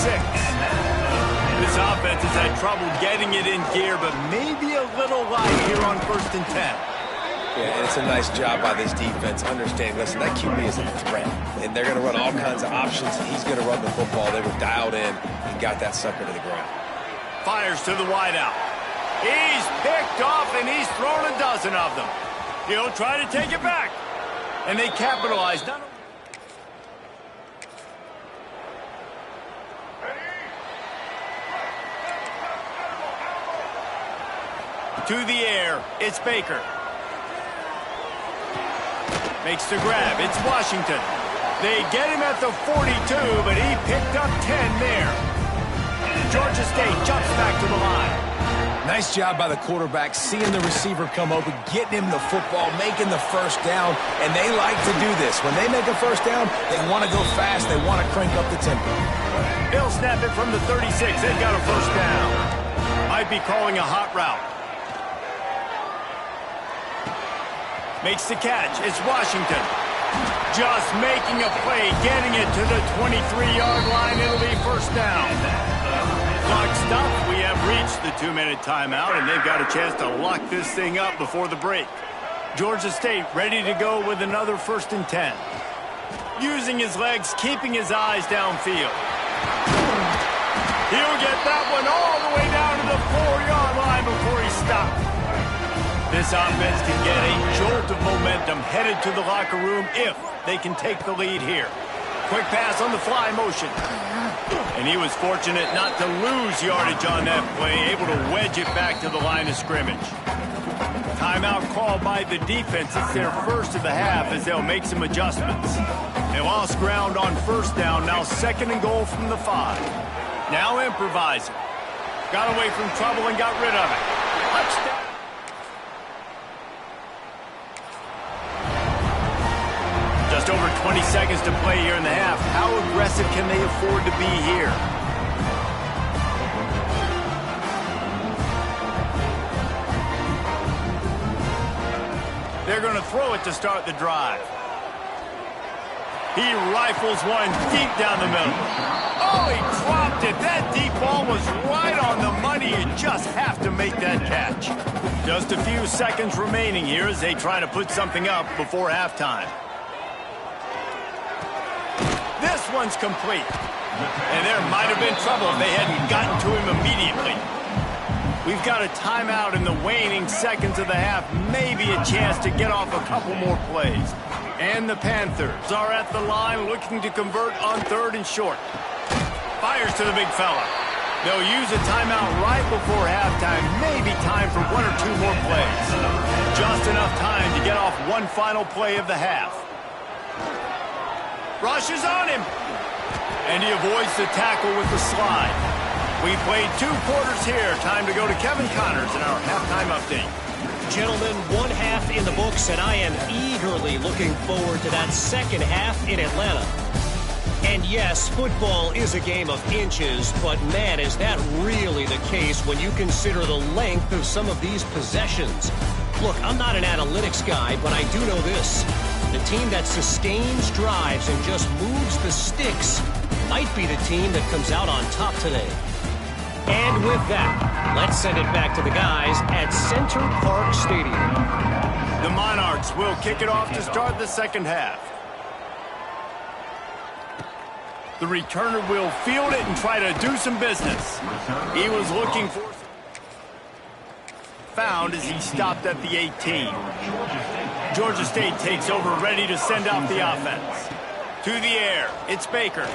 This offense has had trouble getting it in gear, but maybe a little light here on 1st and 10. Yeah, and it's a nice job by this defense. Understanding, listen, that QB is a threat, and they're going to run all kinds of options. He's going to run the football. They were dialed in and got that sucker to the ground. Fires to the wideout. He's picked off, and he's thrown a dozen of them. He'll try to take it back. And they capitalize. Not to the air, it's Baker. Makes the grab, it's Washington. They get him at the 42, but he picked up 10 there. Georgia State jumps back to the line. Nice job by the quarterback, seeing the receiver come open, getting him the football, making the 1st down, and they like to do this. When they make a 1st down, they want to go fast, they want to crank up the tempo. They'll snap it from the 36, they've got a 1st down. Might be calling a hot route. Makes the catch, it's Washington. Just making a play, getting it to the 23-yard line, it'll be 1st down. Clock stopped. We have reached the 2-minute timeout, and they've got a chance to lock this thing up before the break. Georgia State ready to go with another 1st and 10. Using his legs, keeping his eyes downfield. He'll get that one all the way down to the 4-yard line before he stopped. This offense can get a jolt of momentum headed to the locker room if they can take the lead here. Quick pass on the fly motion. And he was fortunate not to lose yardage on that play, able to wedge it back to the line of scrimmage. Timeout called by the defense. It's their first of the half as they'll make some adjustments. They lost ground on first down, now 2nd and goal from the 5. Now improvising. Got away from trouble and got rid of it. Touchdown. Just over 20 seconds to play here in the half. How aggressive can they afford to be here? They're going to throw it to start the drive. He rifles one deep down the middle. Oh, he dropped it. That deep ball was right on the money. You just have to make that catch. Just a few seconds remaining here as they try to put something up before halftime. This one's complete. And there might have been trouble if they hadn't gotten to him immediately. We've got a timeout in the waning seconds of the half. Maybe a chance to get off a couple more plays. And the Panthers are at the line looking to convert on 3rd and short. Fires to the big fella. They'll use a timeout right before halftime. Maybe time for 1 or 2 more plays. Just enough time to get off one final play of the half. Rushes on him. And he avoids the tackle with the slide. We played 2 quarters here. Time to go to Kevin Connors in our halftime update. Gentlemen, 1 half in the books, and I am eagerly looking forward to that second half in Atlanta. And yes, football is a game of inches, but man, is that really the case when you consider the length of some of these possessions. Look, I'm not an analytics guy, but I do know this. The team that sustains drives and just moves the sticks might be the team that comes out on top today. And with that, let's send it back to the guys at Center Park Stadium. The Monarchs will kick it off to start the second half. The returner will field it and try to do some business. He was looking for found as he stopped at the 18. Georgia State takes over, ready to send out the offense. To the air, it's Baker.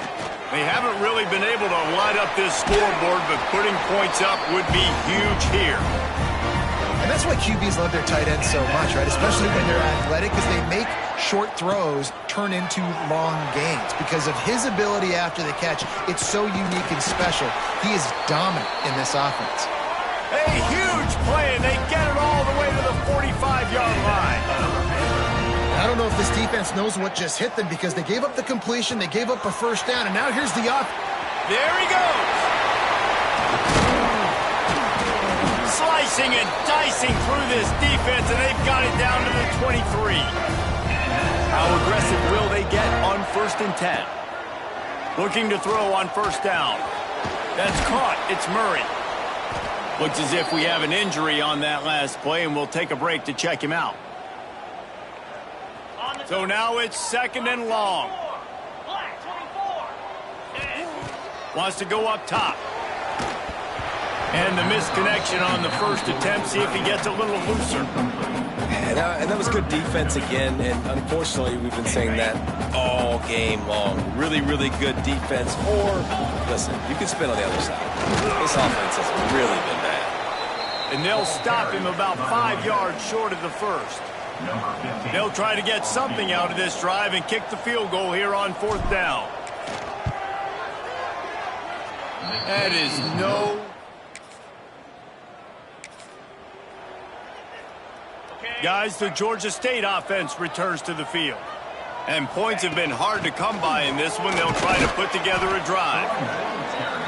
They haven't really been able to light up this scoreboard, but putting points up would be huge here. And that's why QBs love their tight ends so much, right? Especially when they're athletic, because they make short throws turn into long gains. Because of his ability after the catch, it's so unique and special. He is dominant in this offense. A huge play, and they get it all the way to the 45-yard line. I don't know if this defense knows what just hit them because they gave up the completion, they gave up a first down, and now here's the off. There he goes. Slicing and dicing through this defense, and they've got it down to the 23. How aggressive will they get on 1st and 10? Looking to throw on first down. That's caught. It's Murray. Looks as if we have an injury on that last play, and we'll take a break to check him out. So now it's 2nd and long. Wants to go up top. And the misconnection on the first attempt. See if he gets a little looser. And that was good defense again. And unfortunately, we've been saying that all game long. Really, really good defense. Or, listen, you can spin on the other side. This offense has really been bad. And they'll stop him about 5 yards short of the first. They'll try to get something out of this drive and kick the field goal here on 4th down. That is no... Guys, the Georgia State offense returns to the field. And points have been hard to come by in this one. They'll try to put together a drive.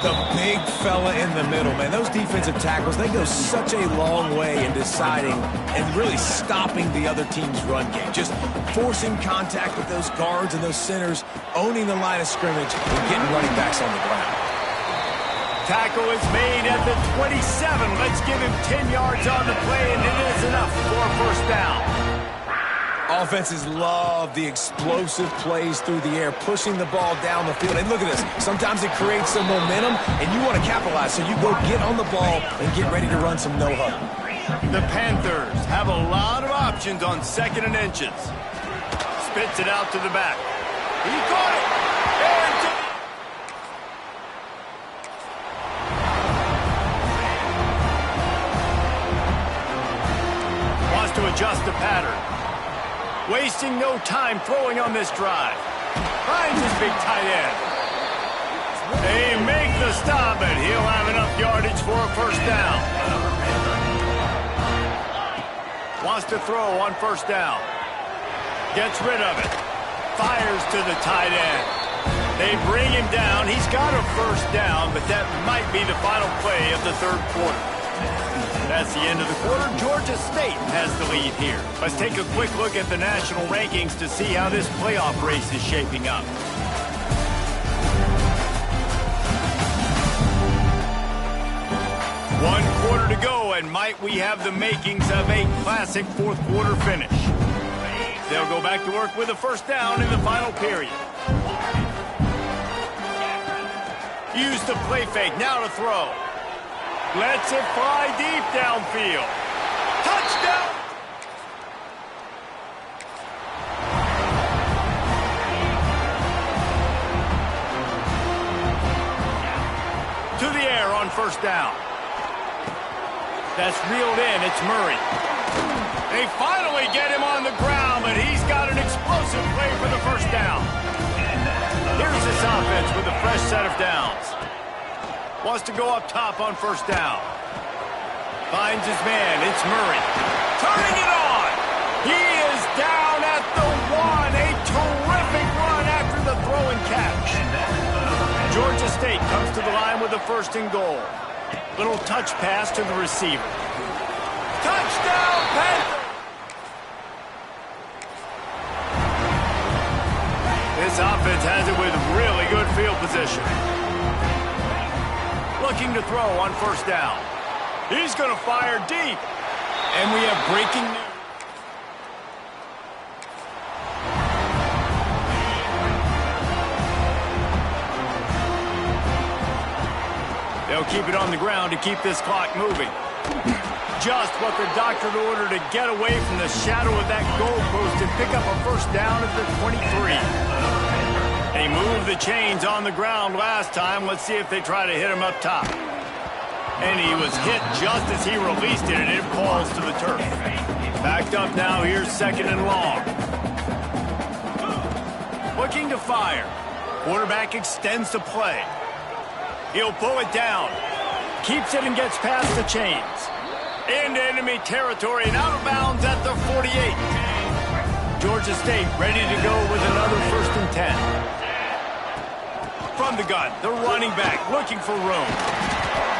The big fella in the middle, man. Those defensive tackles, they go such a long way in deciding and really stopping the other team's run game. Just forcing contact with those guards and those centers, owning the line of scrimmage, and getting running backs on the ground. Tackle is made at the 27. Let's give him 10 yards on the play, and it is enough for a first down. Offenses love the explosive plays through the air, pushing the ball down the field. And look at this. Sometimes it creates some momentum, and you want to capitalize. So you go get on the ball and get ready to run some no-huddle. The Panthers have a lot of options on 2nd and inches. Spits it out to the back. He caught it. And wants to adjust the pattern. Wasting no time throwing on this drive. Finds his big tight end. They make the stop, and he'll have enough yardage for a first down. Wants to throw on 1st down. Gets rid of it. Fires to the tight end. They bring him down. He's got a first down, but that might be the final play of the 3rd quarter. That's the end of the quarter. Georgia State has the lead here. Let's take a quick look at the national rankings to see how this playoff race is shaping up. One quarter to go, and might we have the makings of a classic 4th quarter finish. They'll go back to work with a first down in the final period. Use the play fake, now to throw. Lets it fly deep downfield. Touchdown! To the air on 1st down. That's reeled in. It's Murray. They finally get him on the ground, but he's got an explosive play for the first down. Here's this offense with a fresh set of downs. Wants to go up top on 1st down. Finds his man. It's Murray. Turning it on. He is down at the 1. A terrific run after the throw and catch. Georgia State comes to the line with a 1st and goal. Little touch pass to the receiver. Touchdown, Panthers! This offense has it with really good field position. Looking to throw on 1st down. He's going to fire deep. And we have breaking news. They'll keep it on the ground to keep this clock moving. Just what the doctor ordered to get away from the shadow of that goalpost and pick up a first down at the 23. They moved the chains on the ground last time. Let's see if they try to hit him up top. And he was hit just as he released it, and it falls to the turf. Backed up now. Here's 2nd and long. Looking to fire. Quarterback extends the play. He'll pull it down. Keeps it and gets past the chains. Into enemy territory and out of bounds at the 48. Georgia State ready to go with another 1st and 10. From the gun, the running back looking for room.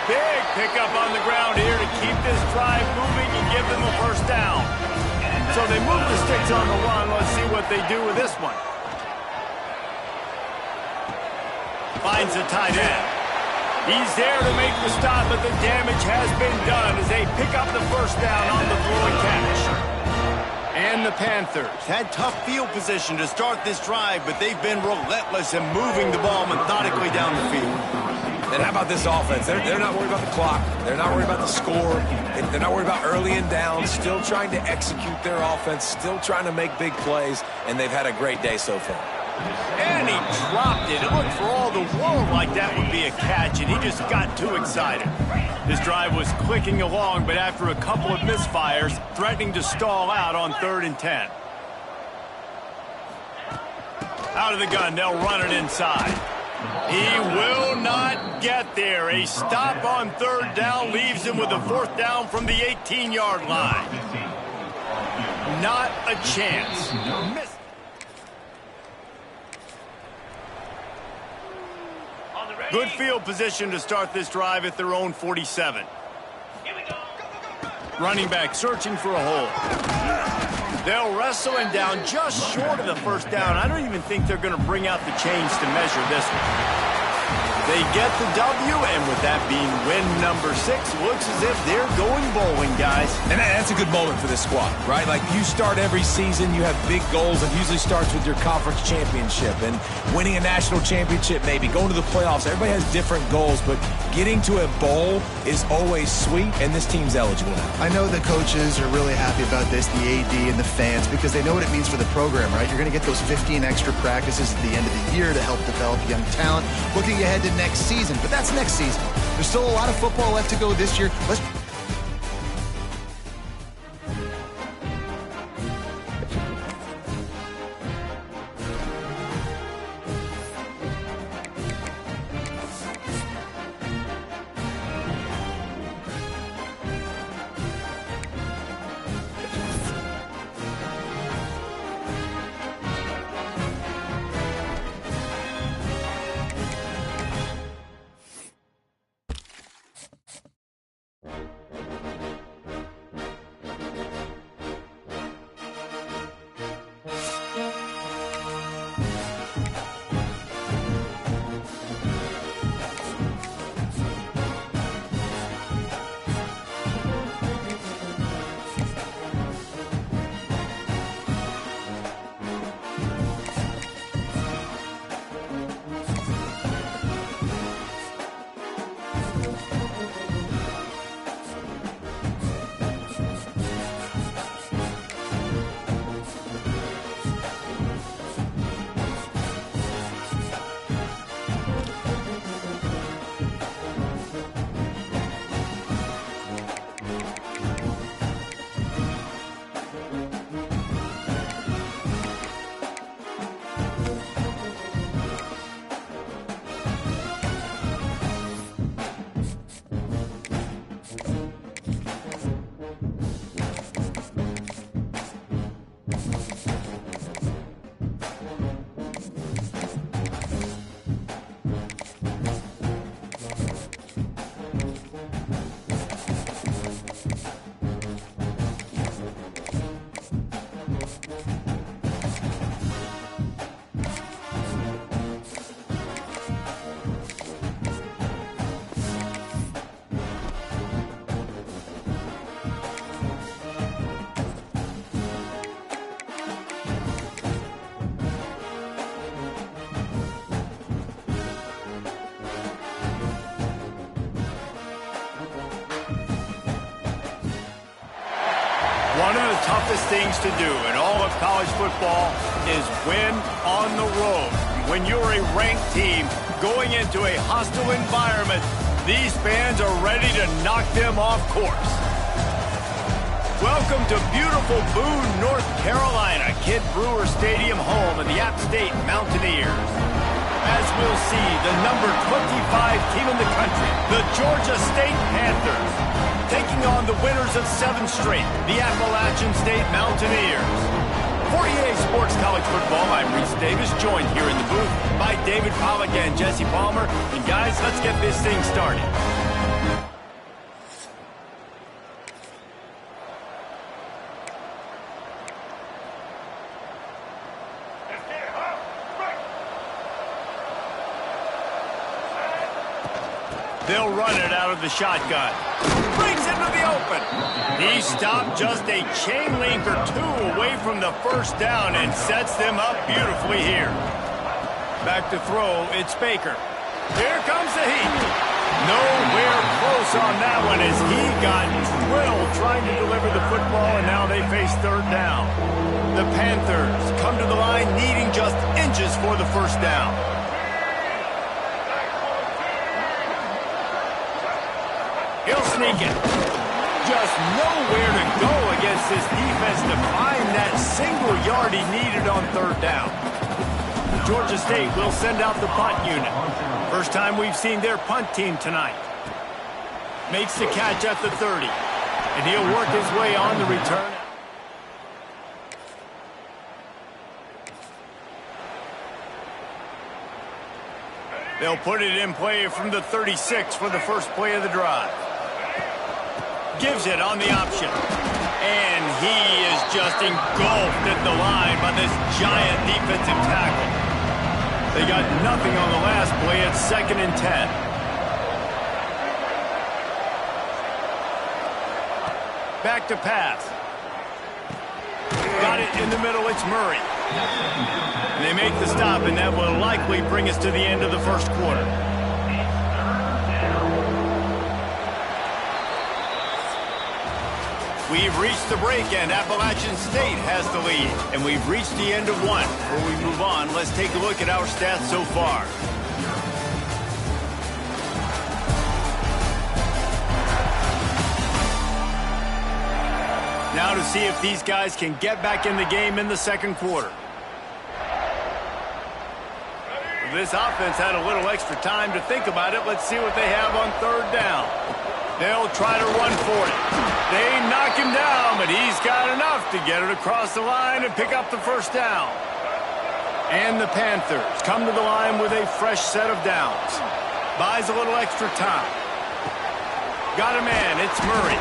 Big pickup on the ground here to keep this drive moving and give them a first down. So they move the sticks on the run. Let's see what they do with this one. Finds the tight end. He's there to make the stop, but the damage has been done as they pick up the first down on the throw and catch. And the Panthers had tough field position to start this drive, but they've been relentless in moving the ball methodically down the field. And how about this offense? They're not worried about the clock. They're not worried about the score. They're not worried about early and down. Still trying to execute their offense. Still trying to make big plays. And they've had a great day so far. And he dropped it. It looked for all the world like that would be a catch, and he just got too excited. This drive was clicking along, but after a couple of misfires, threatening to stall out on 3rd and 10. Out of the gun, they'll run it inside. He will not get there. A stop on 3rd down leaves him with a 4th down from the 18-yard line. Not a chance. Missed. Good field position to start this drive at their own 47. Running back searching for a hole. They'll wrestle him down just short of the first down. I don't even think they're going to bring out the chains to measure this one. They get the W, and with that being win number 6, looks as if they're going bowling, guys. And that's a good moment for this squad, right? Like, you start every season, you have big goals. It usually starts with your conference championship and winning a national championship, maybe going to the playoffs. Everybody has different goals, but getting to a bowl is always sweet, and this team's eligible now. I know the coaches are really happy about this, the AD and the fans, because they know what it means for the program, right? You're going to get those 15 extra practices at the end of the year to help develop young talent. Looking ahead to next season, but that's next season. There's still a lot of football left to go this year. Let's One of the toughest things to do in all of college football is win on the road. When you're a ranked team going into a hostile environment, these fans are ready to knock them off course. Welcome to beautiful Boone, North Carolina, Kid Brewer Stadium, home of the App State Mountaineers. As we'll see, the number 25 team in the country, the Georgia State Panthers, taking on the winners of 7 straight, the Appalachian State Mountaineers. For EA Sports College Football, I'm Reese Davis, joined here in the booth by David Pollack and Jesse Palmer. And guys, let's get this thing started. They'll run it out of the shotgun. Brings into the open. He stopped just a chain link or 2 away from the first down and sets them up beautifully here. Back to throw, it's Baker. Here comes the heat. Nowhere close on that one as he got drilled trying to deliver the football, and now they face 3rd down. The Panthers come to the line needing just inches for the first down. He'll sneak it. Just nowhere to go against this defense to find that single yard he needed on 3rd down. Georgia State will send out the punt unit. First time we've seen their punt team tonight. Makes the catch at the 30. And he'll work his way on the return. They'll put it in play from the 36 for the first play of the drive. Gives it on the option. And he is just engulfed at the line by this giant defensive tackle. They got nothing on the last play. It's 2nd and 10. Back to pass. Got it in the middle. It's Murray. And they make the stop, and that will likely bring us to the end of the first quarter. We've reached the break, and Appalachian State has the lead. And we've reached the end of one. Before we move on, let's take a look at our stats so far. Now to see if these guys can get back in the game in the second quarter. This offense had a little extra time to think about it. Let's see what they have on 3rd down. They'll try to run for it. They knock him down, but he's got enough to get it across the line and pick up the 1st down. And the Panthers come to the line with a fresh set of downs. Buys a little extra time. Got a man. It's Murray.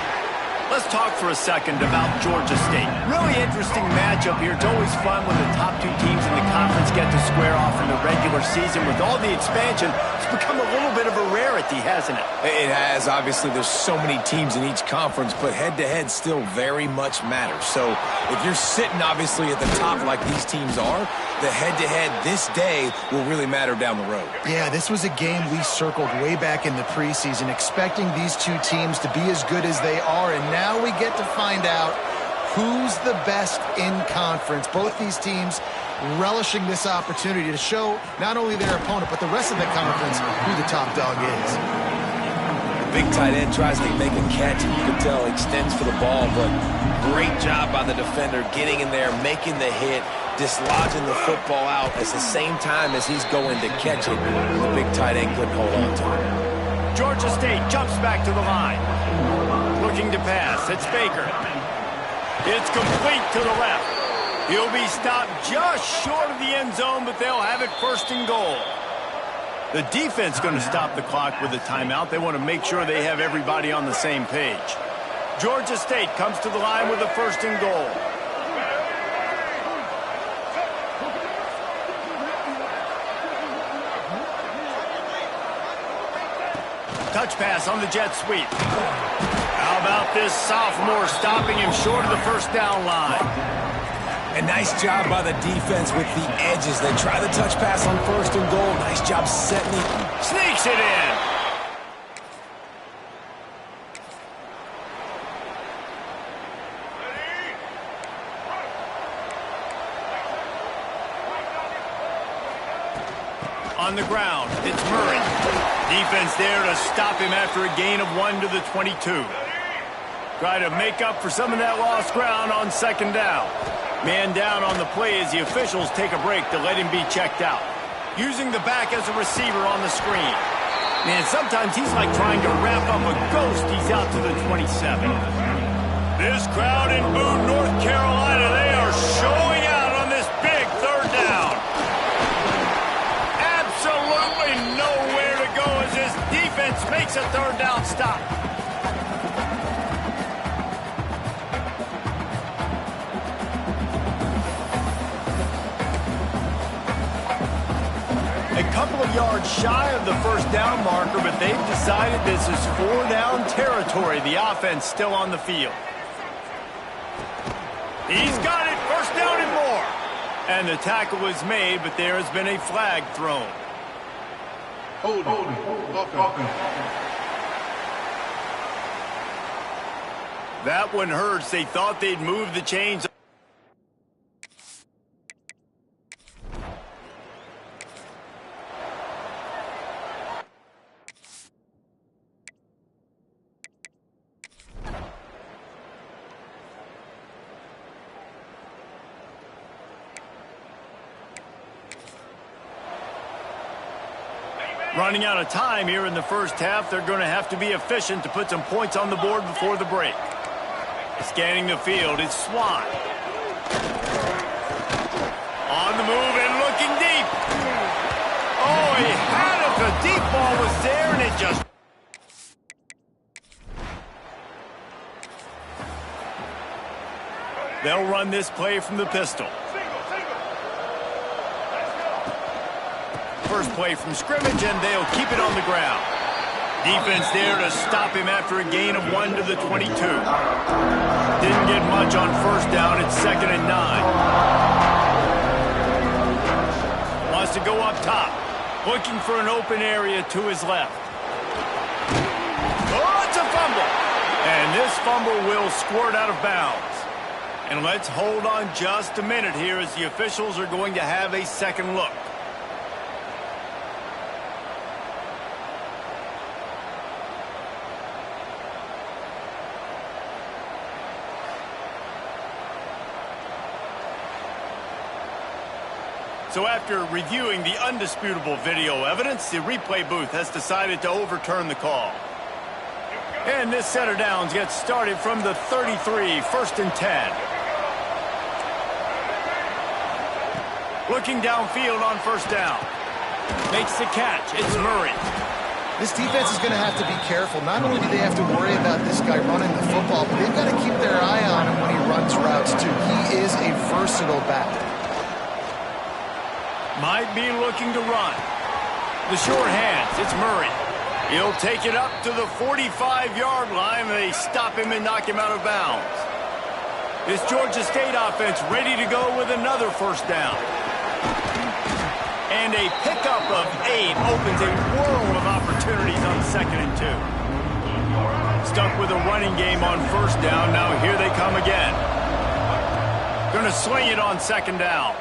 Let's talk for a second about Georgia State. Really interesting matchup here. It's always fun when the top 2 teams in the conference get to square off in the regular season. With all the expansion, it's become a little bit of a rarity, hasn't it? It has. Obviously, there's so many teams in each conference, but head-to-head still very much matters. So if you're sitting, obviously, at the top like these teams are, the head-to-head this day will really matter down the road. Yeah, this was a game we circled way back in the preseason, expecting these 2 teams to be as good as they are, and now we get to find out who's the best in conference. Both these teams relishing this opportunity to show not only their opponent, but the rest of the conference who the top dog is. Big tight end tries to make a catch, and you can tell extends for the ball, but great job by the defender getting in there, making the hit, dislodging the football out at the same time as he's going to catch it. The big tight end couldn't hold on to it. Georgia State jumps back to the line. Looking to pass. It's Baker. It's complete to the left. He'll be stopped just short of the end zone, but they'll have it 1st and goal. The defense going to stop the clock with a timeout. They want to make sure they have everybody on the same page. Georgia State comes to the line with a 1st and goal. Touch pass on the jet sweep. How about this sophomore stopping him short of the 1st down line? A nice job by the defense with the edges. They try the touch pass on 1st and goal. Nice job setting it. Sneaks it in. On the ground, it's Murray. Defense there to stop him after a gain of 1 to the 22. Try to make up for some of that lost ground on 2nd down. Man down on the play as the officials take a break to let him be checked out. Using the back as a receiver on the screen. Man, sometimes he's like trying to wrap up a ghost. He's out to the 27. This crowd in Boone, North Carolina, they are showing out on this big 3rd down. Absolutely nowhere to go as this defense makes a 3rd down stop. A couple of yards shy of the 1st down marker, but they've decided this is 4-down territory. The offense still on the field. He's got it, 1st down and more. And the tackle is made, but there has been a flag thrown. Hold on. That one hurts. They thought they'd move the chains. Running out of time here in the 1st half. They're going to have to be efficient to put some points on the board before the break. Scanning the field, it's Swan. On the move and looking deep. Oh, he had it. The deep ball was there, and it just... They'll run this play from the pistol. first play from scrimmage, and they'll keep it on the ground. Defense there to stop him after a gain of 1 to the 22. Didn't get much on first down. It's 2nd and 9. Wants to go up top. Looking for an open area to his left. Oh, it's a fumble. And this fumble will squirt out of bounds. And let's hold on just a minute here as the officials are going to have a second look. So after reviewing the undisputable video evidence, the replay booth has decided to overturn the call. And this set of downs gets started from the 33, 1st and 10. Looking downfield on first down. Makes the catch. It's Murray. This defense is going to have to be careful. Not only do they have to worry about this guy running the football, but they've got to keep their eye on him when he runs routes, too. He is a versatile back. Might be looking to run. The short hands. It's Murray. He'll take it up to the 45-yard line. They stop him and knock him out of bounds. This Georgia State offense ready to go with another first down. And a pickup of 8 opens a world of opportunities on 2nd and 2. Stuck with a running game on first down. Now here they come again. Going to sling it on 2nd down.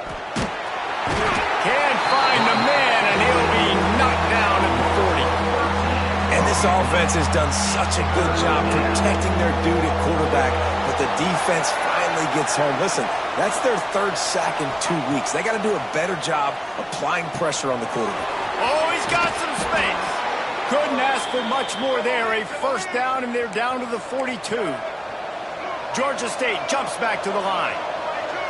Can't find the man, and he'll be knocked down at the 40. And this offense has done such a good job protecting their dude at quarterback, but the defense finally gets home. Listen, that's their 3rd sack in 2 weeks. They got to do a better job applying pressure on the quarterback. Oh, he's got some space. Couldn't ask for much more there. A first down, and they're down to the 42. Georgia State jumps back to the line.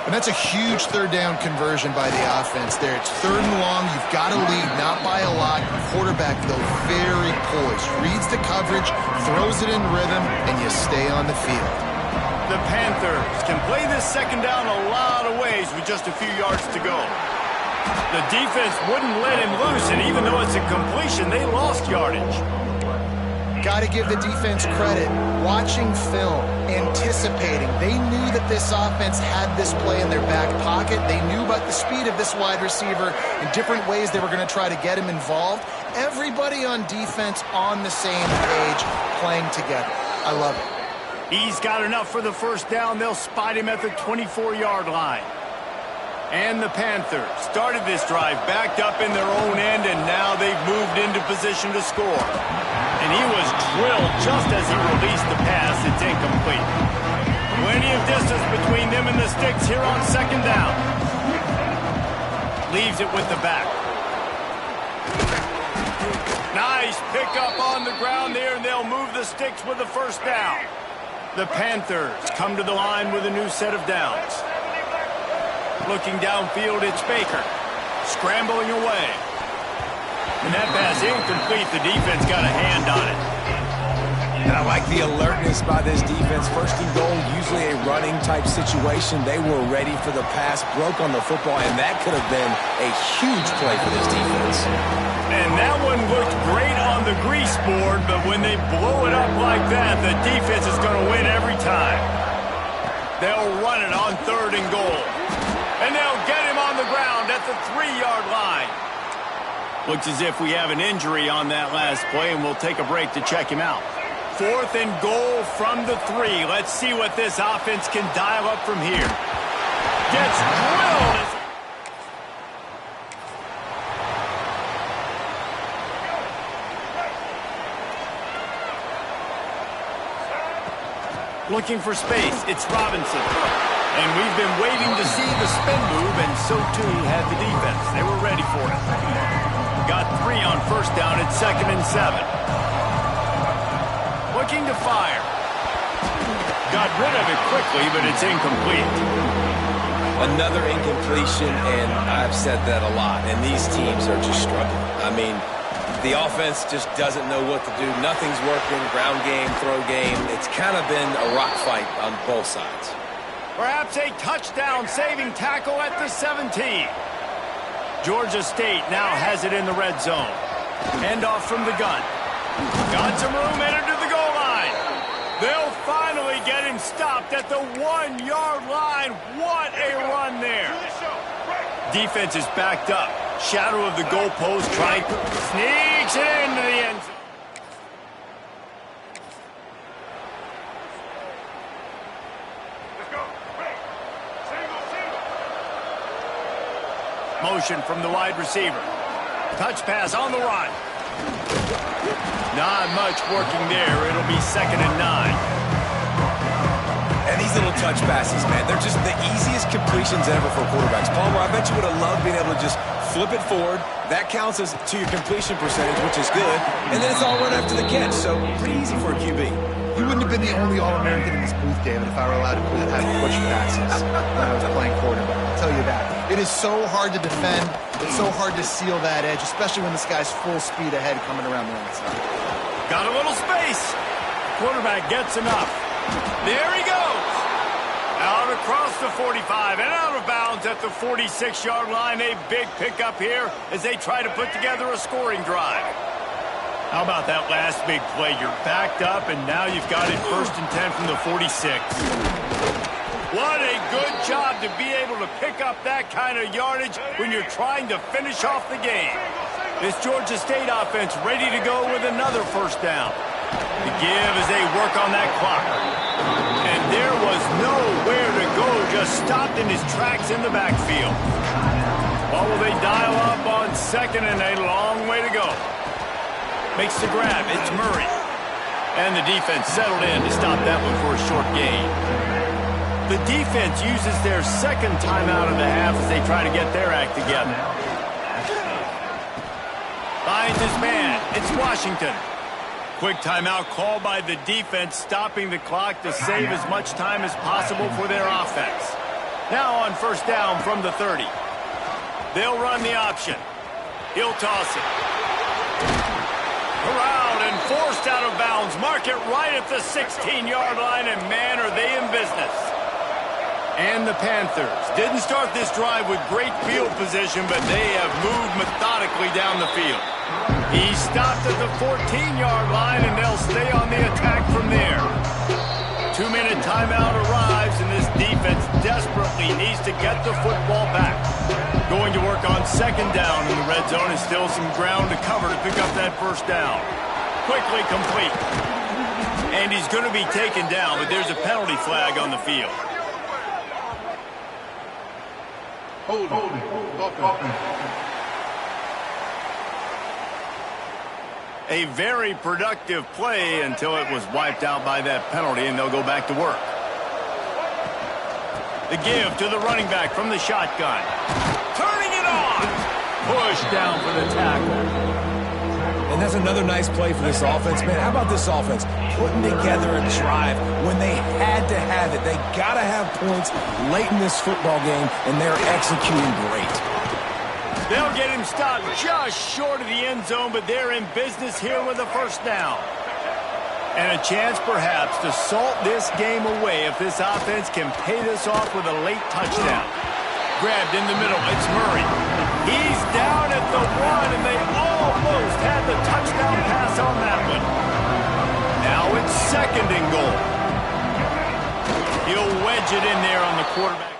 And that's a huge 3rd down conversion by the offense there. It's 3rd and long. You've got to lead, not by a lot. Quarterback, though, very poised. Reads the coverage, throws it in rhythm, and you stay on the field. The Panthers can play this 2nd down a lot of ways with just a few yards to go. The defense wouldn't let him loose, and even though it's a completion, they lost yardage. Got to give the defense credit. Watching film, anticipating. They knew that this offense had this play in their back pocket. They knew about the speed of this wide receiver in different ways they were going to try to get him involved. Everybody on defense on the same page, playing together. I love it. He's got enough for the first down. They'll spot him at the 24-yard line. And the Panthers started this drive backed up in their own end, and now they've moved into position to score. And he was drilled just as he released the pass. It's incomplete. Plenty of distance between them and the sticks here on 2nd down. Leaves it with the back. Nice pickup on the ground there, and they'll move the sticks with the first down. The Panthers come to the line with a new set of downs. Looking downfield, it's Baker. Scrambling away. And that pass incomplete. The defense got a hand on it. And I like the alertness by this defense. 1st and goal, usually a running type situation. They were ready for the pass, broke on the football, and that could have been a huge play for this defense. And that one looked great on the grease board, but when they blow it up like that, the defense is going to win every time. They'll run it on 3rd and goal. And they'll get him on the ground at the 3-yard line. Looks as if we have an injury on that last play, and we'll take a break to check him out. 4th and goal from the 3. Let's see what this offense can dial up from here. Gets drilled. Looking for space. It's Robinson. And we've been waiting to see the spin move, and so too had the defense. They were ready for it. Got 3 on first down at 2nd and 7. Looking to fire. Got rid of it quickly, but it's incomplete. Another incompletion, and I've said that a lot, and these teams are just struggling. I mean, the offense just doesn't know what to do. Nothing's working. Ground game, throw game. It's kind of been a rock fight on both sides. Perhaps a touchdown-saving tackle at the 17. Georgia State now has it in the red zone. Handoff from the gun. Got some room, entered to the goal line. They'll finally get him stopped at the 1-yard line. What a run there. Defense is backed up. Shadow of the goalpost, trying to sneaks it into the end zone. Let's go. Right. Single, single. Motion from the wide receiver. Touch pass on the run. Not much working there. It'll be 2nd and 9. And these little touch passes, man, they're just the easiest completions ever for quarterbacks. Palmer, I bet you would have loved being able to just flip it forward. That counts as to your completion percentage, which is good. And then it's all run after the catch, so pretty easy for a QB. You wouldn't have been the only All-American in this booth, David, if I were allowed to have push passes when I was playing quarterback. I'll tell you that. It is so hard to defend. It's so hard to seal that edge, especially when this guy's full speed ahead coming around the outside. Got a little space. Quarterback gets enough. There he goes. Out across the 45 and out of bounds at the 46-yard line. A big pickup here as they try to put together a scoring drive. How about that last big play? You're backed up, and now you've got it 1st and 10 from the 46. What a good job to be able to pick up that kind of yardage when you're trying to finish off the game. This Georgia State offense ready to go with another 1st down. The give as they work on that clock. And there was nowhere to go, just stopped in his tracks in the backfield. What will they dial up on 2nd and a long way to go? Makes the grab. It's Murray. And the defense settled in to stop that one for a short gain. The defense uses their 2nd timeout of the half as they try to get their act together. Finds his man. It's Washington. Quick timeout called by the defense, stopping the clock to save as much time as possible for their offense. Now on 1st down from the 30. They'll run the option. He'll toss it. Around and forced out of bounds. Mark it right at the 16-yard line, and man, are they in business. And the Panthers didn't start this drive with great field position, but they have moved methodically down the field. He stopped at the 14-yard line, and they'll stay on the attack from there. 2-minute timeout arrives, and this defense desperately needs to get the football back. Going to work on 2nd down in the red zone, and still some ground to cover to pick up that 1st down. Quickly complete. And he's going to be taken down, but there's a penalty flag on the field. Hold it. A very productive play until it was wiped out by that penalty, and they'll go back to work. The give to the running back from the shotgun. Turning it on. Push down for the tackle. And that's another nice play for this offense, man. How about this offense? Putting together a drive when they had to have it. They got to have points late in this football game, and they're executing great. They'll get him stopped just short of the end zone, but they're in business here with a 1st down. And a chance, perhaps, to salt this game away if this offense can pay this off with a late touchdown. Grabbed in the middle, it's Murray. He's down at the 1, and they almost had the touchdown pass on that one. Now it's 2nd and goal. He'll wedge it in there on the quarterback.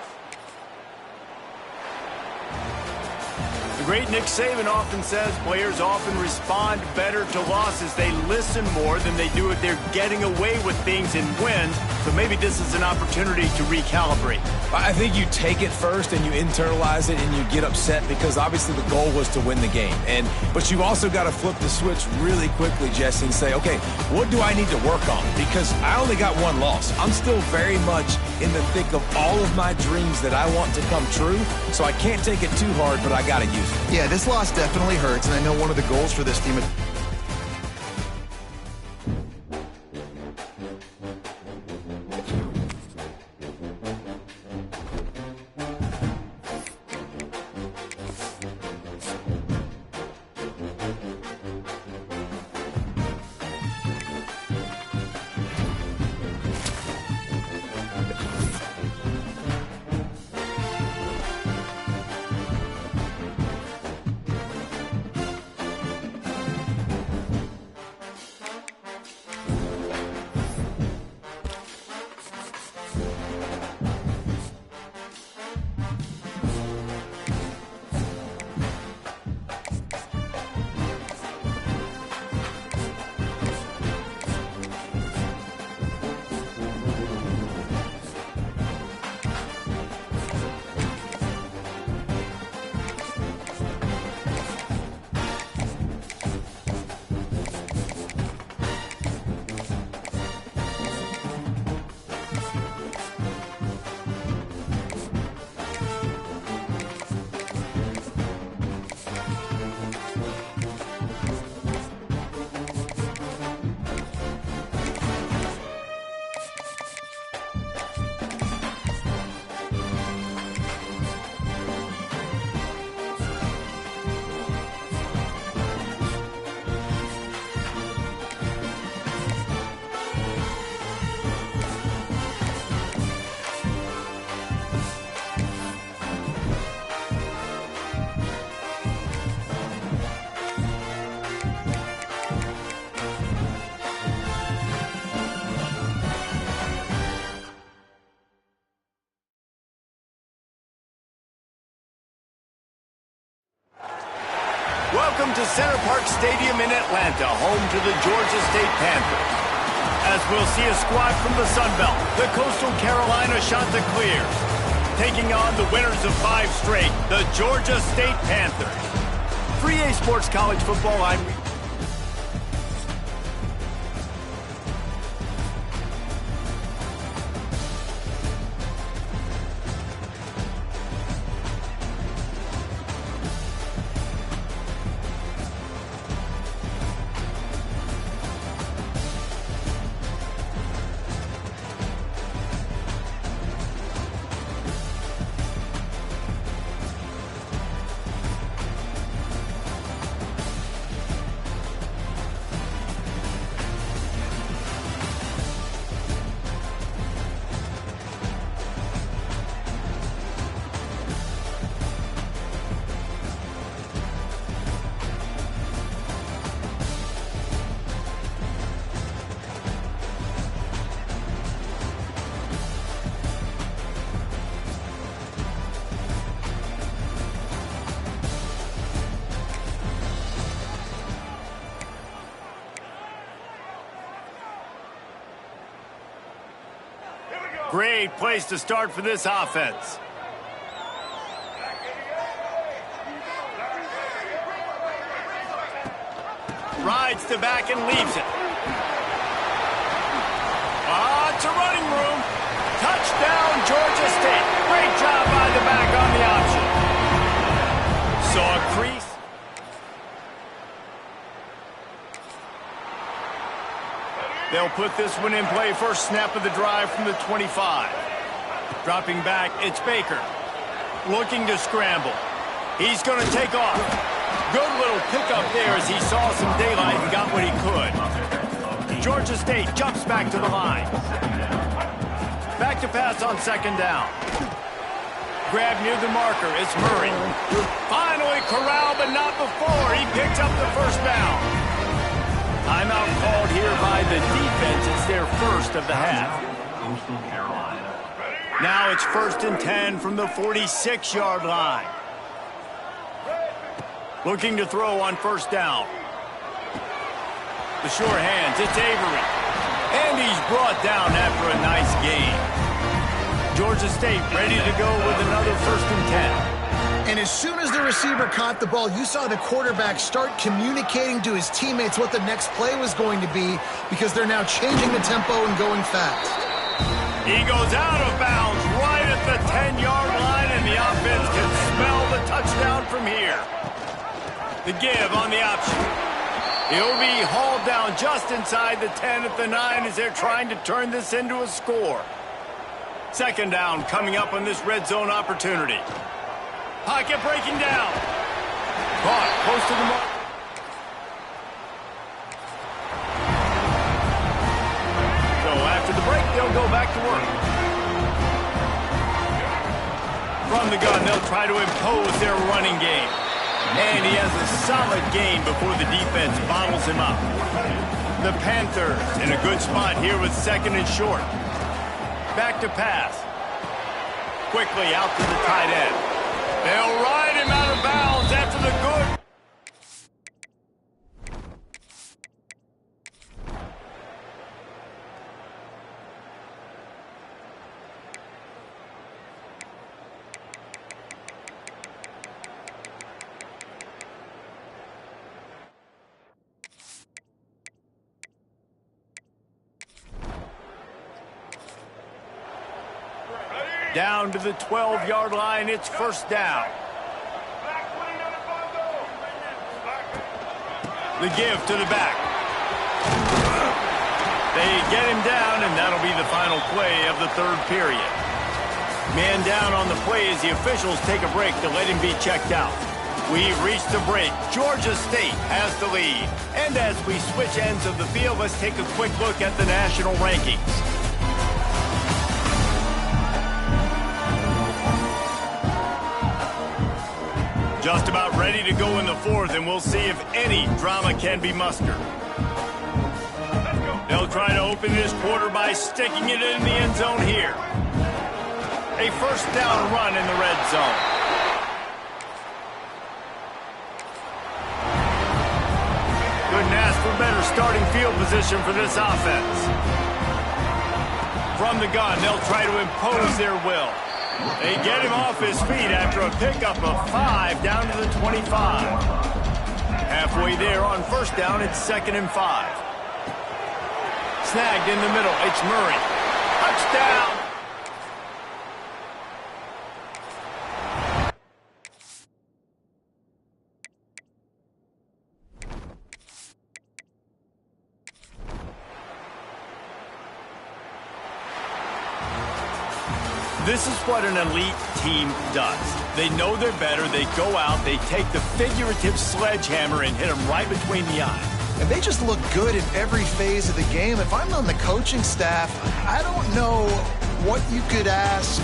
The great Nick Saban often says players often respond better to losses. They listen more than they do if they're getting away with things in wins. So maybe this is an opportunity to recalibrate. I think you take it first and you internalize it and you get upset because obviously the goal was to win the game. But you also got to flip the switch really quickly, Jesse, and say, okay, what do I need to work on? Because I only got one loss. I'm still very much in the thick of all of my dreams that I want to come true. So I can't take it too hard, but I got to use it. Yeah, this loss definitely hurts, and I know one of the goals for this team is Welcome to Center Parc Stadium in Atlanta, home to the Georgia State Panthers. As we'll see a squad from the Sun Belt, the Coastal Carolina Chanticleers, taking on the winners of 5 straight, the Georgia State Panthers. For EA Sports College Football, I'm... Great place to start for this offense. Rides to back and leaves it. It's a running room. Touchdown, Georgia State. Great job by the back on the option. Saw a crease. They'll put this one in play. First snap of the drive from the 25. Dropping back, it's Baker. Looking to scramble. He's going to take off. Good little pickup there as he saw some daylight and got what he could. Georgia State jumps back to the line. Back to pass on second down. Grab near the marker, it's Murray. Finally corralled, but not before. He picks up the first down. Timeout called here by the defense. It's their first of the half. Now it's 1st and 10 from the 46-yard line. Looking to throw on first down. The sure hands, it's Avery. And he's brought down after a nice gain. Georgia State ready to go with another 1st and 10. And as soon as the receiver caught the ball, you saw the quarterback start communicating to his teammates what the next play was going to be because they're now changing the tempo and going fast. He goes out of bounds right at the 10-yard line, and the offense can smell the touchdown from here. The give on the option. He'll be hauled down just inside the 10 at the 9 as they're trying to turn this into a score. Second down coming up on this red zone opportunity. Pocket breaking down. Caught close to the mark. So after the break, they'll go back to work. From the gun, they'll try to impose their running game. And he has a solid gain before the defense bottles him up. The Panthers in a good spot here with 2nd and short. Back to pass. Quickly out to the tight end. They'll ride him out of bounds after the good. Down to the 12-yard line, it's first down. The give to the back. They get him down, and that'll be the final play of the 3rd period. Man down on the play as the officials take a break to let him be checked out. We've reached the break. Georgia State has the lead. And as we switch ends of the field, let's take a quick look at the national rankings. Just about ready to go in the 4th, and we'll see if any drama can be mustered. They'll try to open this quarter by sticking it in the end zone here. A first down run in the red zone. starting field position for this offense. From the gun, they'll try to impose their will. They get him off his feet after a pickup of 5 down to the 25. Halfway there on first down, it's 2nd and 5. Snagged in the middle, it's Murray. Touchdown! This is what an elite team does. They know they're better. They go out. They take the figurative sledgehammer and hit them right between the eyes. And they just look good in every phase of the game. If I'm on the coaching staff, I don't know what you could ask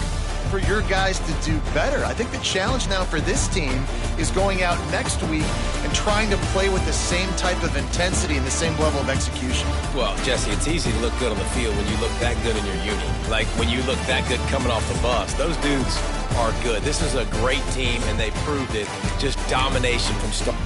for your guys to do better. I think the challenge now for this team is going out next week and trying to play with the same type of intensity and the same level of execution. Well, Jesse, it's easy to look good on the field when you look that good in your unit. Like when you look that good coming off the bus. Those dudes are good. This is a great team, and they proved it. Just domination from start.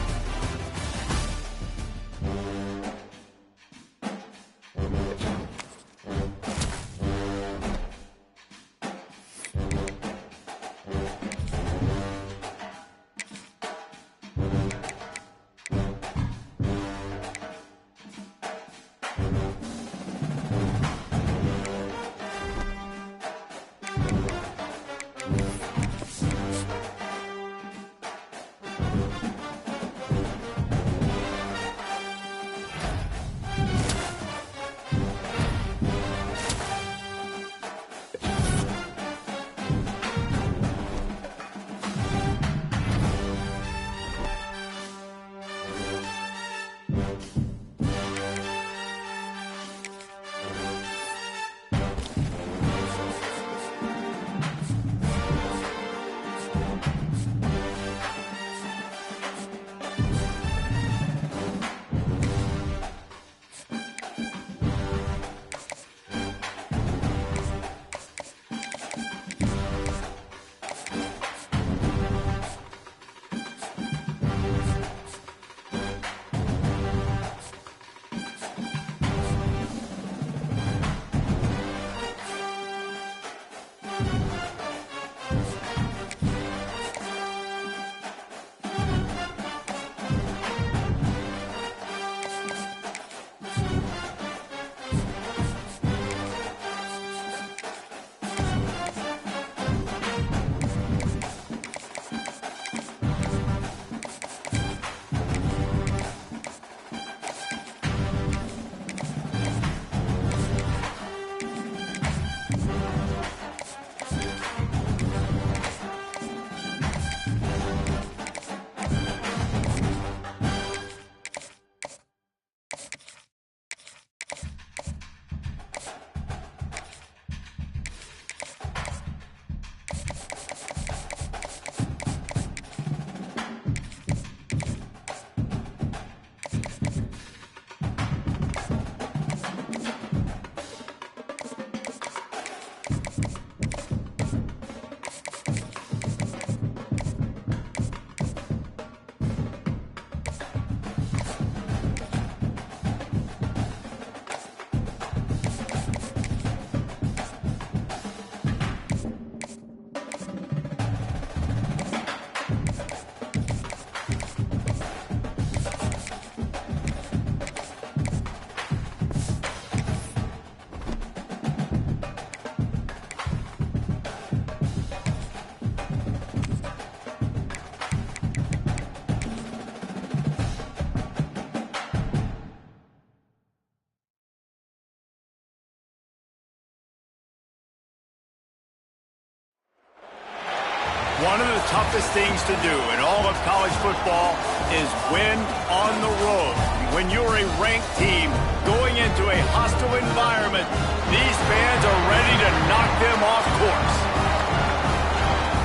One of the toughest things to do in all of college football is win on the road. When you're a ranked team going into a hostile environment, these fans are ready to knock them off course.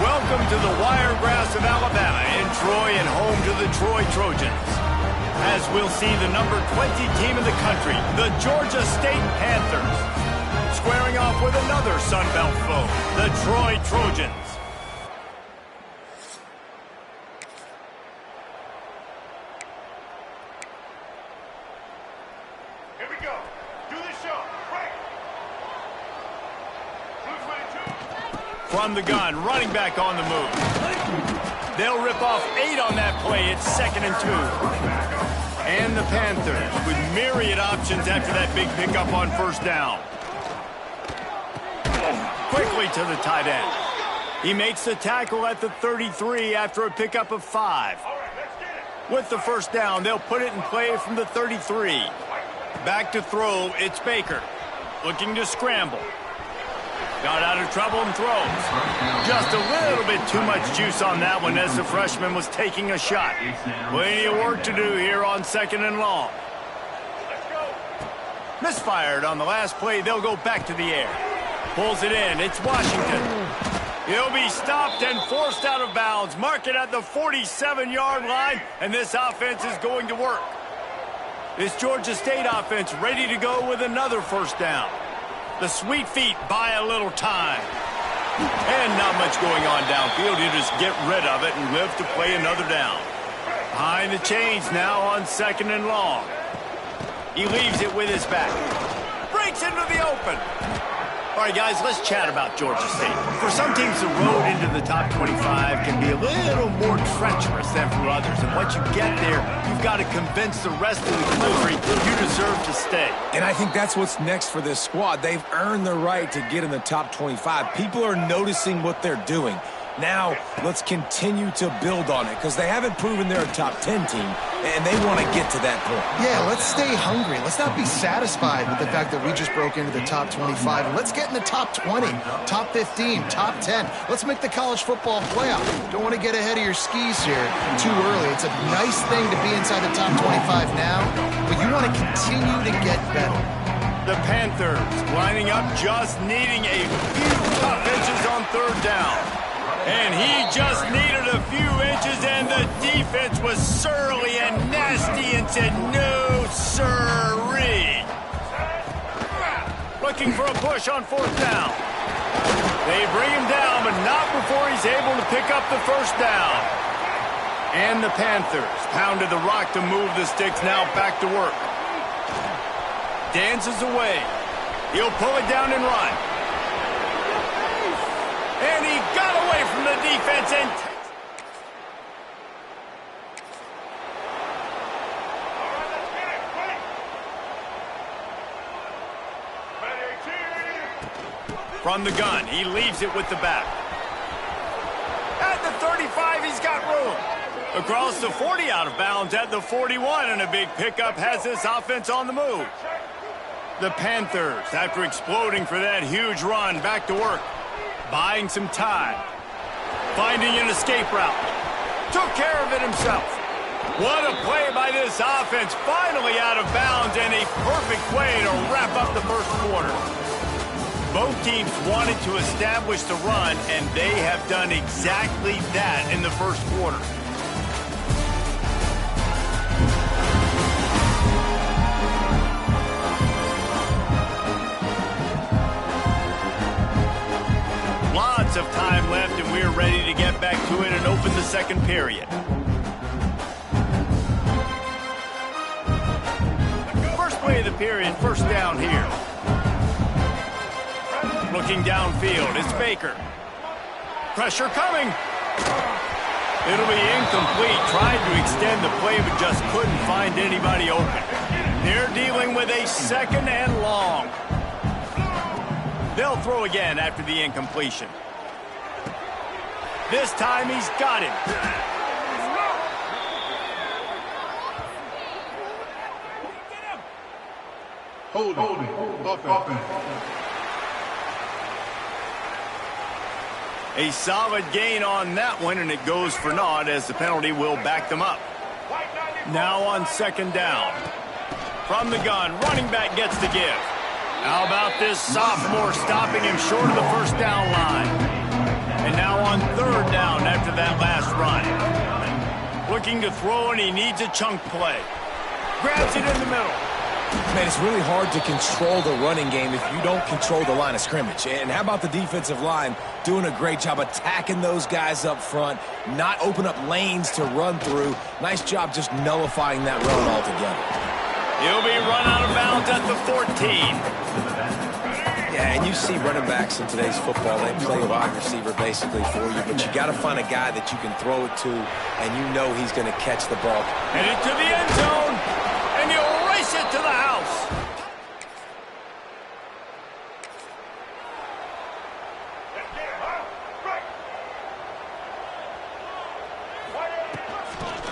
Welcome to the Wiregrass of Alabama in Troy and home to the Troy Trojans. As we'll see the number 20 team in the country, the Georgia State Panthers, squaring off with another Sun Belt foe, the Troy Trojans. From the gun, running back on the move. They'll rip off 8 on that play. It's 2nd and 2. And the Panthers with myriad options after that big pickup on first down. Quickly to the tight end. He makes the tackle at the 33 after a pickup of 5. With the first down, they'll put it in play from the 33. Back to throw, it's Baker. Looking to scramble. Got out of trouble and throws. Just a little bit too much juice on that one as the freshman was taking a shot. Plenty of work to do here on 2nd and long. Misfired on the last play. They'll go back to the air. Pulls it in. It's Washington. He'll be stopped and forced out of bounds. Mark it at the 47-yard line, and this offense is going to work. This Georgia State offense ready to go with another first down. The Sweet Feet buy a little time. And not much going on downfield. You just get rid of it and live to play another down. Behind the chains now on 2nd and long. He leaves it with his back. Breaks into the open. All right, guys, let's chat about Georgia State. For some teams, the road into the top 25 can be a little more treacherous than for others. And once you get there, you've got to convince the rest of the country you deserve to stay. And I think that's what's next for this squad. They've earned the right to get in the top 25. People are noticing what they're doing. Now, let's continue to build on it because they haven't proven they're a top 10 team, and they want to get to that point. Yeah, let's stay hungry. Let's not be satisfied with the fact that we just broke into the top 25. Let's get in the top 20, top 15, top 10. Let's make the college football playoff. Don't want to get ahead of your skis here too early. It's a nice thing to be inside the top 25 now, but you want to continue to get better. The Panthers lining up, just needing a few tough inches on 3rd down. And he just needed a few inches, and the defense was surly and nasty and said, no, sirree. Looking for a push on 4th down. They bring him down, but not before he's able to pick up the first down. And the Panthers pounded the rock to move the sticks, now back to work. Dances away. He'll pull it down and run. And he got away from the defense and from the gun, he leaves it with the back. At the 35, he's got room. Across the 40, out of bounds at the 41, and a big pickup has this offense on the move. The Panthers, after exploding for that huge run, back to work. Buying some time. Finding an escape route. Took care of it himself. What a play by this offense. Finally out of bounds, and a perfect way to wrap up the first quarter. Both teams wanted to establish the run, and they have done exactly that in the first quarter. Lots of time left, and we're ready to get back to it and open the second period. First play of the period, first down here. Looking downfield, it's Baker. Pressure coming. It'll be incomplete. Tried to extend the play, but just couldn't find anybody open. They're dealing with a 2nd and long. They'll throw again after the incompletion. This time he's got him. Hold it. Offense. A solid gain on that one, and it goes for naught as the penalty will back them up. Now on 2nd down. From the gun, running back gets the give. How about this sophomore stopping him short of the first down line? And now on 3rd down after that last run. Looking to throw, and he needs a chunk play. Grabs it in the middle. Man, it's really hard to control the running game if you don't control the line of scrimmage. And how about the defensive line doing a great job attacking those guys up front, not open up lanes to run through. Nice job just nullifying that run altogether. He'll be run out of bounds at the 14. Yeah, and you see running backs in today's football, they play a wide receiver basically for you, but you got to find a guy that you can throw it to, and you know he's going to catch the ball. And into the end zone, and he'll race it to the house. Let's get him, huh? Right.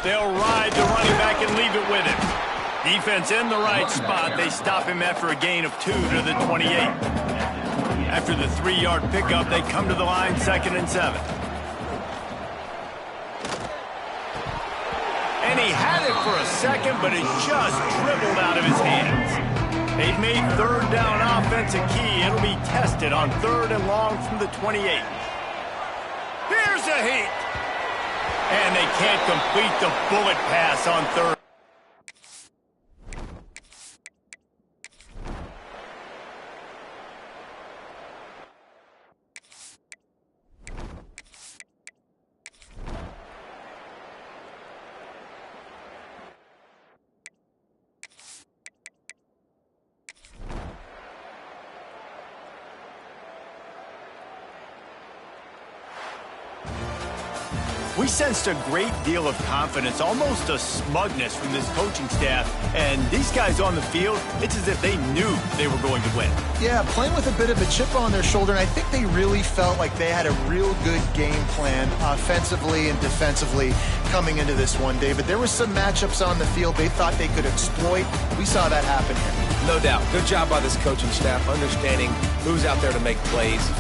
They'll ride the running back and leave it with him. Defense in the right spot. They stop him after a gain of 2 to the 28. After the 3-yard pickup, they come to the line 2nd and 7. And he had it for a second, but it just dribbled out of his hands. They've made 3rd down offense a key. It'll be tested on 3rd and long from the 28. Here's a heat. And they can't complete the bullet pass on 3rd. We sensed a great deal of confidence, almost a smugness from this coaching staff. And these guys on the field, it's as if they knew they were going to win. Yeah, playing with a bit of a chip on their shoulder, and I think they really felt like they had a real good game plan offensively and defensively coming into this one, David. There were some matchups on the field they thought they could exploit. We saw that happen here. No doubt. Good job by this coaching staff, understanding who's out there to make plays.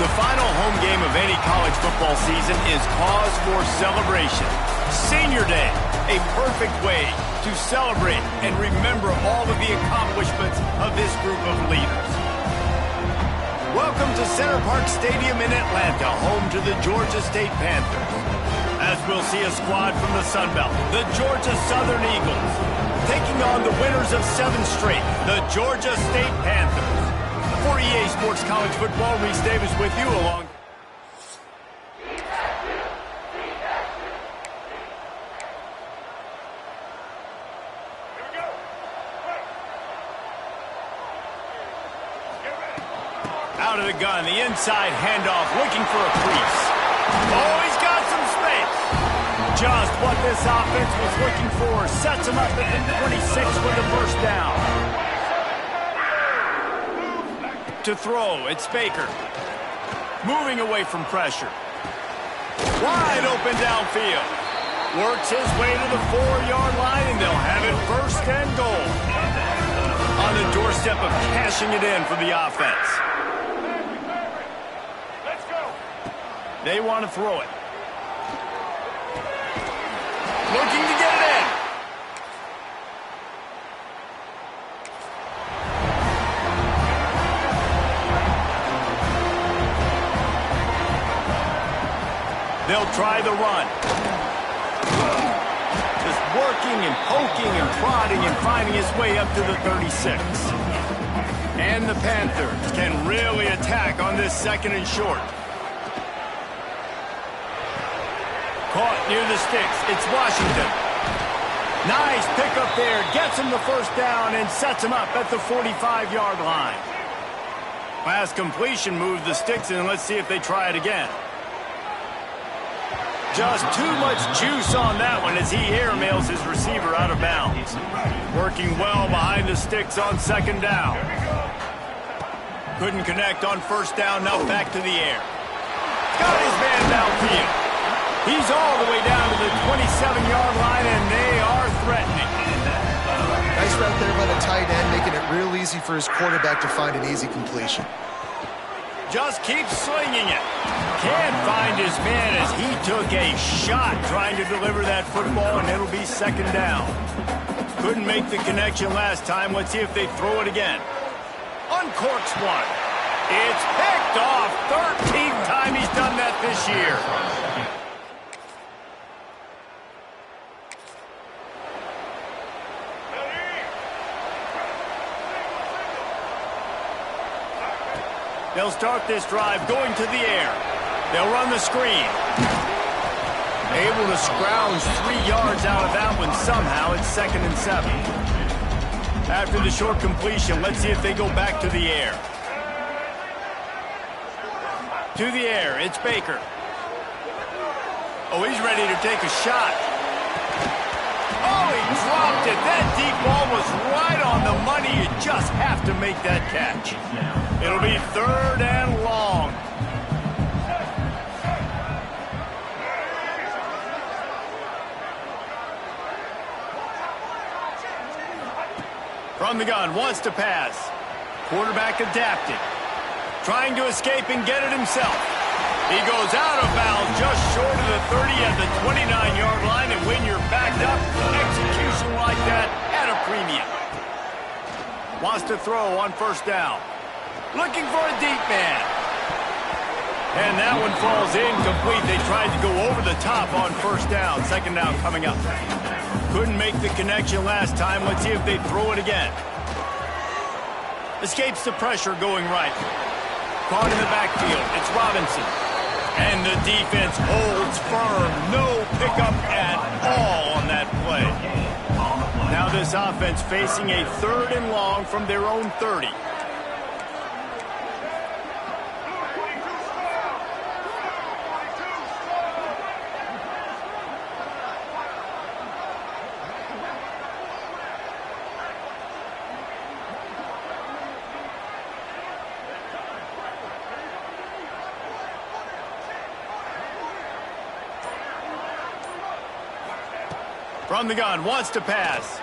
The final home game of any college football season is cause for celebration. Senior Day, a perfect way to celebrate and remember all of the accomplishments of this group of leaders. Welcome to Center Parc Stadium in Atlanta, home to the Georgia State Panthers. As we'll see a squad from the Sun Belt, the Georgia Southern Eagles, taking on the winners of 7 straight, the Georgia State Panthers. For EA Sports College Football, Reese Davis with you along. Here we go. Right. Get ready. Out of the gun, the inside handoff, looking for a crease. Oh, he's got some space. Just what this offense was looking for. Sets him up at the 26 with the first down. To throw, it's Baker. Moving away from pressure. Wide open downfield. Works his way to the 4-yard line, and they'll have it first and goal. On the doorstep of cashing it in for the offense. Let's go. They want to throw it. Looking to get it in. They'll try the run. Just working and poking and prodding and finding his way up to the 36. And the Panthers can really attack on this second and short. Caught near the sticks. It's Washington. Nice pickup there. Gets him the first down and sets him up at the 45-yard line. Last completion moved the sticks in. Let's see if they try it again. Just too much juice on that one as he airmails his receiver out of bounds. Working well behind the sticks on second down. Couldn't connect on first down. Now back to the air. Got his man downfield. He's all the way down to the 27-yard line, and they are threatening. Nice route there by the tight end, making it real easy for his quarterback to find an easy completion. Just keeps slinging it. Can't find his man as he took a shot trying to deliver that football, and it'll be second down. Couldn't make the connection last time. Let's see if they throw it again. Uncorks one. It's picked off. 13th time he's done that this year. They'll start this drive going to the air. They'll run the screen. Able to scrounge 3 yards out of that one somehow. It's 2nd and 7. After the short completion, let's see if they go back to the air. To the air, it's Baker. Oh, he's ready to take a shot. Oh, he dropped it. That deep ball was right on the money. You just have to make that catch. It'll be 3rd and long. From the gun, wants to pass. Quarterback adapting. Trying to escape and get it himself. He goes out of bounds just short of the 30 at the 29-yard line, and when you're backed up, execution like that at a premium. Wants to throw on first down. Looking for a deep man. And that one falls incomplete. They tried to go over the top on first down. Second down coming up. Couldn't make the connection last time. Let's see if they throw it again. Escapes the pressure going right. Caught in the backfield. It's Robinson. And the defense holds firm. No pickup at all on that play. Now this offense facing a 3rd and long from their own 30. From the gun, wants to pass.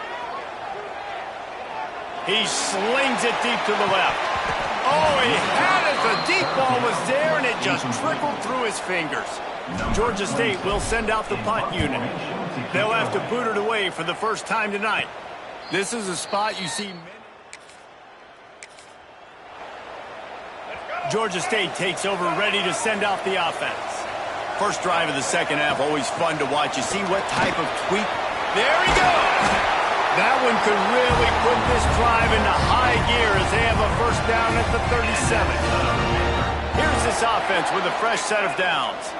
He slings it deep to the left. Oh, he had it. The deep ball was there, and it just trickled through his fingers. Georgia State will send out the punt unit. They'll have to boot it away for the first time tonight. This is a spot you see many. Georgia State takes over, ready to send out the offense. First drive of the second half, always fun to watch. You see what type of tweak. There he goes. That one could really put this drive into high gear as they have a first down at the 37. Here's this offense with a fresh set of downs.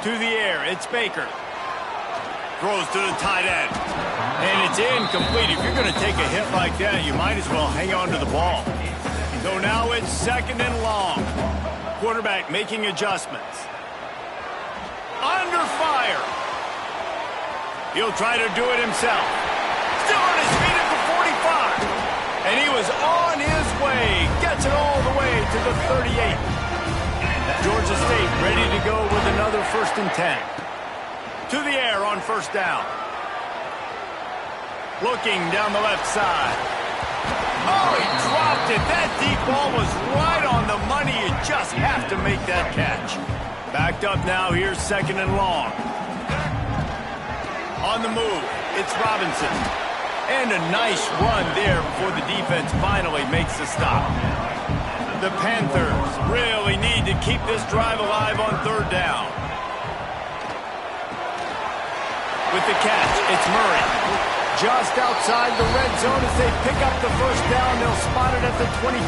To the air, it's Baker. Throws to the tight end. And it's incomplete. If you're going to take a hit like that, you might as well hang on to the ball. So now it's second and long. Quarterback making adjustments. Under fire. He'll try to do it himself. Still on his feet at the 45. And he was on his way. Gets it all the way to the 38. Georgia State ready to go with another 1st and 10. To the air on first down. Looking down the left side. Oh, he dropped it. That deep ball was right on the money. You just have to make that catch. Backed up now. Here's second and long. On the move, it's Robinson. And a nice run there before the defense finally makes the stop. The Panthers really need to keep this drive alive on third down. With the catch, it's Murray. Just outside the red zone as they pick up the first down. They'll spot it at the 22.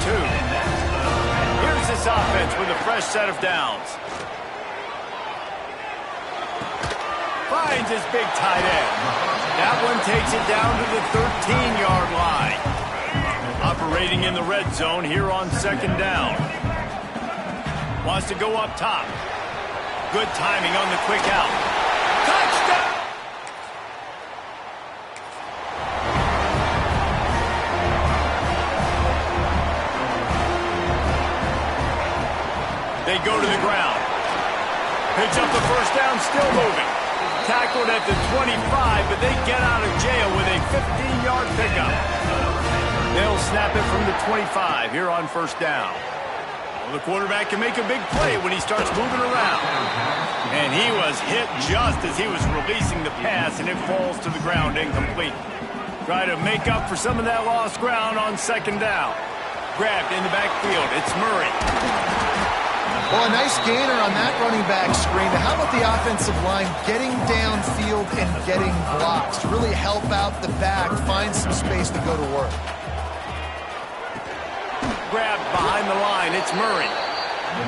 Here's this offense with a fresh set of downs. Finds his big tight end. That one takes it down to the 13-yard line. Operating in the red zone here on second down. Wants to go up top. Good timing on the quick out. Touchdown! They go to the ground. Picks up the first down, still moving. Tackled at the 25, but they get out of jail with a 15-yard pickup. They'll snap it from the 25 here on first down. Well, the quarterback can make a big play when he starts moving around. And he was hit just as he was releasing the pass, and it falls to the ground incomplete. Try to make up for some of that lost ground on second down. Grabbed in the backfield. It's Murray. Well, a nice gainer on that running back screen. How about the offensive line getting downfield and getting blocks to really help out the back, find some space to go to work? Grabbed behind the line. It's Murray.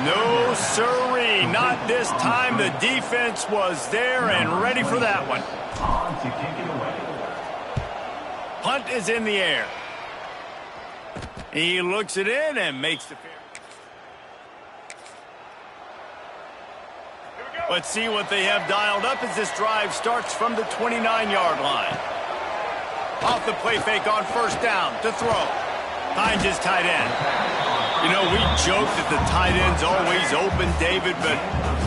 No sirree, not this time. The defense was there and ready for that one. On to kick it away. Punt is in the air. He looks it in and makes the fair. Let's see what they have dialed up as this drive starts from the 29-yard line. Off the play fake on first down to throw. Finds his tight end. You know, we joke that the tight end's always open, David, but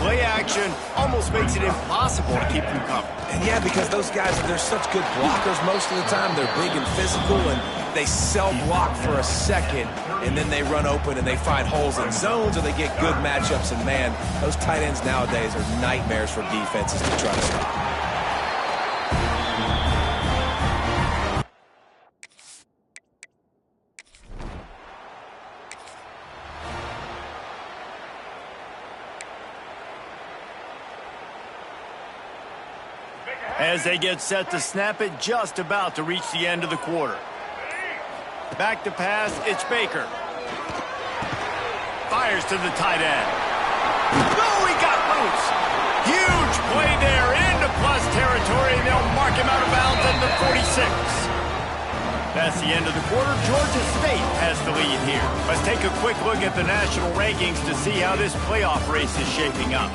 play action almost makes it impossible to keep them covered. And yeah, because those guys, they're such good blockers most of the time. They're big and physical, and they self-block for a second, and then they run open and they find holes in zones, or they get good matchups. And man, those tight ends nowadays are nightmares for defenses to try to stop. As they get set to snap it, just about to reach the end of the quarter. Back to pass, it's Baker. Fires to the tight end. Oh, he got loose. Huge play there into plus territory, and they'll mark him out of bounds at the 46. That's the end of the quarter. Georgia State has the lead here. Let's take a quick look at the national rankings to see how this playoff race is shaping up.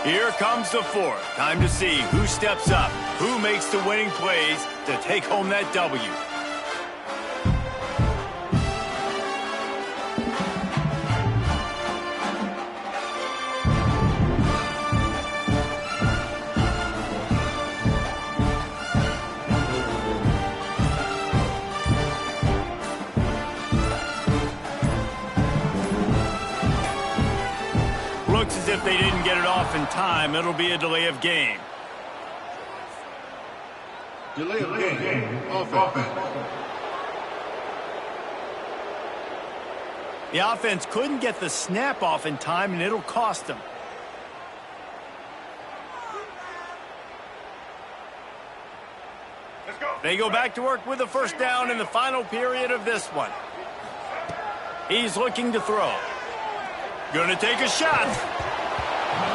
Here comes the fourth. Time to see who steps up, who makes the winning plays to take home that W. get it off in time, it'll be a delay of game. Delay of game. Offense. The offense couldn't get the snap off in time, and it'll cost them. Let's go. They go back to work with a first down in the final period of this one. He's looking to throw. Gonna take a shot.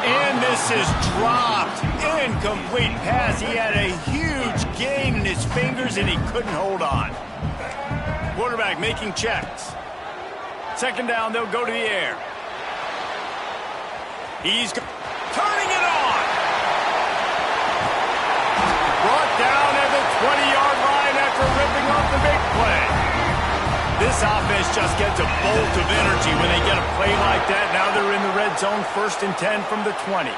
And this is dropped. Incomplete pass. He had a huge gain in his fingers, and he couldn't hold on. Quarterback making checks. Second down, they'll go to the air. He's turning it on. Brought down at the 20-yard line after ripping off the big play. This offense just gets a bolt of energy when they get a play like that. Now they're in the red zone, 1st and 10 from the 20.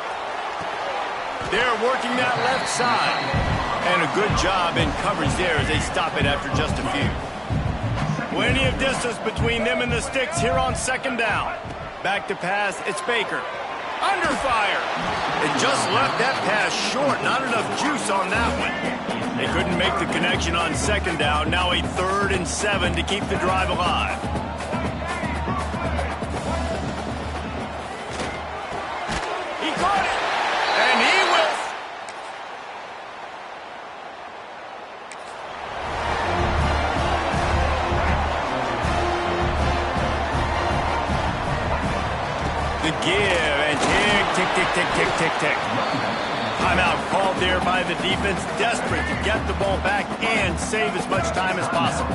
They're working that left side. And a good job in coverage there as they stop it after just a few. Plenty of distance between them and the sticks here on second down. Back to pass, it's Baker. Under fire. It just left that pass short. Not enough juice on that one. They couldn't make the connection on second down. Now a 3rd and 7 to keep the drive alive. He caught it. And he will. The give and tick, tick, tick, tick, tick, tick. Timeout called there by the defense, desperate to get the ball back and save as much time as possible.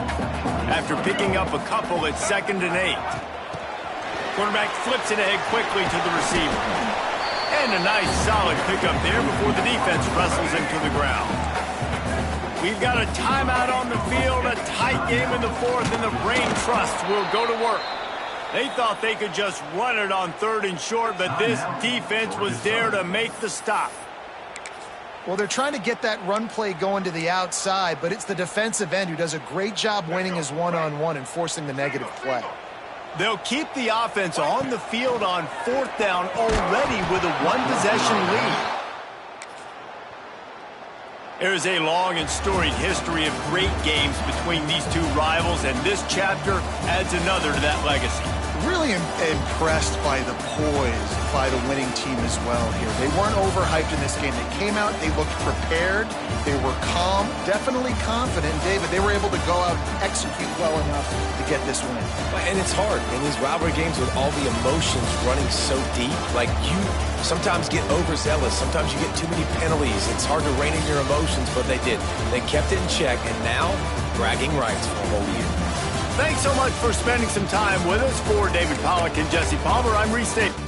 After picking up a couple, it's 2nd and 8. Quarterback flips it ahead quickly to the receiver. And a nice solid pickup there before the defense wrestles him to the ground. We've got a timeout on the field, a tight game in the 4th, and the Brain Trust will go to work. They thought they could just run it on 3rd and short, but this defense was there to make the stop. Well, they're trying to get that run play going to the outside, but it's the defensive end who does a great job winning his one-on-one and forcing the negative play. They'll keep the offense on the field on 4th down already with a 1-possession lead. There's a long and storied history of great games between these two rivals, and this chapter adds another to that legacy. Really impressed by the poise by the winning team as well here. They weren't overhyped in this game. They came out, they looked prepared, they were calm, definitely confident. And David, they were able to go out and execute well enough to get this win. And it's hard in these rivalry games with all the emotions running so deep. Like, you sometimes get overzealous. Sometimes you get too many penalties. It's hard to rein in your emotions, but they did. They kept it in check, and now bragging rights for a whole year. Thanks so much for spending some time with us. For David Pollack and Jesse Palmer, I'm Reese Davis.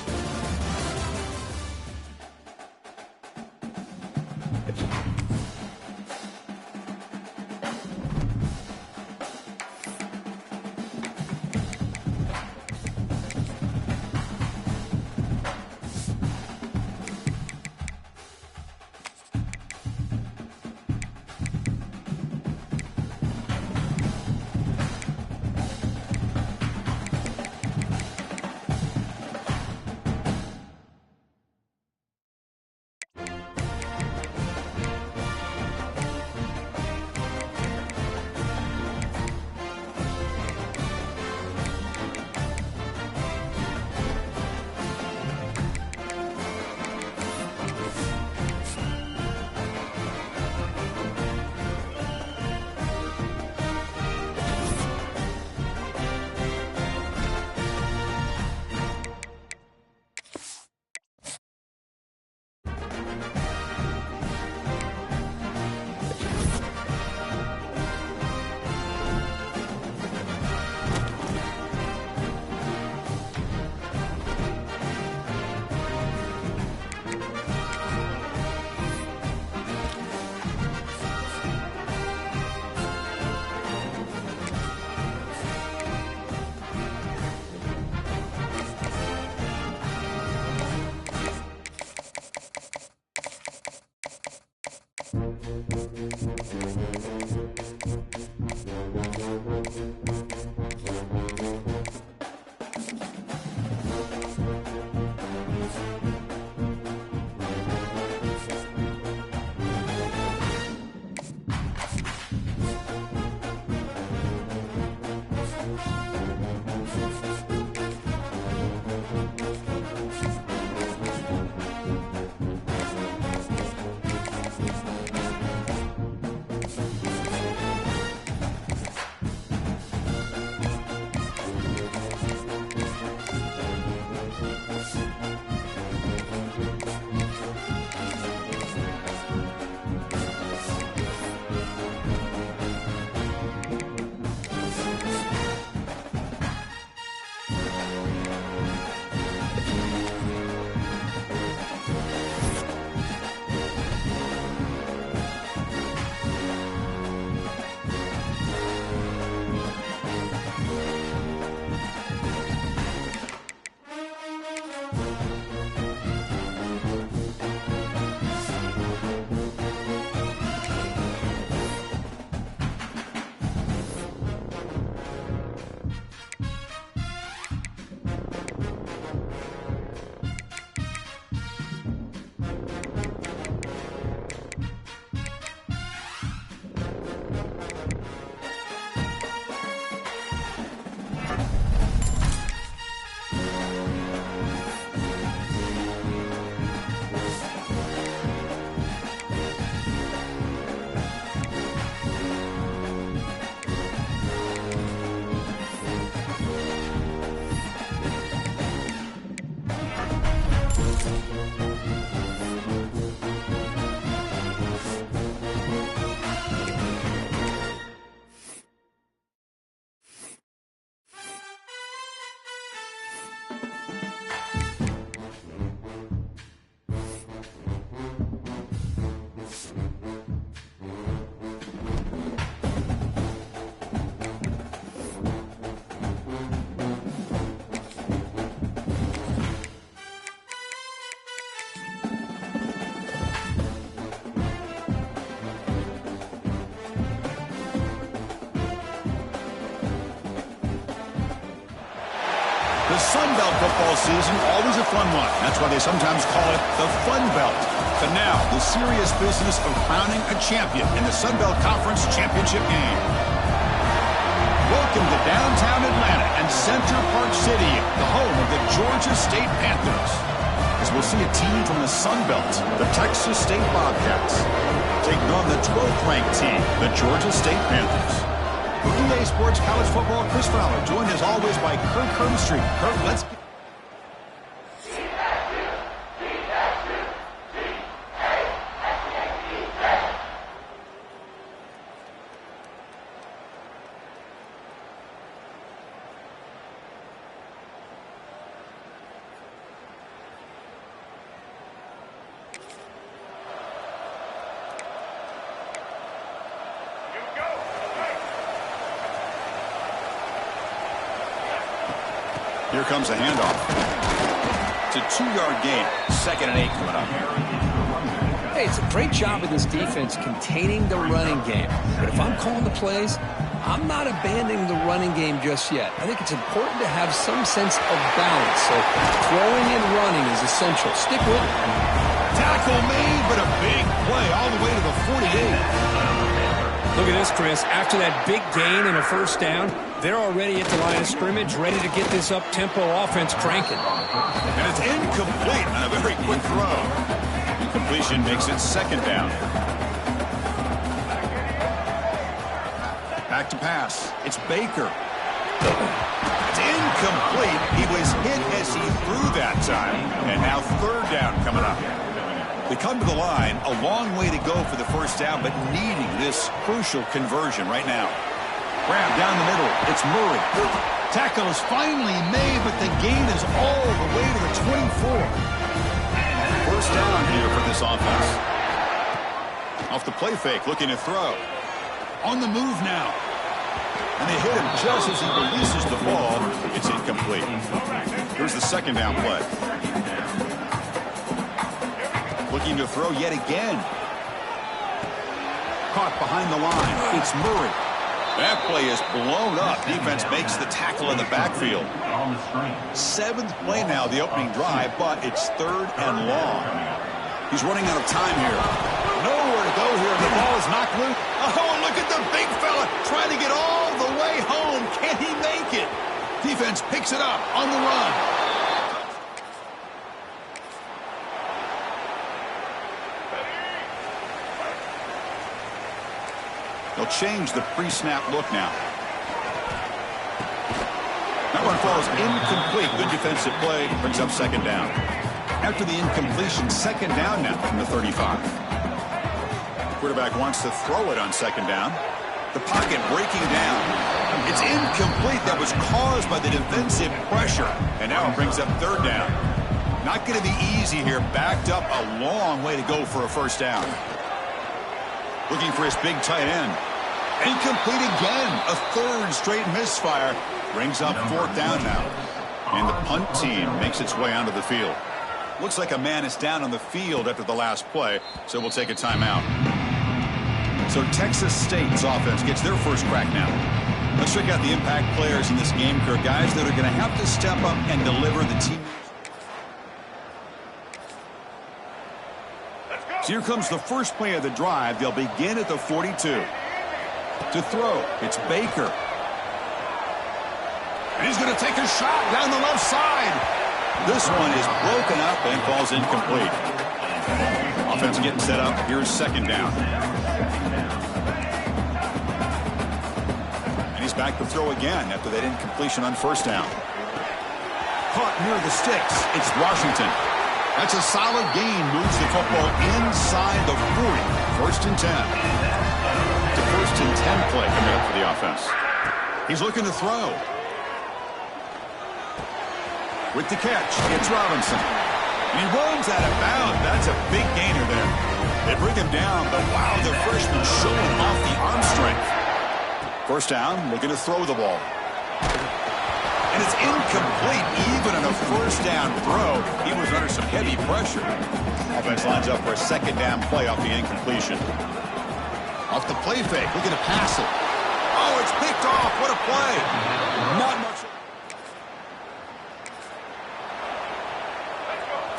Belt football season, always a fun one. That's why they sometimes call it the Fun Belt. But now, the serious business of crowning a champion in the Sun Belt Conference Championship game. Welcome to downtown Atlanta and Center Park City, the home of the Georgia State Panthers. As we'll see a team from the Sun Belt, the Texas State Bobcats, taking on the 12th ranked team, the Georgia State Panthers. For EA Sports College Football, Chris Fowler, joined as always by Kirk Herbstreit. Kirk, let's get... Here comes a handoff. It's a 2-yard gain. 2nd and 8 coming up. Hey, it's a great job of this defense containing the running game. But if I'm calling the plays, I'm not abandoning the running game just yet. I think it's important to have some sense of balance. So throwing and running is essential. Stick with it. Tackle made, but a big play all the way to the 48. Look at this, Chris. After that big gain and a first down, they're already at the line of scrimmage, ready to get this up-tempo offense cranking. And it's incomplete on a very quick throw. Incompletion makes it 2nd down. Back to pass. It's Baker. It's incomplete. He was hit as he threw that time. And now 3rd down coming up. They come to the line, a long way to go for the first down, but needing this crucial conversion right now. Grab down the middle. It's Murray. Tackle is finally made, but the gain is all the way to the 24. First down here for this offense. Off the play fake, looking to throw. On the move now. And they hit him just as he releases the ball. It's incomplete. Here's the 2nd down play. Looking to throw yet again. Caught behind the line. It's Murray. That play is blown up. Defense makes the tackle in the backfield. 7th play now, the opening drive, but it's 3rd and long. He's running out of time here. Nowhere to go here, and the ball is knocked loose. Oh, look at the big fella trying to get all the way home. Can he make it? Defense picks it up on the run. They'll change the pre-snap look now. That one falls incomplete. Good defensive play. Brings up 2nd down. After the incompletion, 2nd down now from the 35. Quarterback wants to throw it on 2nd down. The pocket breaking down. It's incomplete. That was caused by the defensive pressure. And now it brings up 3rd down. Not going to be easy here. Backed up a long way to go for a first down. Looking for his big tight end. Incomplete again. A 3rd straight misfire. Brings up 4th down now. And the punt team makes its way onto the field. Looks like a man is down on the field after the last play, so we'll take a timeout. So Texas State's offense gets their first crack now. Let's check out the impact players in this game, Kirk. Guys that are going to have to step up and deliver the team. So here comes the first play of the drive. They'll begin at the 42. To throw, it's Baker. And he's going to take a shot down the left side. This one is broken up and falls incomplete. Offense getting set up. Here's 2nd down. And he's back to throw again after that incompletion on 1st down. Caught near the sticks. It's Washington. That's a solid gain. Moves the football inside the 40. 1st and 10. It's a 1st and 10 play coming up for the offense. He's looking to throw. With the catch, it's Robinson. And he runs out of bounds. That's a big gainer there. They bring him down, but wow, the freshman showing off the arm strength. 1st down, looking to throw the ball. And it's incomplete, even on a 1st down throw. He was under some heavy pressure. Offense lines up for a 2nd down play off the incompletion. Off the play fake, looking to pass it. Oh, it's picked off. What a play. Not much.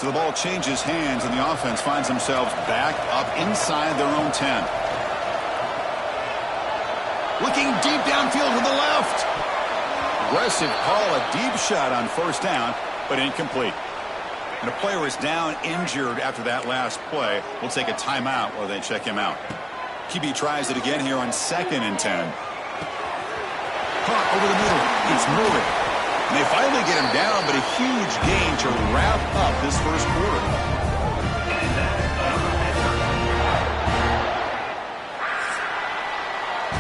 So the ball changes hands, and the offense finds themselves back up inside their own 10. Looking deep downfield to the left. Aggressive call, a deep shot on first down, but incomplete. And a player is down injured after that last play. We'll take a timeout while they check him out. QB tries it again here on 2nd and 10. Caught over the middle. It's Murray. And they finally get him down, but a huge gain to wrap up this first quarter.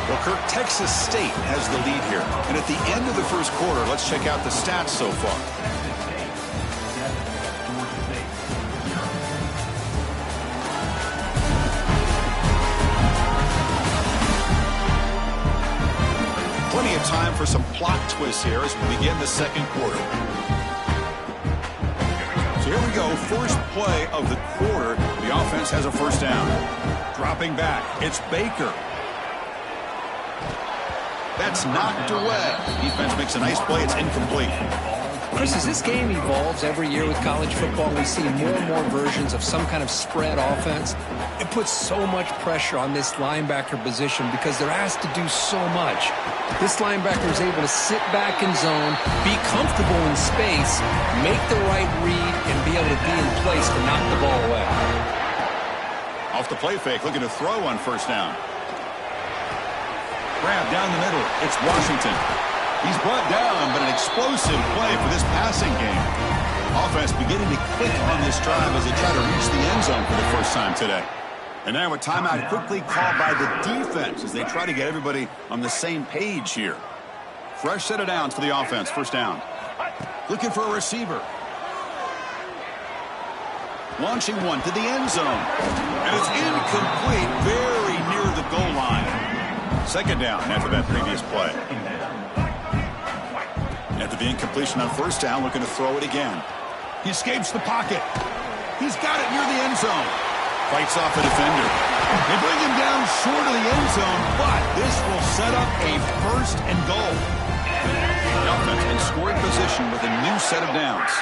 Well, Kirk, Texas State has the lead here. And at the end of the first quarter, let's check out the stats so far. Plenty of time for some plot twists here as we begin the second quarter. So here we go, first play of the quarter. The offense has a first down. Dropping back, it's Baker. That's knocked away. Defense makes a nice play, it's incomplete. Chris, as this game evolves every year with college football, we see more and more versions of some kind of spread offense. It puts so much pressure on this linebacker position because they're asked to do so much. This linebacker is able to sit back in zone, be comfortable in space, make the right read, and be able to be in place to knock the ball away. Off the play fake, looking to throw on first down. Grab down the middle. It's Washington. He's brought down, but an explosive play for this passing game. Offense beginning to click on this drive as they try to reach the end zone for the first time today. And now a timeout quickly called by the defense as they try to get everybody on the same page here. Fresh set of downs for the offense. First down. Looking for a receiver. Launching one to the end zone. And it's incomplete, very near the goal line. Second down after that previous play. After the incompletion on first down, looking to throw it again. He escapes the pocket. He's got it near the end zone. Fights off a defender. They bring him down short of the end zone, but this will set up a first and goal. The offense in scoring position with a new set of downs.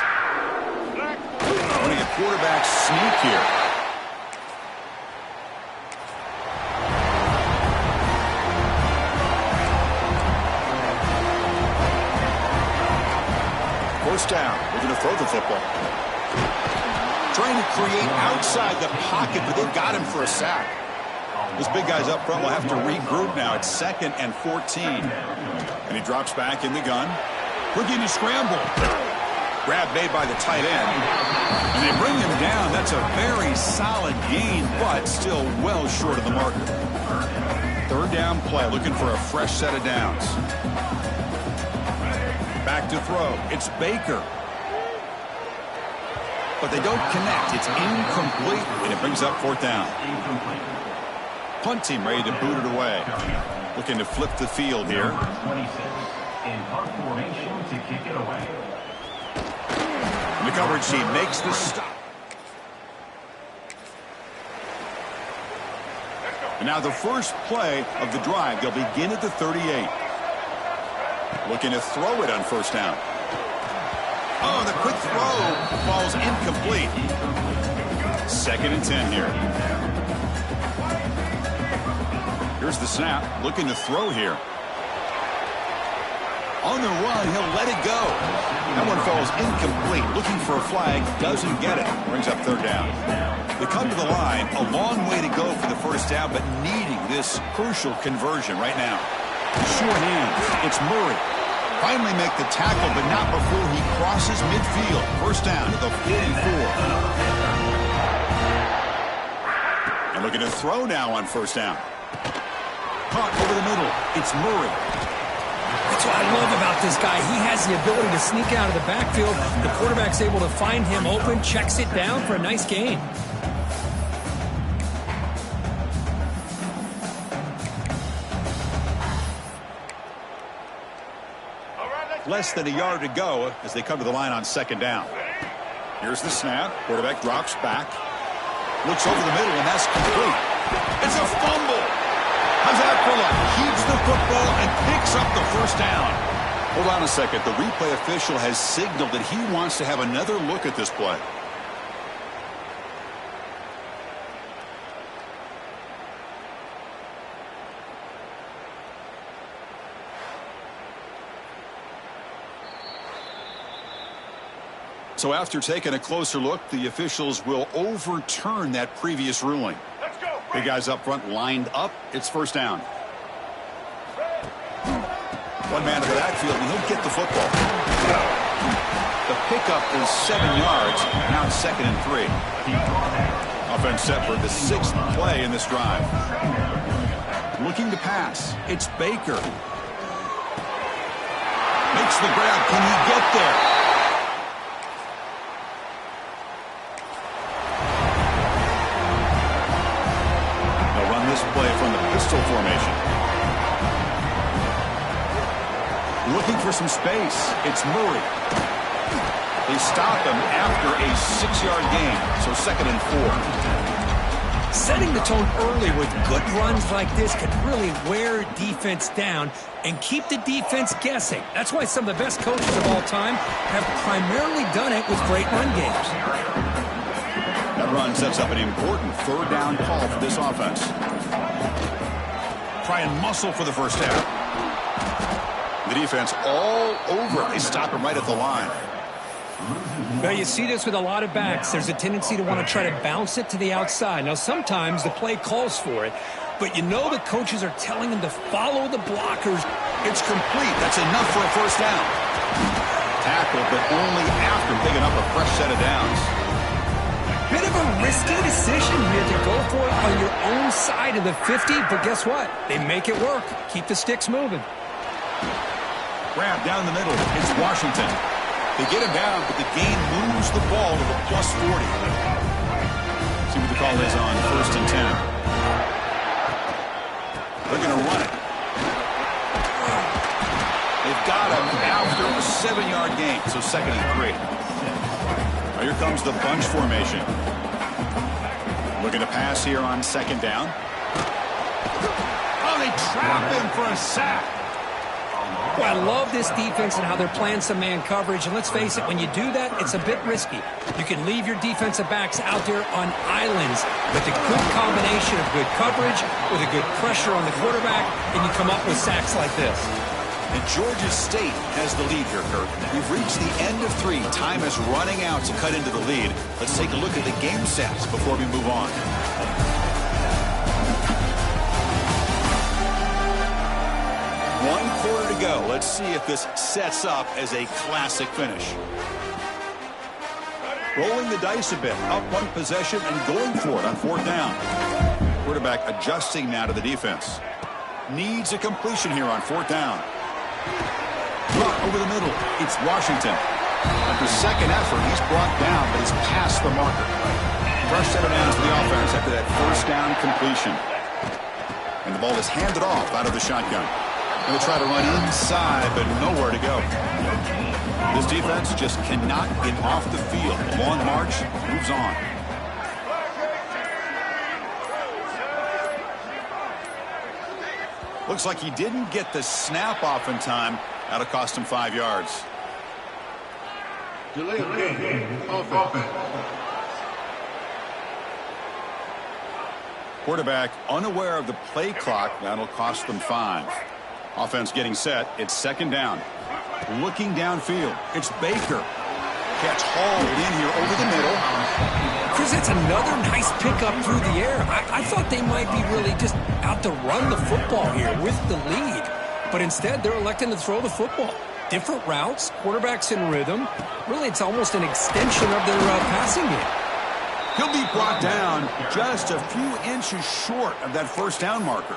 Running a quarterback sneak here. First down. We're going to throw the football. Trying to create outside the pocket, but they've got him for a sack. This big guy's up front will have to regroup now. It's 2nd and 14. And he drops back in the gun. Looking to scramble. Grab made by the tight end. And they bring him down. That's a very solid gain, but still well short of the marker. Third down play. Looking for a fresh set of downs. Back to throw. It's Baker. But they don't connect. It's incomplete, and it brings up fourth down. Punt team ready to boot it away. Looking to flip the field here. In punt formation to kick it away. The coverage team makes the stop. And now the first play of the drive. They'll begin at the 38. Looking to throw it on first down. Oh, the quick throw falls incomplete. 2nd and 10 here. Here's the snap. Looking to throw here. On the run, he'll let it go. That one falls incomplete. Looking for a flag. Doesn't get it. Brings up third down. They come to the line. A long way to go for the first down, but needing this crucial conversion right now. Short hands. It's Murray. Finally make the tackle, but not before he crosses midfield. First down to the 44. And looking to throw now on first down. Caught over the middle. It's Murray. That's what I love about this guy. He has the ability to sneak out of the backfield. The quarterback's able to find him open, checks it down for a nice gain. Less than a yard to go as they come to the line on second down. Here's the snap. Quarterback drops back. Looks over the middle, and that's complete. It's a fumble. How's that for luck? Keeps the football and picks up the first down. Hold on a second. The replay official has signaled that he wants to have another look at this play. So after taking a closer look, the officials will overturn that previous ruling. Let's go. The guys up front lined up. It's first down. One man to the backfield, and he'll get the football. The pickup is 7 yards. Now it's 2nd and 3. Offense set for the 6th play in this drive. Looking to pass. It's Baker. Makes the grab. Can he get there? They'll run this play from the pistol formation. Looking for some space. It's Murray. They stop him after a 6-yard gain, so 2nd and 4. Setting the tone early with good runs like this can really wear defense down and keep the defense guessing. That's why some of the best coaches of all time have primarily done it with great run games. That run sets up an important 3rd down call for this offense. Try and muscle for the first down. The defense all over it. They stop him right at the line. Well, you see this with a lot of backs. There's a tendency to want to try to bounce it to the outside. Now, sometimes the play calls for it, but you know the coaches are telling them to follow the blockers. It's complete. That's enough for a first down. Tackle, but only after picking up a fresh set of downs. Bit of a risky decision here to go for it on your own side of the 50, but guess what? They make it work. Keep the sticks moving. Grab down the middle. It's Washington. They get him down, but the gain moves the ball to the +40. See what the call is on 1st and 10. They're going to run it. They've got him after a 7-yard gain, so 2nd and 3. Now here comes the bunch formation. Looking to pass here on 2nd down. Oh, they trap him for a sack. Well, I love this defense and how they're playing some man coverage. And let's face it, when you do that, it's a bit risky. You can leave your defensive backs out there on islands with a good combination of good coverage, with a good pressure on the quarterback, and you come up with sacks like this. And Georgia State has the lead here, Kirk. We've reached the end of 3. Time is running out to cut into the lead. Let's take a look at the game stats before we move on. 1 quarter to go. Let's see if this sets up as a classic finish. Rolling the dice a bit. Up 1 possession and going for it on 4th down. Quarterback adjusting now to the defense. Needs a completion here on 4th down. Brought over the middle. It's Washington. After 2nd effort, he's brought down, but he's past the marker. Fresh set of downs to the offense after that 1st down completion. And the ball is handed off out of the shotgun. Going to try to run inside, but nowhere to go. This defense just cannot get off the field. Long march moves on. Looks like he didn't get the snap off in time. That'll cost him 5 yards. Delay of game. Offense. Quarterback unaware of the play clock. That'll cost them 5. Offense getting set. It's 2nd down. Looking downfield. It's Baker. Catch hauled in here over the middle. Chris, it's another nice pickup through the air. I thought they might be really just out to run the football here with the lead. But instead, they're electing to throw the football. Different routes, quarterbacks in rhythm. Really, it's almost an extension of their passing game. He'll be brought down just a few inches short of that 1st down marker.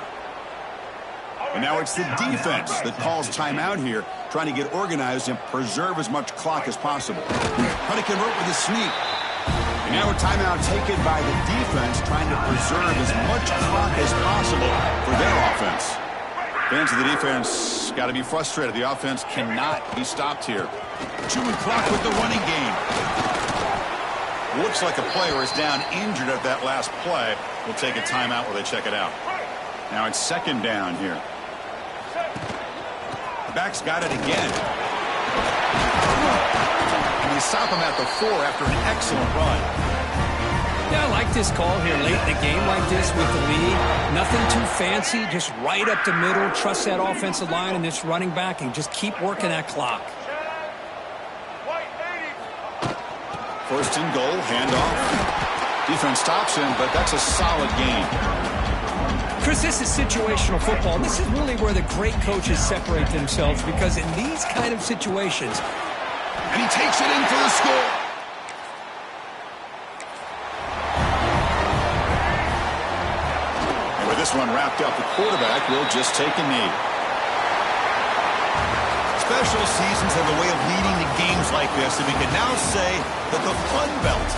And now it's the defense that calls timeout here, trying to get organized and preserve as much clock as possible. Trying to convert with a sneak. And now a timeout taken by the defense, trying to preserve as much clock as possible for their offense. Fans of the defense got to be frustrated. The offense cannot be stopped here. Chewing clock with the running game. Looks like a player is down injured at that last play. We'll take a timeout while they check it out. Now it's 2nd down here. The back's got it again. And they stop him at the 4 after an excellent run. Yeah, I like this call here late in the game like this with the lead. Nothing too fancy, just right up the middle. Trust that offensive line and this running back and just keep working that clock. First and goal, handoff. Defense stops him, but that's a solid gain. Chris, this is situational football. This is really where the great coaches separate themselves, because in these kind of situations... And he takes it in for the score. And with this one wrapped up, the quarterback will just take a knee. Special seasons have a way of leading to games like this, and we can now say that the Fun Belt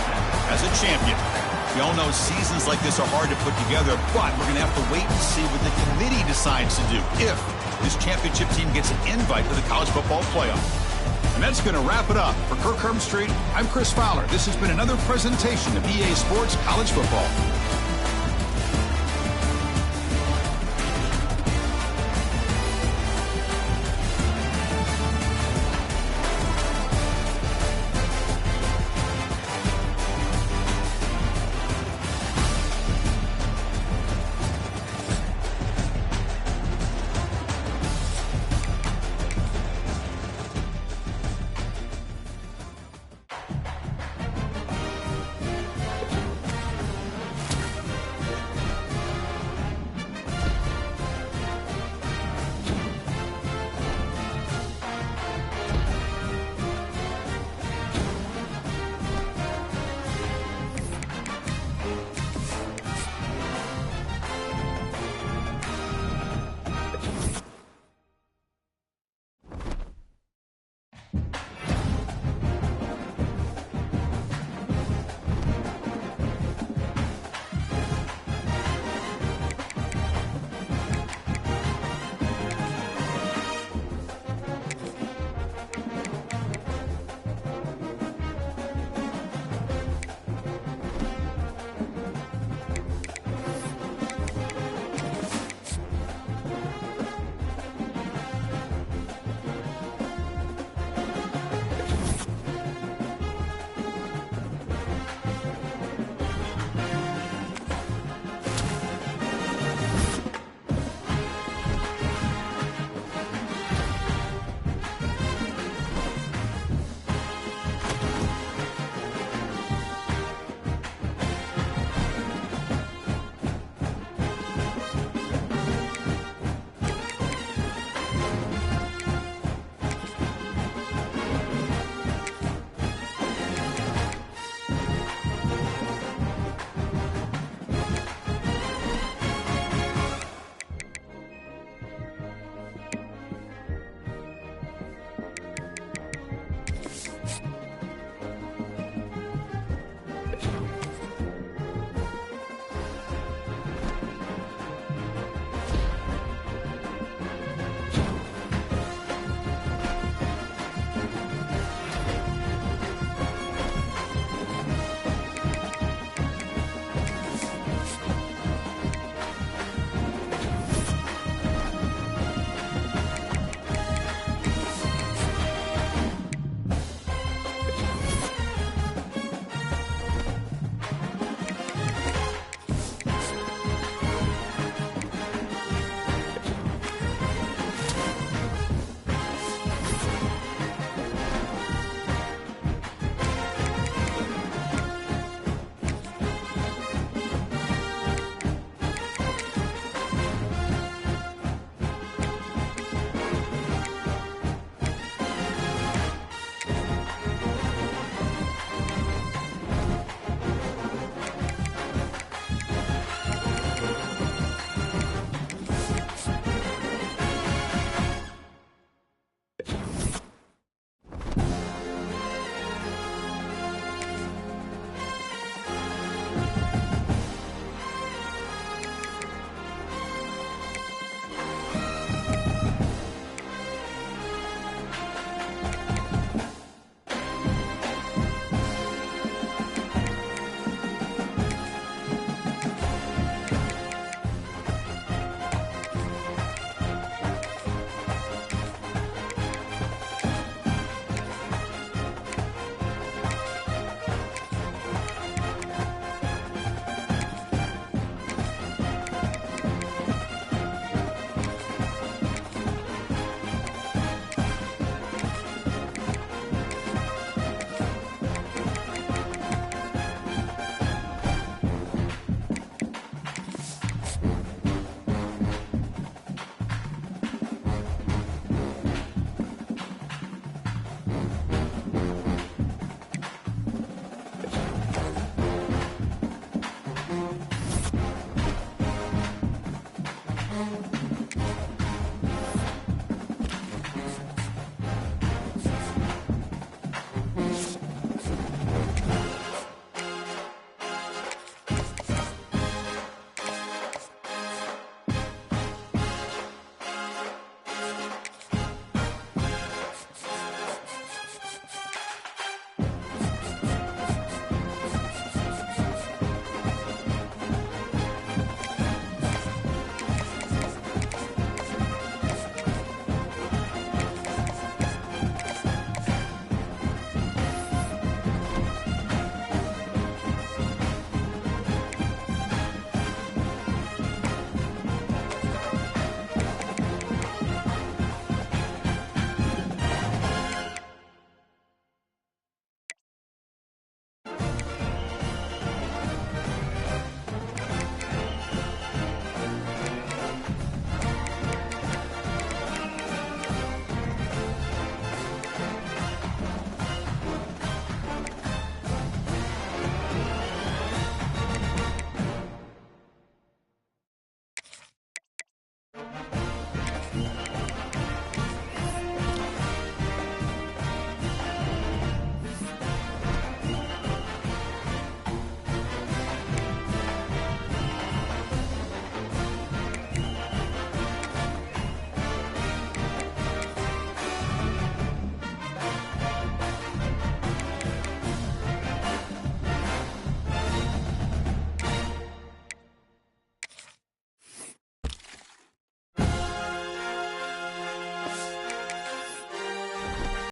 has a champion. We all know seasons like this are hard to put together, but we're going to have to wait and see what the committee decides to do if this championship team gets an invite to the college football playoff. And that's going to wrap it up. For Kirk Herbstreit, I'm Chris Fowler. This has been another presentation of EA Sports College Football.